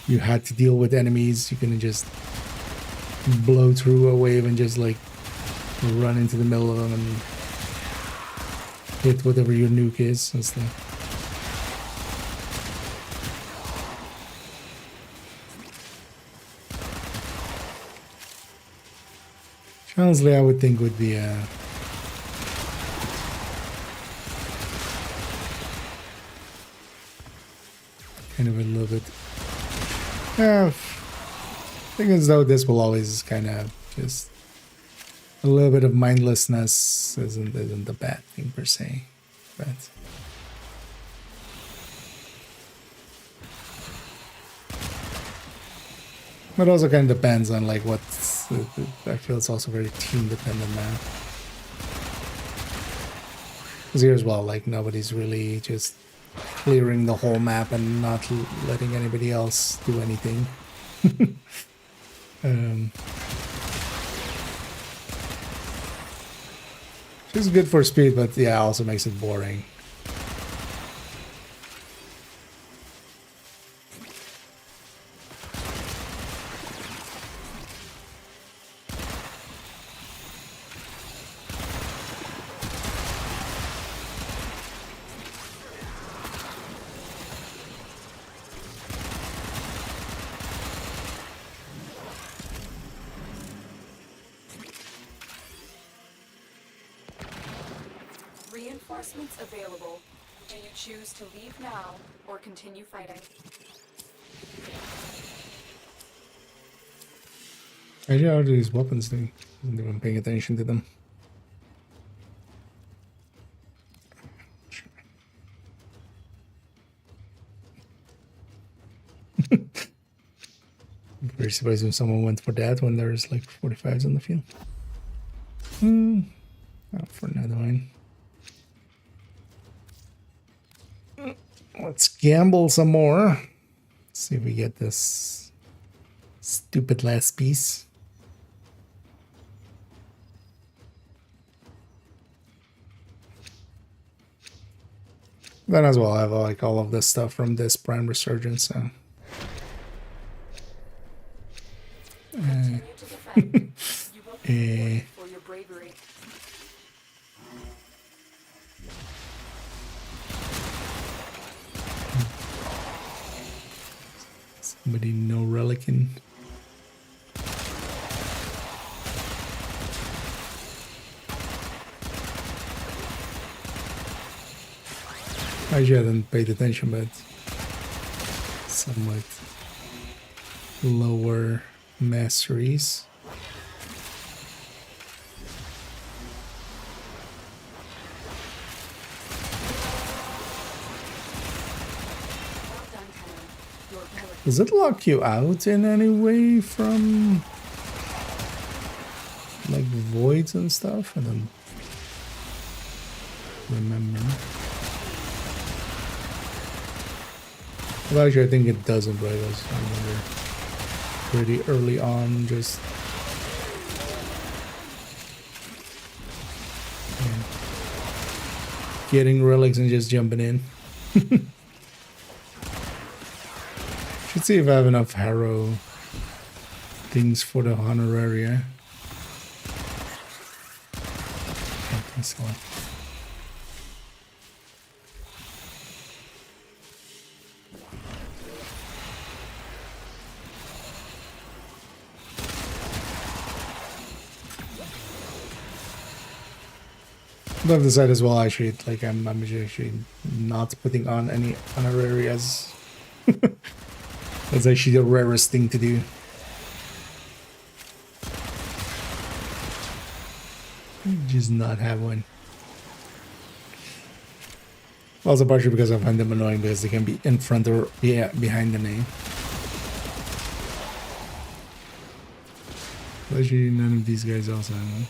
you had to deal with enemies, you couldn't just blow through a wave and just like run into the middle of them and hit whatever your nuke is and stuff. Honestly, I would think would be kind of a little bit. Yeah, I think as though this will always kind of just a little bit of mindlessness isn't a bad thing per se, but also kind of depends on like what's. I feel it's also very team dependent now. Because here as well, like nobody's really just clearing the whole map and not letting anybody else do anything. Which is good for speed, but yeah, also makes it boring. Reinforcements available. Do you choose to leave now or continue fighting? Actually, how do these weapons do? Isn't even paying attention to them. I'm very surprised if someone went for that when there's like 45s on the field. Oh, for another one. Let's gamble some more. See if we get this stupid last piece. Then as well, I have like all of this stuff from this Prime Resurgence, so. Continue to defend. You will be rewarded for your bravery. Somebody no relicing. Actually, I hadn't paid attention, but somewhat lower masteries. Does it lock you out in any way from like voids and stuff? I don't remember. Well, actually, I think it doesn't, right? I remember pretty early on, just getting relics and just jumping in. Should see if I have enough Harrow things for the Honoraria. I think so. I've decided as well, actually, like I'm actually not putting on any honorarias. That's actually the rarest thing to do. Just not have one. Also partially because I find them annoying because they can be in front or behind the name. Actually, none of these guys also have one.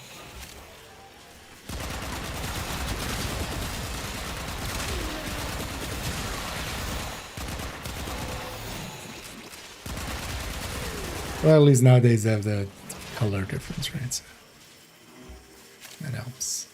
Well, at least nowadays they have the color difference, right? So that helps.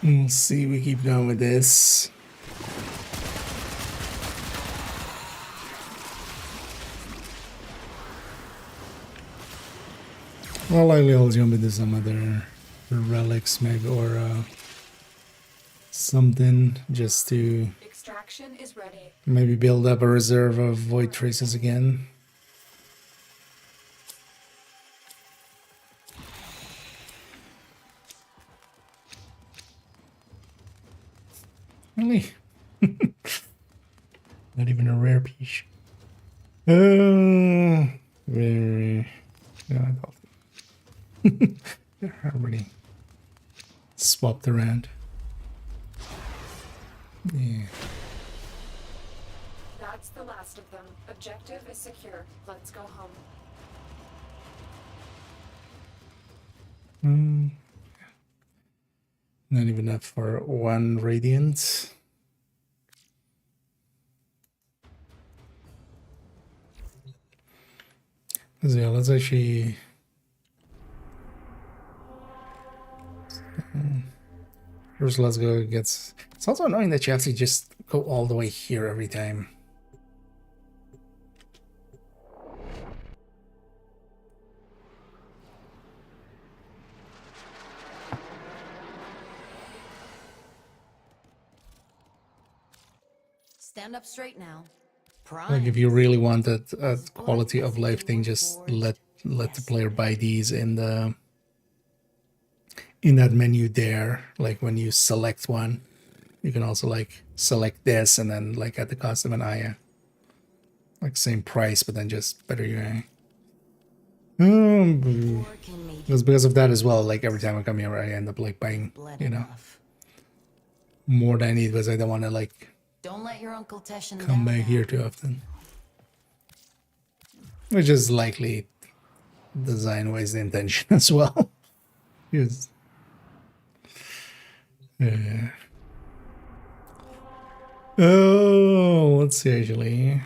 We'll see, we keep going with this. Well, likely I'll jump into some other relics maybe, or something, just to Extraction is ready. maybe build up a reserve of void traces again. Really? Not even a rare piece. Very. No, I don't. They're already swapped around. Yeah. That's the last of them. Objective is secure. Let's go home. Not even enough for 1 radiant. So yeah, let's actually. First, let's go get. It's also annoying that you have to just go all the way here every time. Stand up straight now. Like if you really want that quality of life thing, just let the player buy these in that menu there. Like when you select one, you can also like select this and then like at the cost of an eye, like same price but then just better UI. It's because of that as well. Like every time I come here, I end up like buying, you know, more than I need because I don't want to like Don't let your Uncle Teshin come down back now. here too often. Which is likely design-wise the intention as well. Yes. Oh, let's see actually.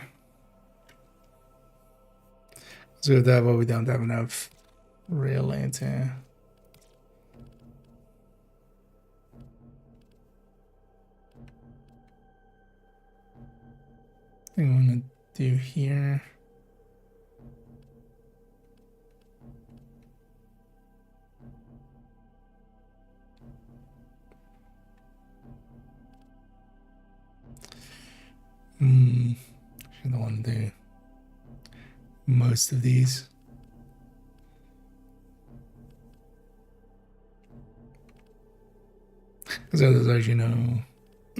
So that, but we don't have enough real land here. I want to do here. I don't want to do most of these. Because others, as you know,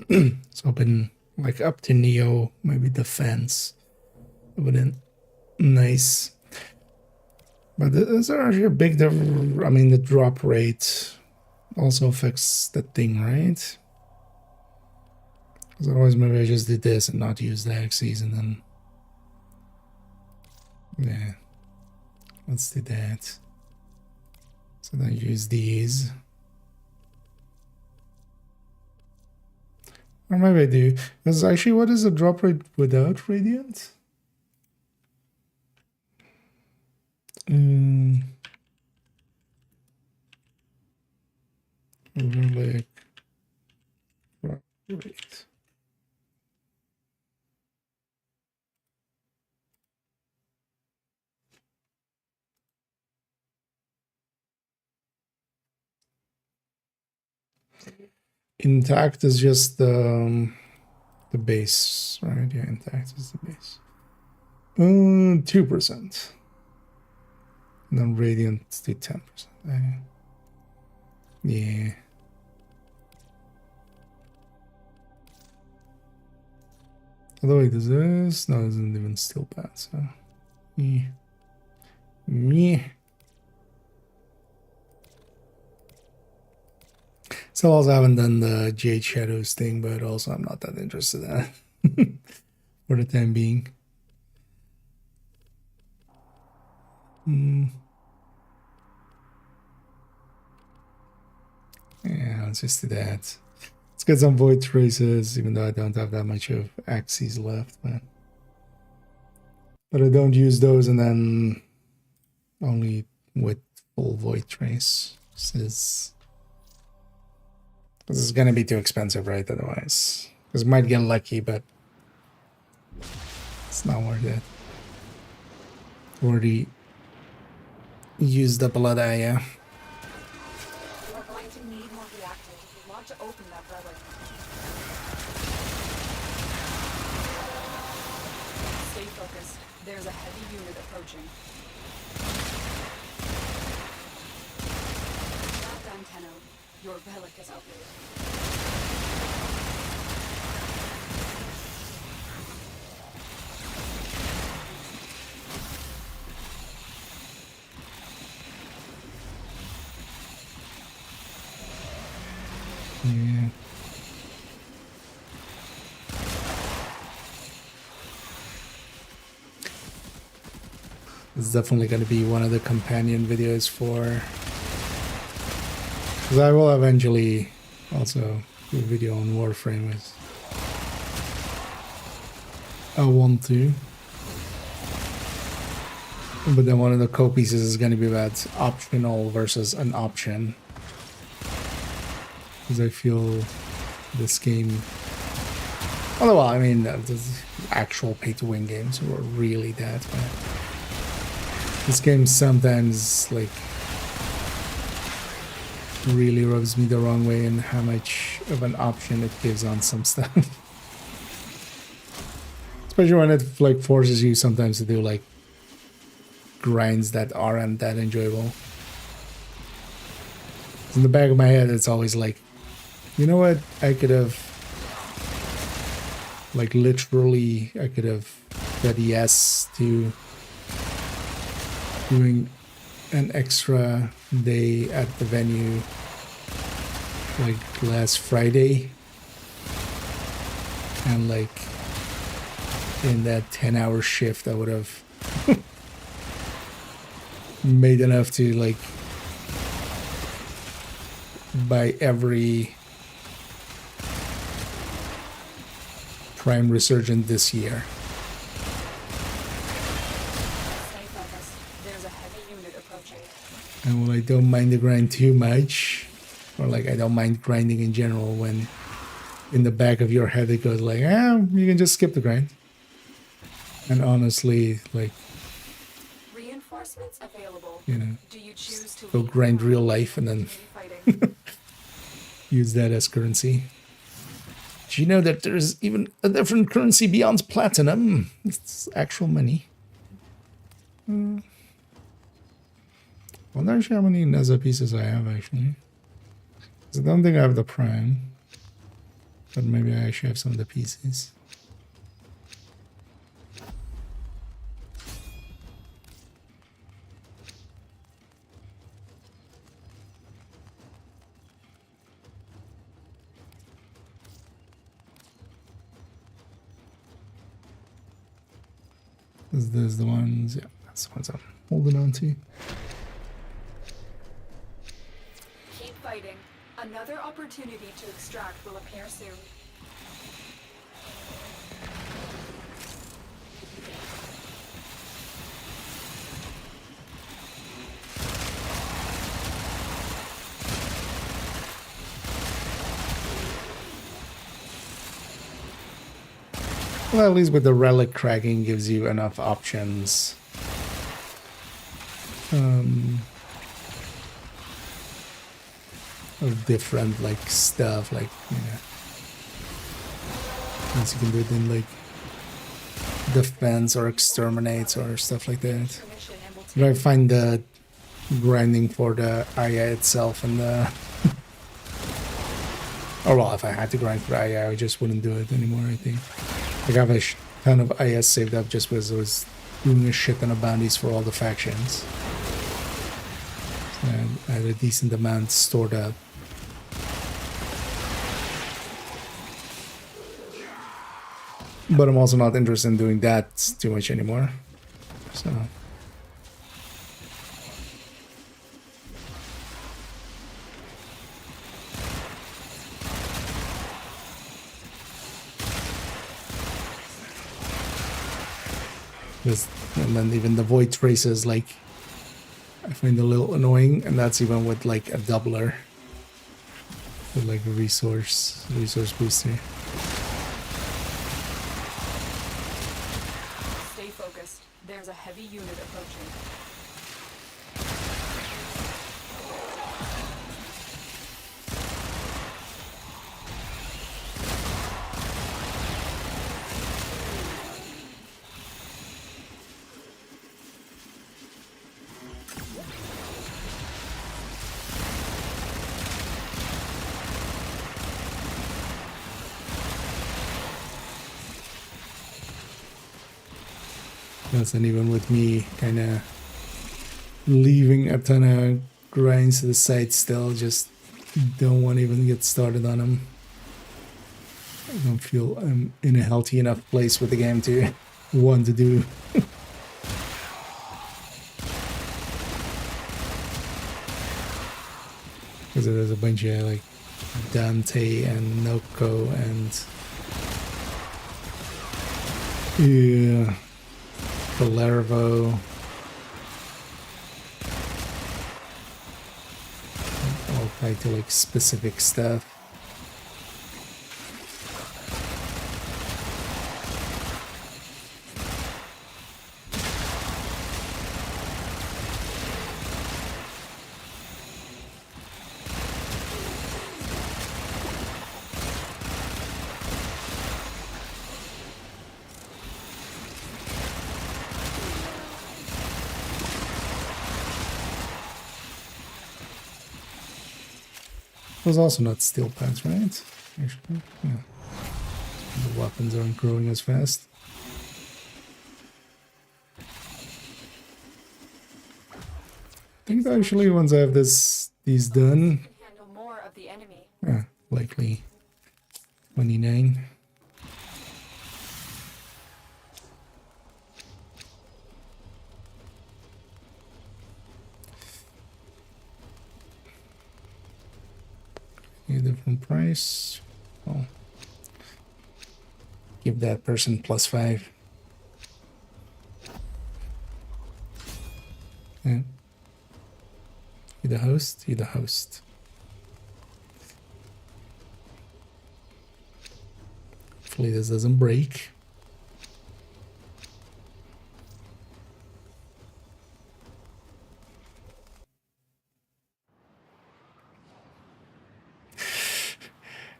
it's open like up to Neo, maybe defense. Wouldn't nice. But is there actually a big difference? I mean, the drop rate also affects the thing, right? Because otherwise, maybe I just did this and not use the axes, and then yeah, let's do that. So then use these, or maybe I do. Because actually, what is the drop rate without radiant? Overlay drop rate. Intact is just the base, right? Yeah, intact is the base. 2%. And then radiant to 10%. Yeah. Although it does this, no, it doesn't even still bad, so yeah. Yeah. So also haven't done the Jade Shadows thing, but also I'm not that interested in that for the time being. Yeah, let's just do that. Let's get some void traces, even though I don't have that much of axes left, but I don't use those, and then only with full void trace. This is This is gonna be too expensive, right? Otherwise, because we might get lucky, but it's not worth it. Already used up a lot of Aya. You are going to need more reactants if you want to open that relic. Stay focused. There's a heavy unit approaching. That antenna. Your relic is up. Yeah. It's definitely going to be one of the companion videos for... Because I will eventually also do a video on Warframe as I want to. But then one of the co-pieces is going to be about optional versus an option. Because I feel this game... Although, I mean, the actual pay-to-win games were really that bad. This game sometimes, like, really rubs me the wrong way in how much of an option it gives on some stuff. Especially when it, like, forces you sometimes to do, like, grinds that aren't that enjoyable. In the back of my head, it's always like, you know what, I could have, like, literally, I could have said yes to doing an extra day at the venue, like, last Friday, and, like, in that 10-hour shift, I would have made enough to, like, buy every Prime Resurgent this year. Stay focused. There's a heavy unit approaching. And well, I don't mind the grind too much, or like I don't mind grinding in general, when in the back of your head it goes like, you can just skip the grind. And honestly, like, Reinforcements available. you know, Do you choose to go grind real life and then fighting? use that as currency. Do you know that there's even a different currency beyond platinum? It's actual money. Wonder actually how many Neza pieces I have, actually. 'Cause I don't think I have the Prime. But maybe I actually have some of the pieces. There's the ones, yeah, that's the ones I'm holding on to. Keep fighting. Another opportunity to extract will appear soon. Well, at least with the relic cracking gives you enough options. Of different, like, stuff, like, you know. Once you can do it in, like, defense or exterminates or stuff like that. But I find the grinding for the Aya itself and the... or well, if I had to grind for Aya, I just wouldn't do it anymore, I think. Like, I have a ton of Aya saved up just because I was doing a shit ton of bounties for all the factions. And I had a decent amount stored up. But I'm also not interested in doing that too much anymore. So... and then even the void traces, like, I find a little annoying, and that's even with, like, a doubler. Put like a resource booster. Stay focused. There's a heavy unit approaching. Yes, and even with me kind of leaving a ton of grinds to the side still, just don't want to even get started on them. I don't feel I'm in a healthy enough place with the game to want to do. Because there's a bunch of like Dante and Noko and yeah, Palervo. All tied to like specific stuff. Was also not steel pants, right? Actually, yeah. The weapons aren't growing as fast. I think actually once I have these done, Handle more of the enemy. likely 29. A different price. Oh. Give that person +5. Yeah. You the host? You the host. Hopefully this doesn't break.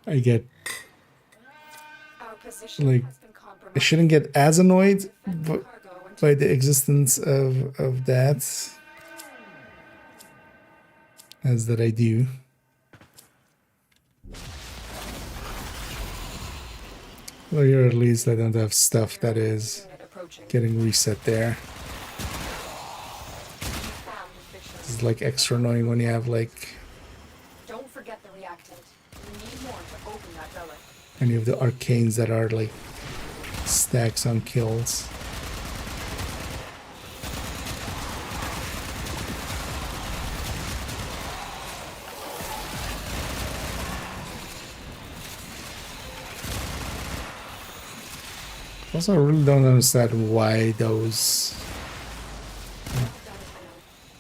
I get Our position like has been compromised. I shouldn't get as annoyed Cargo into by the existence of that as that I do. Well, here at least I don't have stuff that is unit approaching. getting reset there. Found efficient. It's like extra annoying when you have like Don't forget the reactant. We need more to open that relic. any of the arcanes that are like stacks on kills. Also, I really don't understand why those.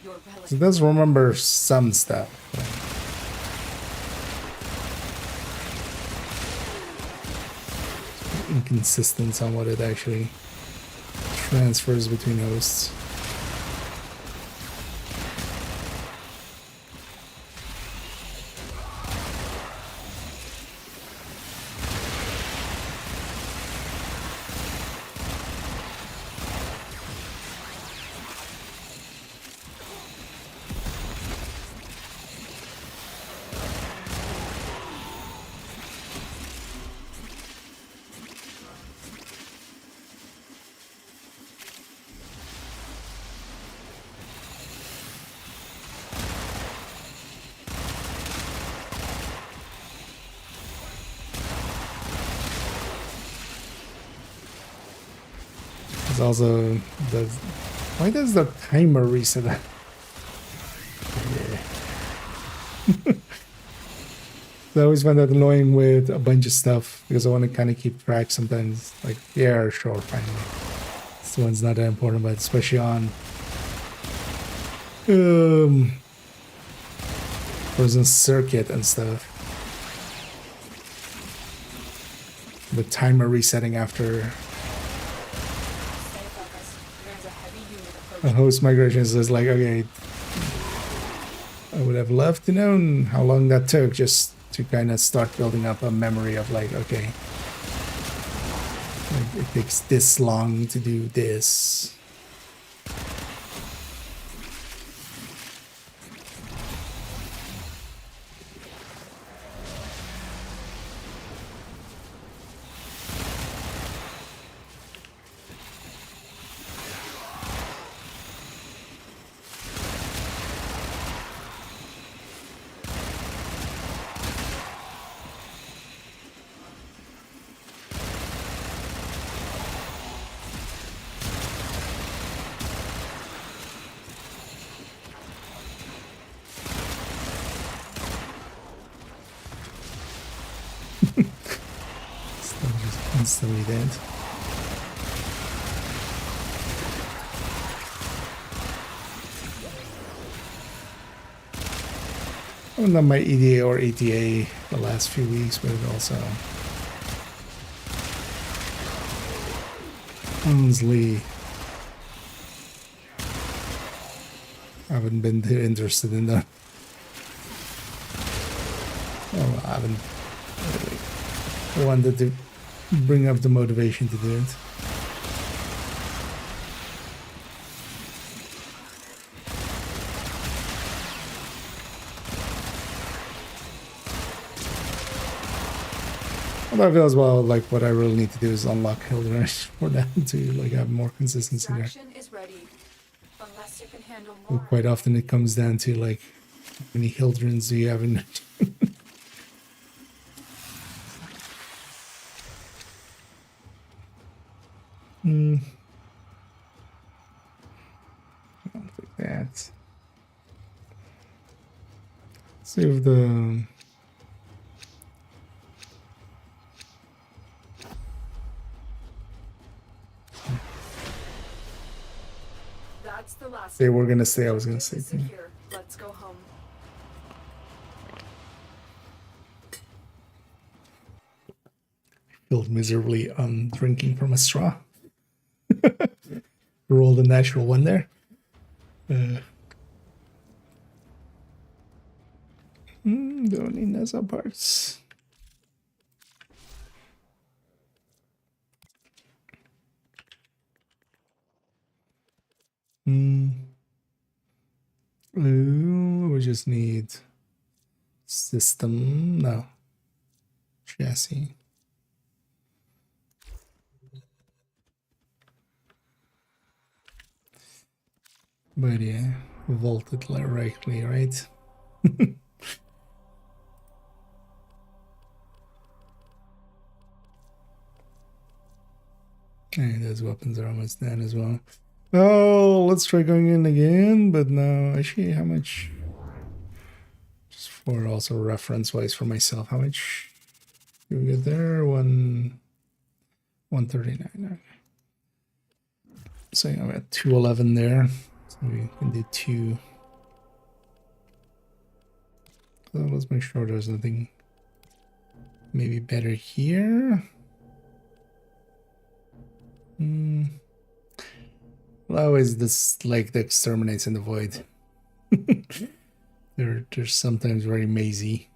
Your relic. It does remember some stuff. Inconsistent on what it actually transfers between hosts. It's also does. Why does the timer reset? Yeah. I always find that annoying with a bunch of stuff because I want to kind of keep track sometimes. Like, yeah, sure, fine. This one's not that important, but especially on frozen circuit and stuff. the timer resetting after Stay focused. There's a heavy unit a approaching. host migration. So it's like, okay, I would have loved to know how long that took just to kind of start building up a memory of like, okay, like it takes this long to do this. Instantly dead. I haven't done my EDA or ATA the last few weeks, but it also honestly haven't been too interested in that. Well, I haven't really wanted to bring up the motivation to do it. But I feel as well like what I really need to do is unlock Hildreth for that to like have more consistency there. Extraction is ready. Unless you can handle But more. quite often it comes down to like how many Hildrens do you have in I don't think that. See if the That's the last. they were gonna say I was gonna say Objective too. is secure. Let's go home. Filled miserably on drinking from a straw. Rolled a natural one there. Don't need nasal parts. Ooh, we just need system. No. Chassis. But yeah, vaulted directly, right? And those weapons are almost done as well. Oh, let's try going in again, but no, actually, how much? Just for also reference-wise for myself, how much do we get there? 139. Okay. So I'm at 211 there. So we can do 2. So let's make sure there's nothing maybe better here. Well, always this like the exterminates in the void. they're sometimes very mazy.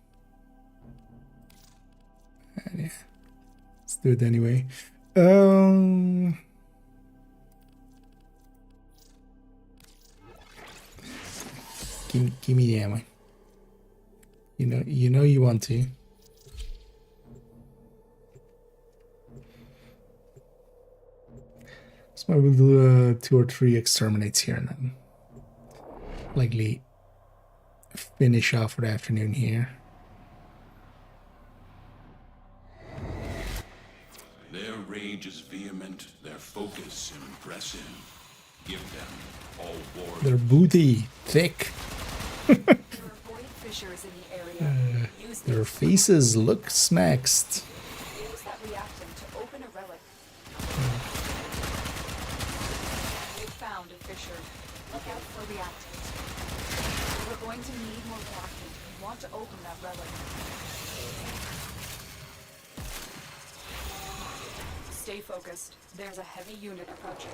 And yeah, let's do it anyway. Give me the ammo. You know you want to. So I will do 2 or 3 exterminates here and then likely finish off for the afternoon here. Their rage is vehement, their focus impressive. Give them all war. Their booty thick. There are void fissures in the area. Use Their these. faces look smaxed. Use that reactant to open a relic. We found a fissure. Look out for reactant. We're going to need more reactant. We want to open that relic. Stay focused. There's a heavy unit approaching.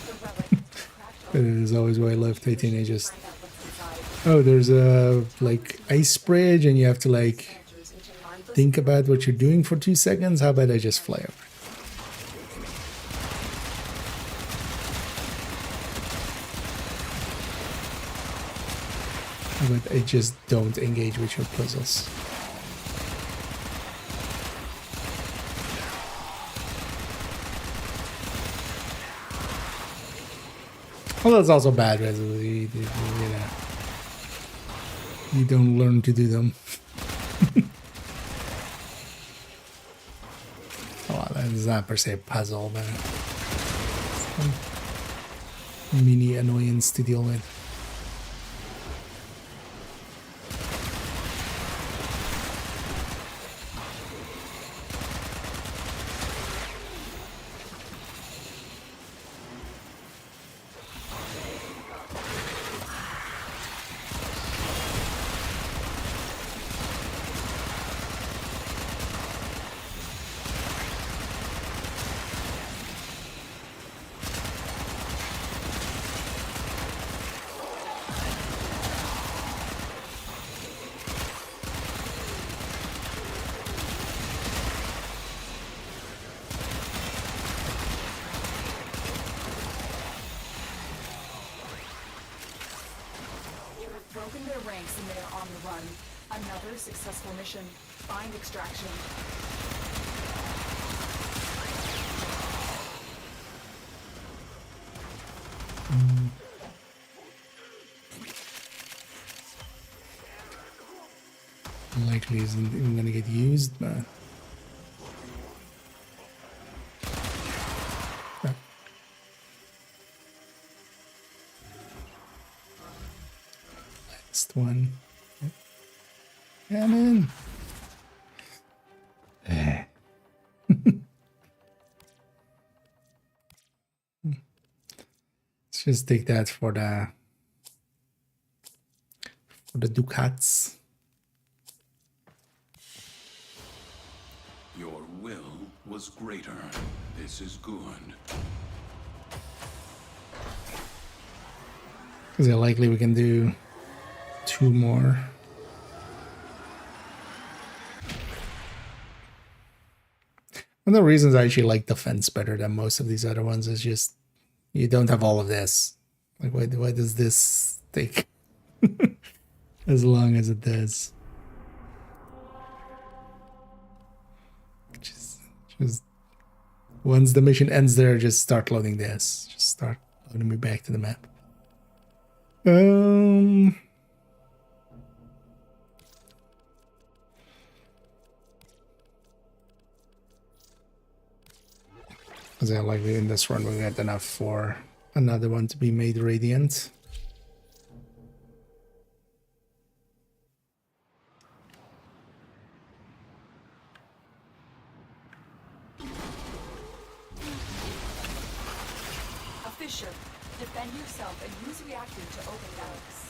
The relic has been cracked That open. is always why I love Titania. Just, Find out what's inside. oh, there's a like ice bridge, and you have to like Enters into mindless think about what you're doing for 2 seconds. How about I just fly over? How about I just don't engage with your puzzles? Well, that's also bad, you know. You don't learn to do them. Well, that's not per se a puzzle, but some mini annoyance to deal with. broken their ranks and they are on the run. Another successful mission. Find extraction. Likely isn't even gonna get used, but last one. Come in. Let's just take that for the ducats. Your will was greater. This is good. Because likely we can do 2 more. One of the reasons I actually like defense better than most of these other ones is just you don't have all of this. Like, why does this take as long as it does? Just once the mission ends there, just start loading this. Just start loading me back to the map. Because I likely in this run we got enough for another one to be made radiant. Fisher, defend yourself and use reactant to open relics.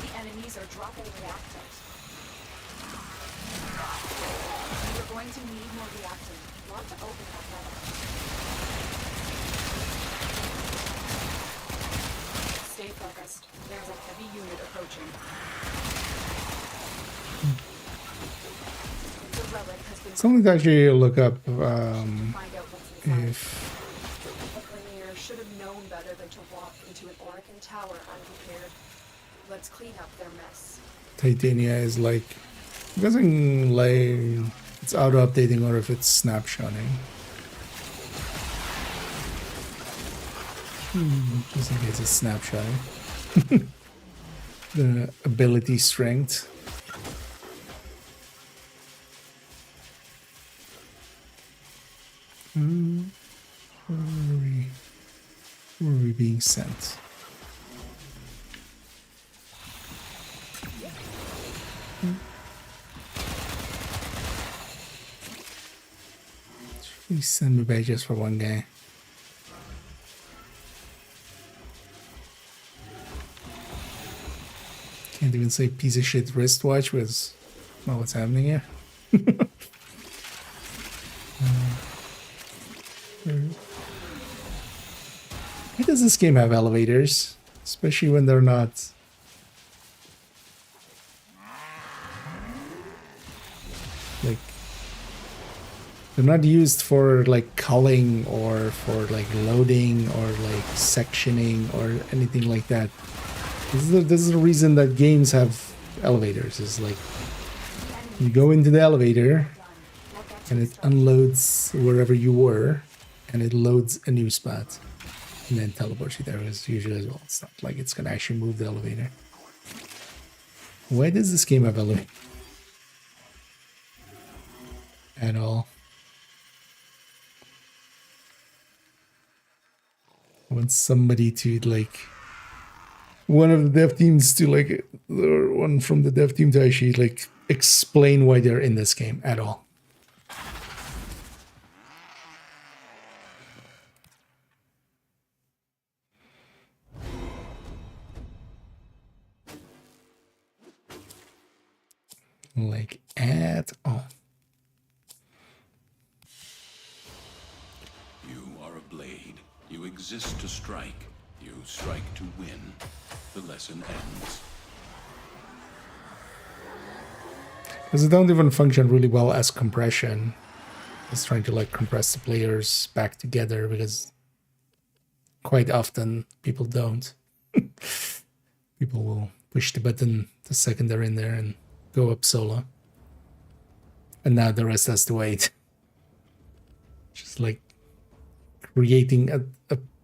The enemies are dropping reactant. You're going to need more reactant. Want to open that relic. Stay focused. There's a heavy unit approaching. The relic has been Something to actually look up find out what's inside. if Should have known better than to walk into an Oracan tower unprepared. Let's clean up their mess. Titania is like, it doesn't like it's auto updating or if it's snapshotting. Just in case it's snapshotting. The ability strength. Where are we being sent? Please send me back just for one guy. Can't even say piece of shit wristwatch with not what's happening here. Why does this game have elevators? Especially when they're not... like... they're not used for like culling or for like loading or like sectioning or anything like that. This is the reason that games have elevators. Is like you go into the elevator and it unloads wherever you were and it loads a new spot and then teleports you there as usual as well. It's not like it's gonna actually move the elevator. Why does this game have elevator at all? I want somebody to like one of the dev teams to like, or one from the dev team to actually like explain why they're in this game at all. Like at all. You are a blade. You exist to strike. You strike to win. The lesson ends. Because it don't even function really well as compression. It's trying to like compress the players back together because quite often people don't. People will push the button the second they're in there and go up solo. And now the rest has to wait. Just like creating a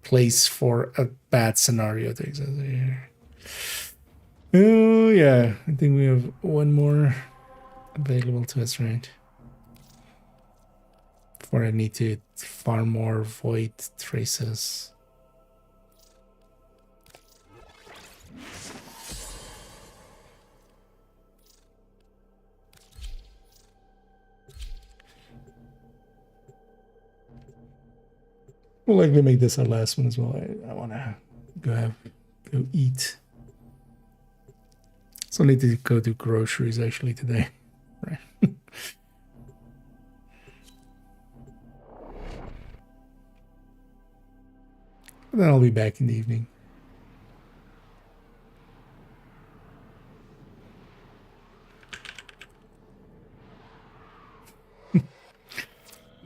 place for a bad scenario to exist here. Oh yeah, I think we have one more available to us, right? Before I need to farm more void traces. We'll likely make this our last one as well. I want to go eat. So I need to go do groceries actually today. Right. Then I'll be back in the evening.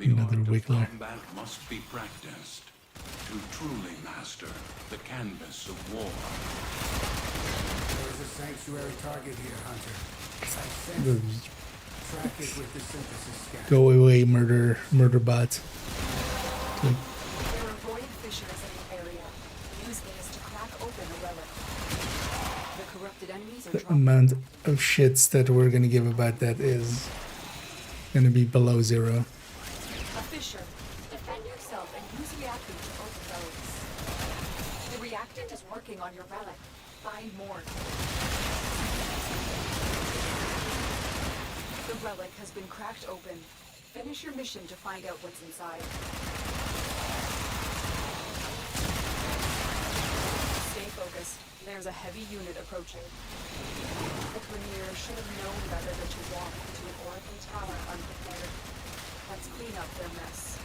Another wiggler. Combat must be practiced to truly master the canvas of war. There's a sanctuary target here, Hunter. I sense it. Track it with the synthesis scan. Go away, murder bot. There are void fissures in the area. Use these to crack open a relic. The corrupted enemies are The dropping. amount of shits that we're gonna give about that is gonna be below zero. A fissure. Defend yourself and use reactant to open relics. The reactant is working on your relic. Find more. The relic has been cracked open. Finish your mission to find out what's inside. Stay focused. There's a heavy unit approaching. The Premier should have known better than to walk into an Oracle tower unprepared. Let's clean up their mess.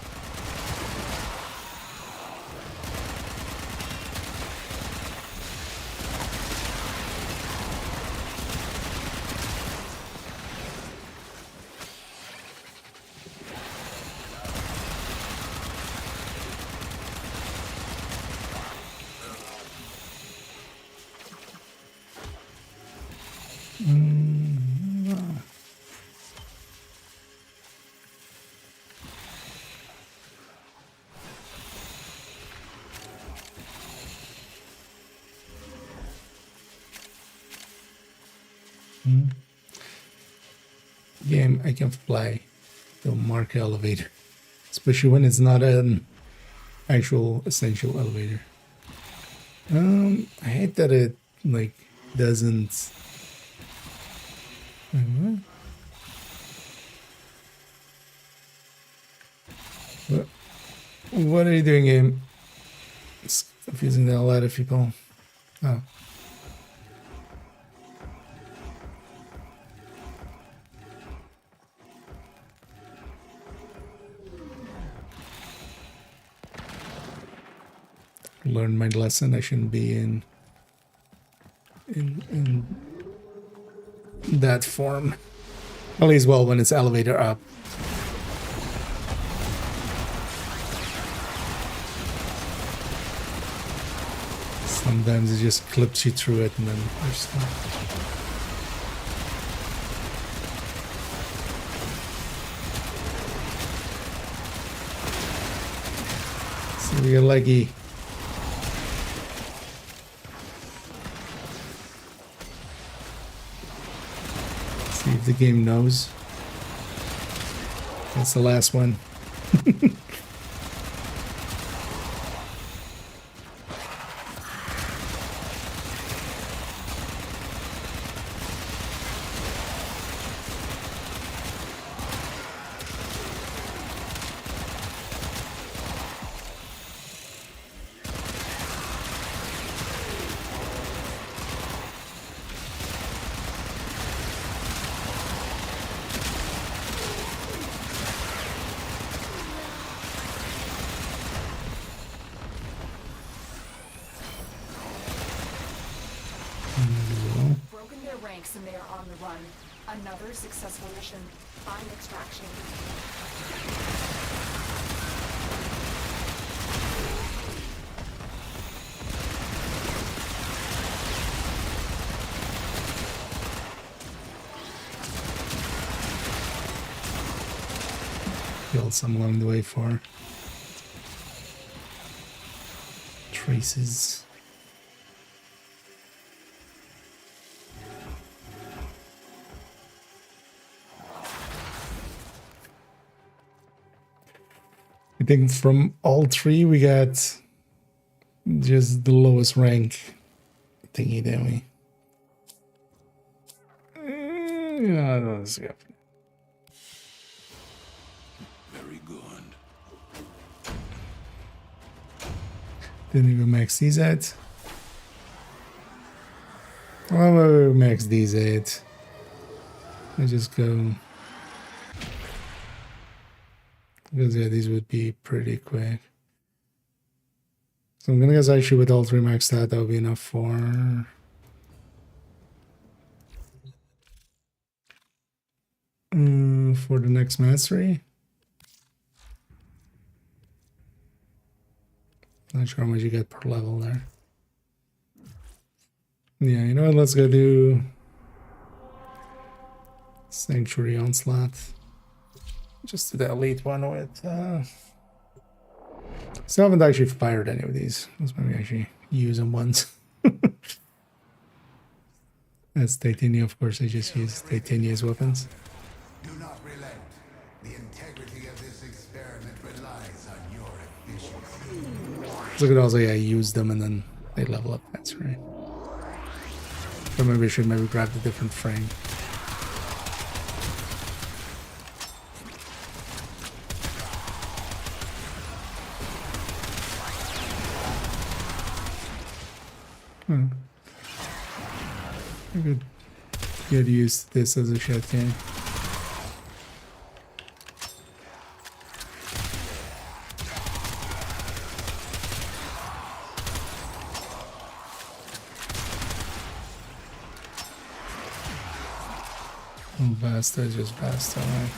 Game I can fly. Don't mark elevator. Especially when it's not an actual essential elevator. I hate that it like doesn't. What are you doing, game? It's confusing the hell out of people. Oh. learned my lesson. I shouldn't be in that form. At least, well, when it's elevator up. Sometimes it just clips you through it and then you're stuck. So we got leggy. See if the game knows. That's the last one. Broken their ranks and they are on the run. Another successful mission. Find extraction. Killed some along the way for traces. I think from all three we got just the lowest rank thingy, didn't we? Yeah, let's go. Very good. Didn't even max these at. Well, max these at. Let's just go. Because yeah, these would be pretty quick. So I'm gonna guess actually with all three maxed out, that would be enough for the next mastery. Not sure how much you get per level there. Yeah, you know what? Let's go do Sanctuary Onslaught. Just do the elite one with. So I haven't actually fired any of these. Let's maybe actually use them once. That's Titania, of course. I just use Titania as weapons. Do not relent. The integrity of this experiment relies on your efficiency. Look at also, yeah, I use them and then they level up. That's right. But maybe I should grab the different frame. I could get used to this as a shot game. Basta is just basta, right?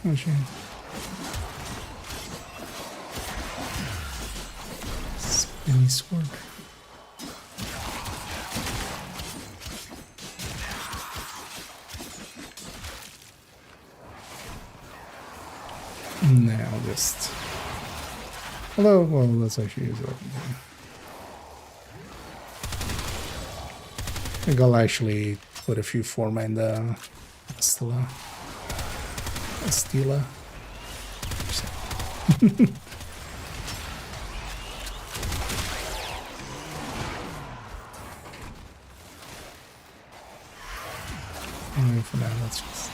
Oh shit. Spinny sword. Now just. Although, well, let's actually use it. I think I'll actually put a few forma in the Stella. Stila. For now, let's just.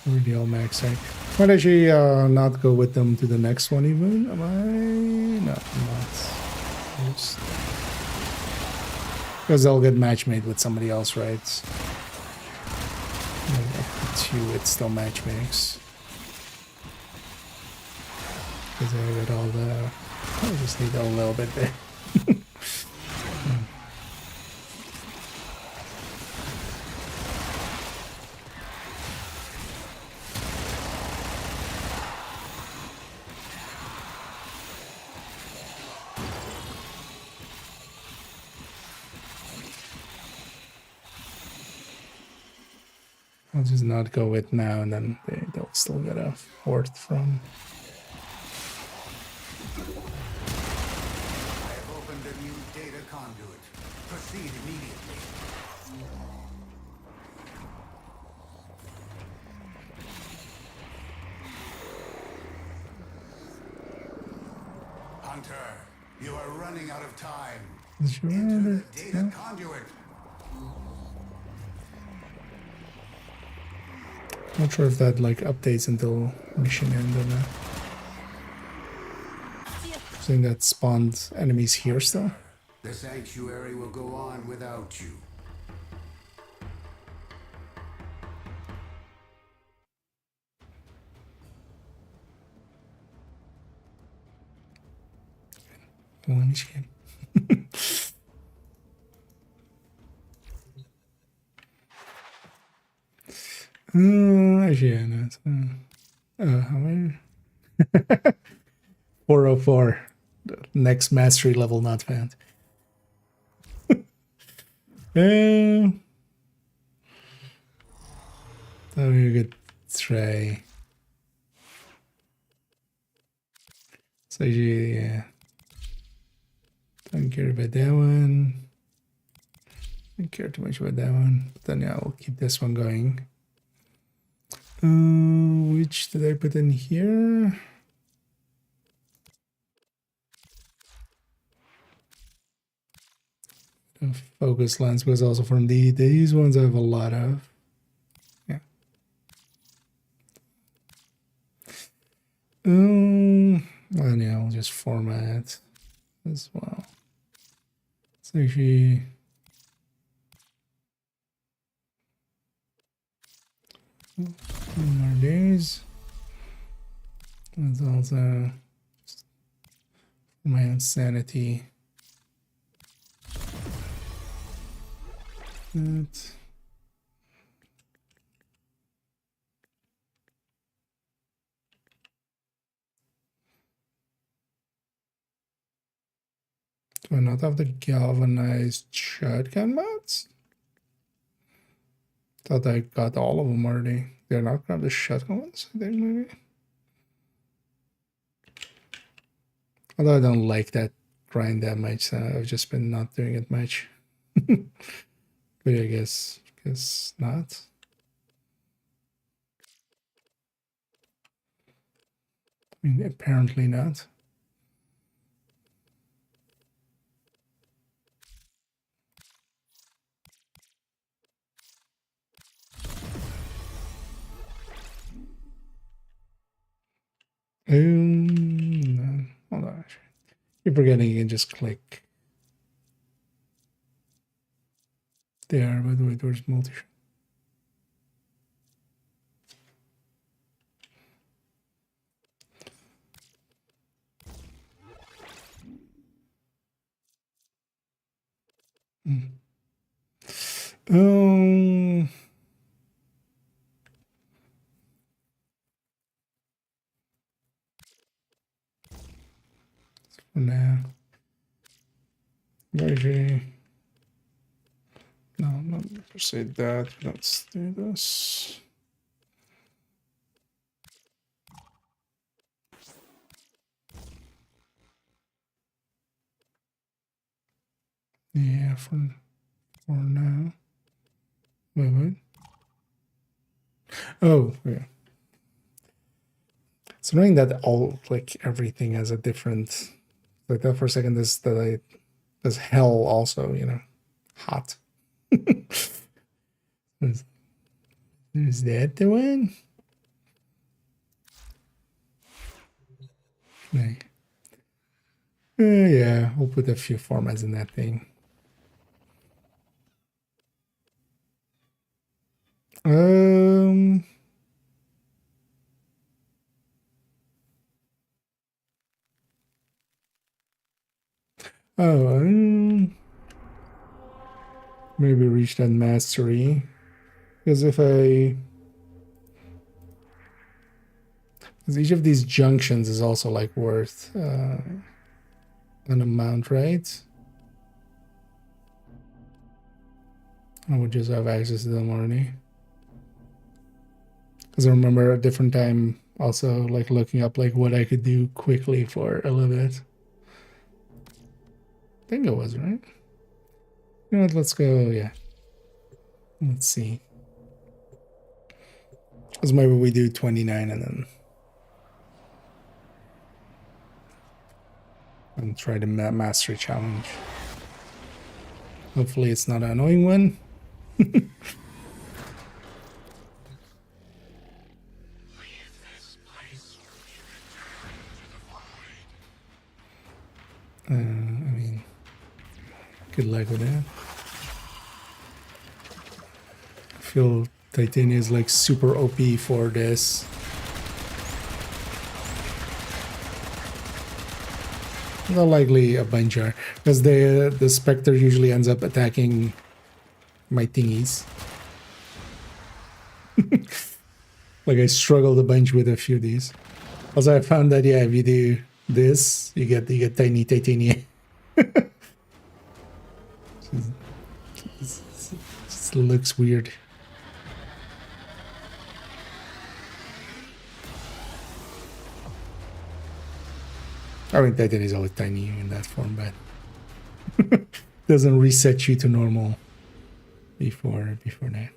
Already all max, right? Might actually not go with them to the next one even. Am I? No, I'm not. Just... because they'll get match made with somebody else, right? And up to 2, it still match makes. Because I got all the. I just need a little bit there. I'll just not go with now, and then they'll still get a fourth from. I have opened a new data conduit. Proceed immediately. Hunter, you are running out of time. Enter the data conduit. Not sure if that like updates until mission end or not. I think that spawned enemies here still. The sanctuary will go on without you. One each game. Actually, yeah, no, it's, how many? 404. The next mastery level not found. That would be a good try. So yeah. Don't care about that one. Don't care too much about that one. But then yeah, I'll keep this one going. Which did I put in here? Focus lens was also from these ones I have a lot of. Yeah. And yeah, I'll just format as well. So actually. More days. That's also my insanity. That. Do I not have the galvanized shotgun mods? Thought I got all of them already. They're not grab the shotgun ones, I think maybe. Although I don't like that grind that much, so I've just been not doing it much. But I guess not. I mean, apparently not. No. Hold on. Keep forgetting you can just click there. By the way, there's multi. For now. Maybe. No, not per se that. Let's do this. Yeah, for now. Wait. Oh, yeah. It's annoying that all like everything has a different like that for a second. There's hell also, you know, hot. Is that the one? Okay. Yeah, we'll put a few formats in that thing. Maybe reach that mastery. Because because each of these junctions is also like worth an amount, right? I would just have access to them already. Because I remember a different time also like looking up like what I could do quickly for a little bit. I think it was, right? You know what, let's go, yeah. Let's see. Because maybe we do 29 and try the mastery challenge. Hopefully it's not an annoying one. I mean, good luck with that. I feel Titania is like super OP for this. Not likely a Bunjar, because the Spectre usually ends up attacking my thingies. Like I struggled a bunch with a few of these. Also, I found that yeah, if you do this, you get tiny Titania. Just looks weird. I mean, Titan is always tiny in that form, but doesn't reset you to normal before that.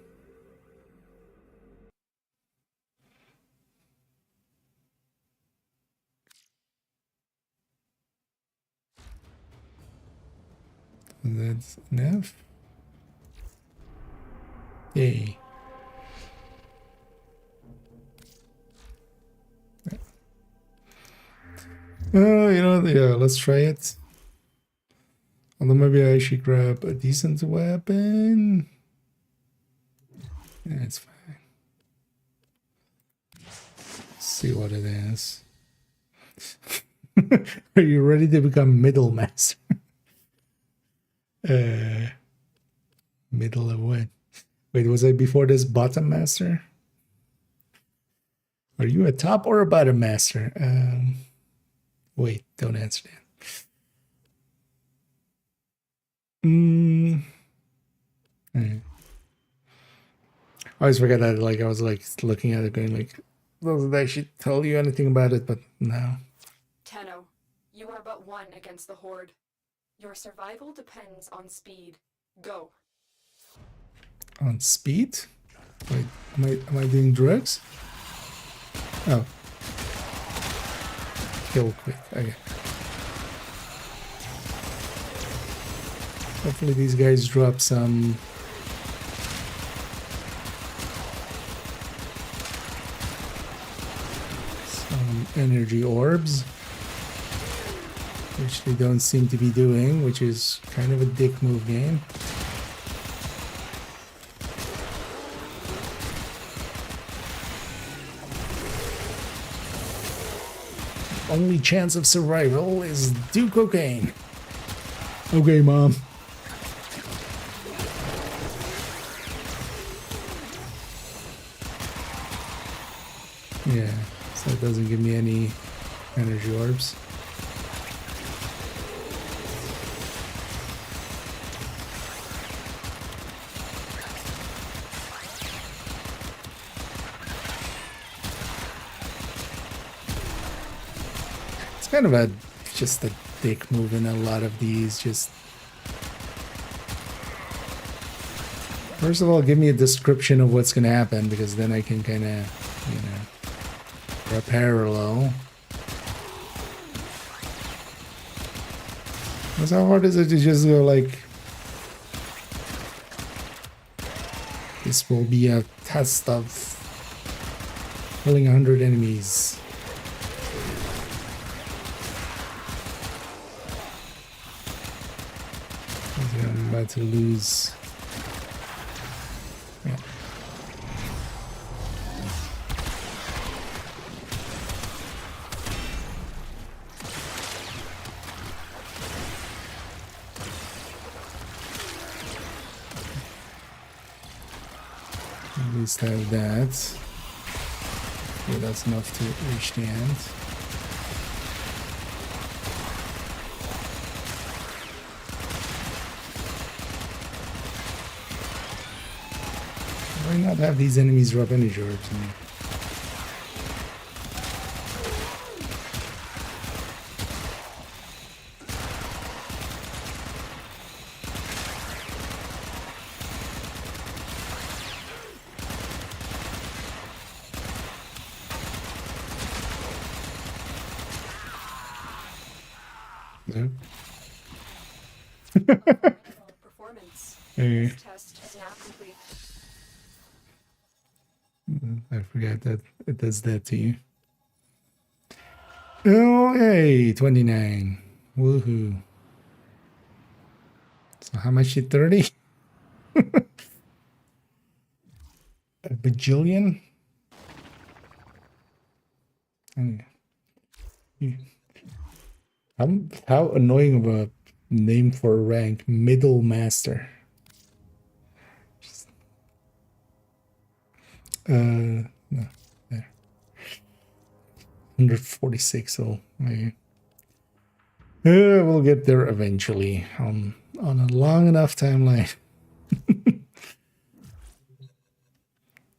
That's enough. Yay. You know, yeah, let's try it. Although maybe I should grab a decent weapon. Yeah, it's fine. Let's see what it is. Are you ready to become middle master? Middle of what? Wait, was I before this bottom master? Are you a top or a bottom master? Wait, don't answer that. I always forget that, like, I was, like, looking at it going, like, doesn't actually tell you anything about it, but no. Tenno, you are but one against the Horde. Your survival depends on speed. Go. On speed? Wait, am I doing drugs? Oh. Kill quick, okay. Hopefully these guys drop some energy orbs, which they don't seem to be doing, which is kind of a dick move game. Only chance of survival is do cocaine. Okay, Mom. Yeah, so it doesn't give me any energy orbs. It's kind of just a dick move in a lot of these. Just first of all, give me a description of what's gonna happen, because then I can kind of, you know, or a parallel. Because how hard is it to just go like... This will be a test of killing 100 enemies. I'm about to lose. Yeah. At least have that. So that's enough to reach the end. Why not have these enemies drop energy orbs? No. Performance. Hey. This test is now complete. I forgot that it does that to you. Oh, hey, 29. Woohoo. So how much did 30? A bajillion? Anyway. How annoying of a name for a rank. Middle Master. No, there. 146, so we'll get there eventually on a long enough timeline.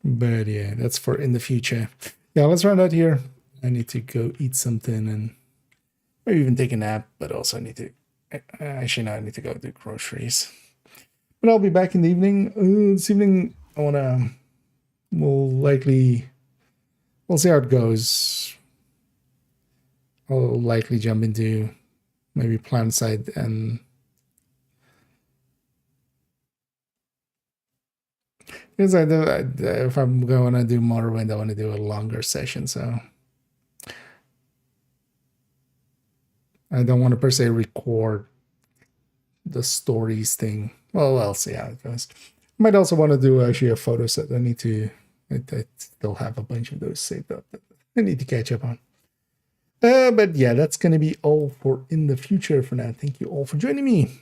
But yeah, that's for in the future. Yeah, let's run out here. I need to go eat something and maybe even take a nap, but also I need to actually no, I need to go do groceries. But I'll be back in the evening. This evening we'll see how it goes. I'll likely jump into maybe Plant Side and because if I'm going to do Morrowind, I want to do a longer session, so I don't want to per se record the stories thing. Well, I'll see how it goes. Might also want to do actually a photo set. I still have a bunch of those saved up that I need to catch up on. But yeah, that's going to be all for in the future for now. Thank you all for joining me.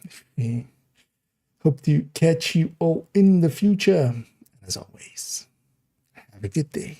Hope to catch you all in the future. And as always, have a good day.